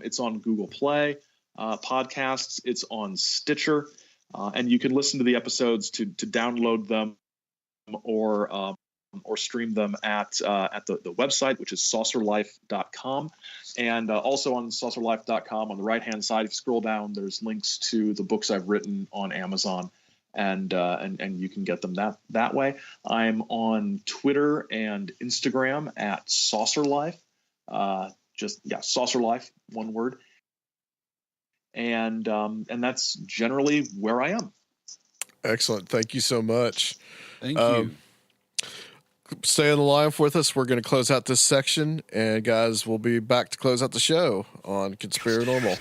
It's on Google Play podcasts. It's on Stitcher. And you can listen to the episodes to download them or stream them at the website, which is saucerlife.com. And also on saucerlife.com, on the right-hand side, if you scroll down, there's links to the books I've written on Amazon, and you can get them that way. I'm on Twitter and Instagram at saucerlife. Saucerlife, one word. And that's generally where I am. Excellent. Thank you so much. Thank you. Stay on the line with us. We're going to close out this section, and guys, we'll be back to close out the show on Conspirinormal.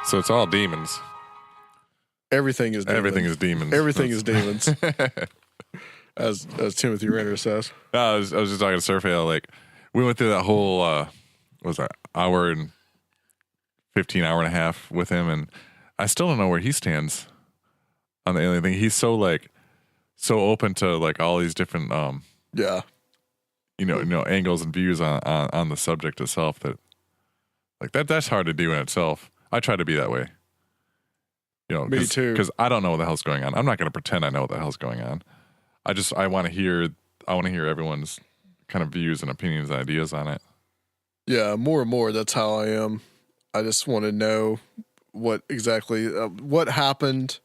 So it's all demons. Everything is demons. Everything is demons. Everything is demons. as Timothy Renner says. I was just talking to Surfail, like, we went through that whole what was that, hour and 15 hour and a half with him, and I still don't know where he stands on the alien thing. He's so open to like all these different angles and views on the subject itself, that like that's hard to do in itself. I try to be that way. Me too. Because I don't know what the hell's going on. I'm not going to pretend I know what the hell's going on. I want to hear everyone's kind of views and opinions and ideas on it. Yeah, more and more, that's how I am. I just want to know what exactly what happened,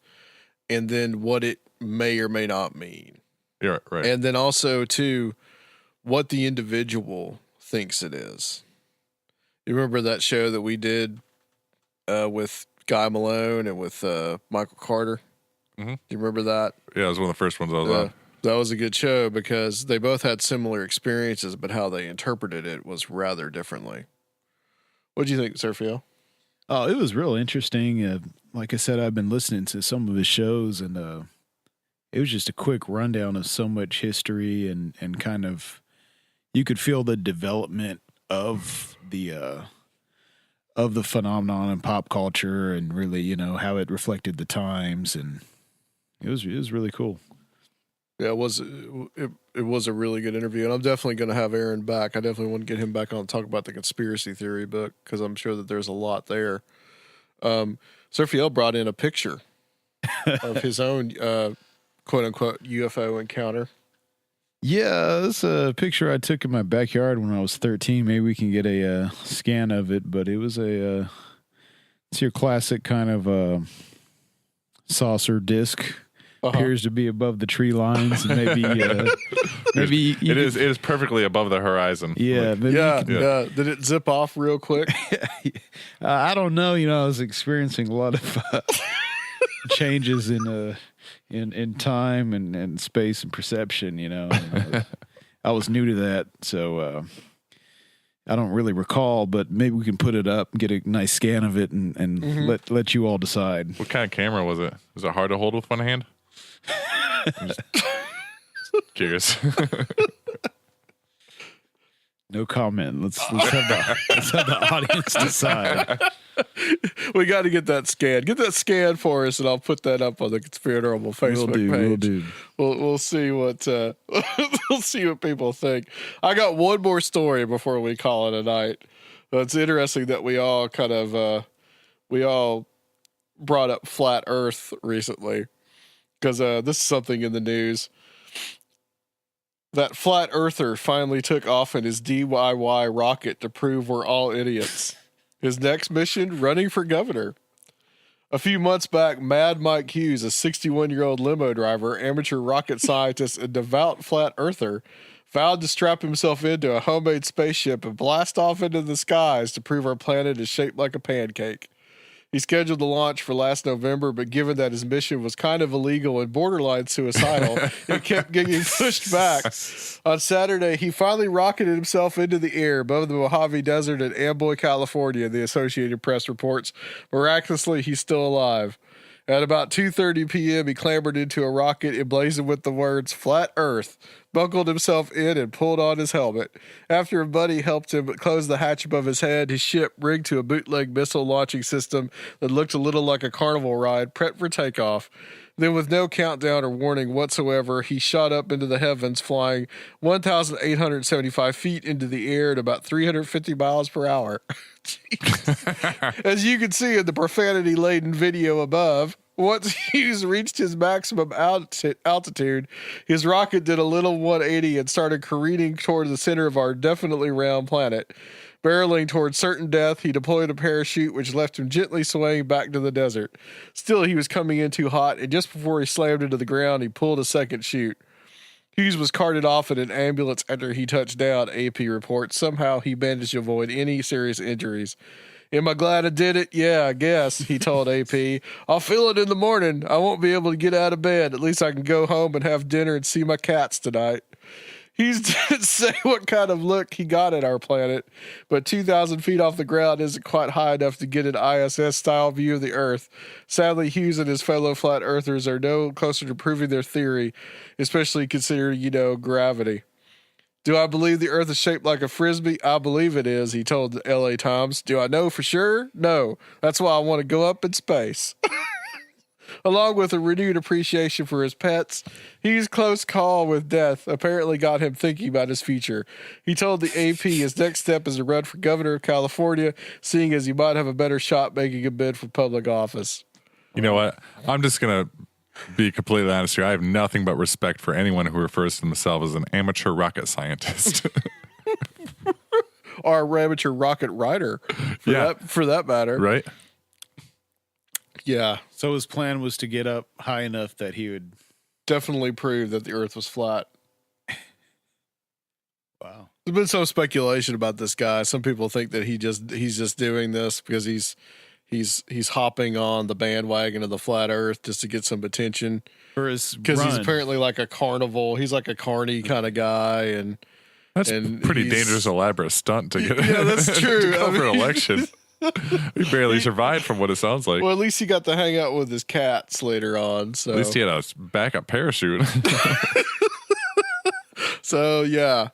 and then what it may or may not mean. Yeah, right. And then also, too, what the individual thinks it is. You remember that show that we did with Guy Malone and with Michael Carter? Mm-hmm. Do you remember that? Yeah, it was one of the first ones I was on. That was a good show because they both had similar experiences, but how they interpreted it was rather differently. What do you think, Sergio? Oh, it was real interesting. Like I said, I've been listening to some of his shows, and it was just a quick rundown of so much history and kind of you could feel the development of the phenomenon in pop culture and really, you know, how it reflected the times, and it was really cool. Yeah, it was a really good interview, and I'm definitely going to have Aaron back. I definitely want to get him back on and talk about the conspiracy theory book because I'm sure that there's a lot there. Serfiel brought in a picture of his own quote unquote UFO encounter. Yeah, this is a picture I took in my backyard when I was 13. Maybe we can get a scan of it, but it was it's your classic kind of saucer disc. Appears to be above the tree lines, and maybe it is perfectly above the horizon. Yeah, Did it zip off real quick? I don't know. You know, I was experiencing a lot of changes in time and space and perception. You know, and I was new to that, so I don't really recall. But maybe we can put it up and get a nice scan of it, and let you all decide. What kind of camera was it? Was it hard to hold with one hand? I'm just curious. No comment. Let's have the audience decide. We got to get that scan. Get that scan for us, and I'll put that up on the Conspirinormal Facebook page. We'll do. We'll see what we'll see what people think. I got one more story before we call it a night. It's interesting that we all kind of we all brought up flat Earth recently. Because this is something in the news. That flat earther finally took off in his DIY rocket to prove we're all idiots. His next mission, running for governor. A few months back, Mad Mike Hughes, a 61-year-old limo driver, amateur rocket scientist, and devout flat earther, vowed to strap himself into a homemade spaceship and blast off into the skies to prove our planet is shaped like a pancake. He scheduled the launch for last November, but given that his mission was kind of illegal and borderline suicidal, it kept getting pushed back. On Saturday, he finally rocketed himself into the air above the Mojave Desert in Amboy, California, the Associated Press reports. Miraculously, he's still alive. At about 2:30 p.m., he clambered into a rocket emblazoned with the words, "Flat Earth," buckled himself in, and pulled on his helmet. After a buddy helped him close the hatch above his head, his ship, rigged to a bootleg missile launching system that looked a little like a carnival ride, prepped for takeoff. Then, with no countdown or warning whatsoever, he shot up into the heavens, flying 1,875 feet into the air at about 350 miles per hour. As you can see in the profanity-laden video above, once Hughes reached his maximum altitude, his rocket did a little 180 and started careening toward the center of our definitely round planet. Barreling toward certain death, he deployed a parachute which left him gently swaying back to the desert. Still, he was coming in too hot, and just before he slammed into the ground, he pulled a second chute. Hughes was carted off in an ambulance after he touched down, AP reports. Somehow he managed to avoid any serious injuries. "Am I glad I did it? Yeah, I guess," he told AP. "I'll feel it in the morning. I won't be able to get out of bed. At least I can go home and have dinner and see my cats tonight." Hughes didn't say what kind of look he got at our planet, but 2,000 feet off the ground isn't quite high enough to get an ISS-style view of the Earth. Sadly, Hughes and his fellow flat earthers are no closer to proving their theory, especially considering, gravity. "Do I believe the Earth is shaped like a Frisbee? I believe it is," he told the LA Times. "Do I know for sure? No. That's why I want to go up in space." Along with a renewed appreciation for his pets, Hughes' close call with death apparently got him thinking about his future. He told the AP his next step is to run for governor of California, seeing as he might have a better shot making a bid for public office. You know what? I'm just going to be completely honest here. I have nothing but respect for anyone who refers to themselves as an amateur rocket scientist. Or amateur rocket rider, for that matter. Right? Yeah. So his plan was to get up high enough that he would definitely prove that the Earth was flat. Wow. There's been some speculation about this guy. Some people think that he's just doing this because he's hopping on the bandwagon of the flat Earth just to get some attention. Because he's apparently like a carnival. He's like a carny kind of guy, and that's a pretty dangerous, elaborate stunt to get. Yeah, that's true. to go for an election. He barely survived from what it sounds like. Well, at least he got to hang out with his cats later on. So At least he had a backup parachute. So yeah,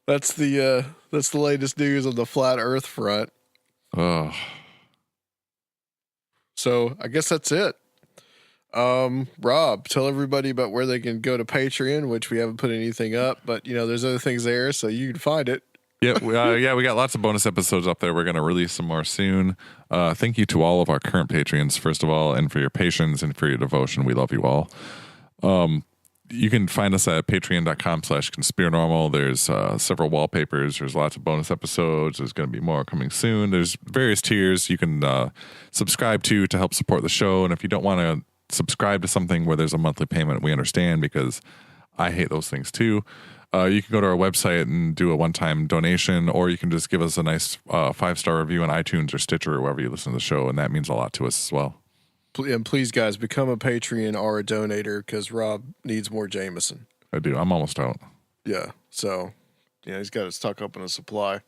that's the latest news on the flat Earth front. Oh, So I guess that's it. Rob, tell everybody about where they can go to Patreon, which we haven't put anything up, but there's other things there, so you can find it. yeah, we got lots of bonus episodes up there. We're going to release some more soon. Thank you to all of our current patrons, first of all, and for your patience and for your devotion. We love you all. You can find us at patreon.com/Conspirinormal. There's several wallpapers. There's lots of bonus episodes. There's going to be more coming soon. There's various tiers you can subscribe to help support the show. And if you don't want to subscribe to something where there's a monthly payment, we understand, because I hate those things too. You can go to our website and do a one-time donation, or you can just give us a nice 5-star review on iTunes or Stitcher or wherever you listen to the show, and that means a lot to us as well. And please, guys, become a Patreon or a donator, because Rob needs more Jameson. I do. I'm almost out. Yeah. So, he's got it stuck up in a supply.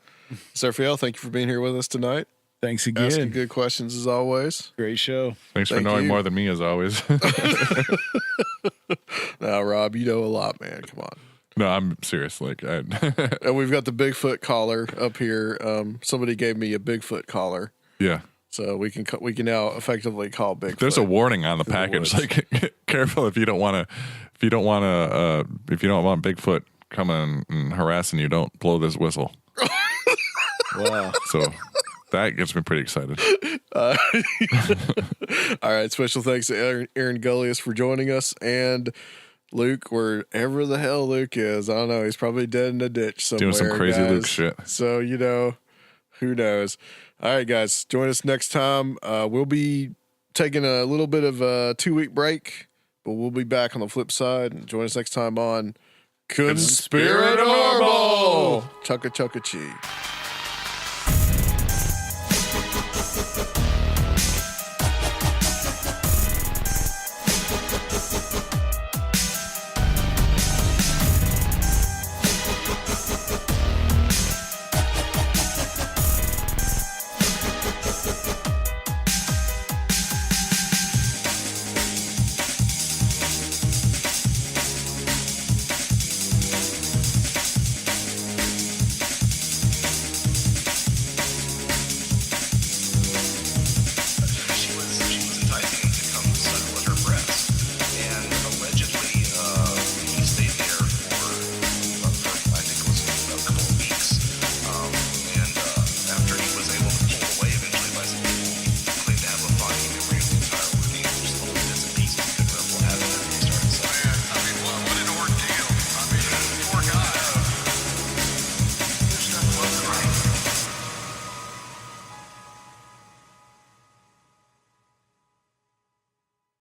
Serfiel, thank you for being here with us tonight. Thanks again. Asking good questions as always. Great show. Thanks for Thank knowing you. more than me, as always. Now, Rob, you know a lot, man. Come on. No, I'm serious. And we've got the Bigfoot collar up here. Somebody gave me a Bigfoot collar, yeah. so we can now effectively call Bigfoot. There's a warning on the the package. woods. Careful if you don't want Bigfoot coming and harassing you, don't blow this whistle. Wow. So that gets me pretty excited. All right. Special thanks to Aaron Gulyas for joining us, and Luke, wherever the hell Luke is. I don't know. He's probably dead in a ditch somewhere. Doing some crazy guys. Luke shit. So, who knows? All right, guys. Join us next time. We'll be taking a little bit of a 2-week break, but we'll be back on the flip side. And join us next time on Conspirinormal. Chugga chugga chee.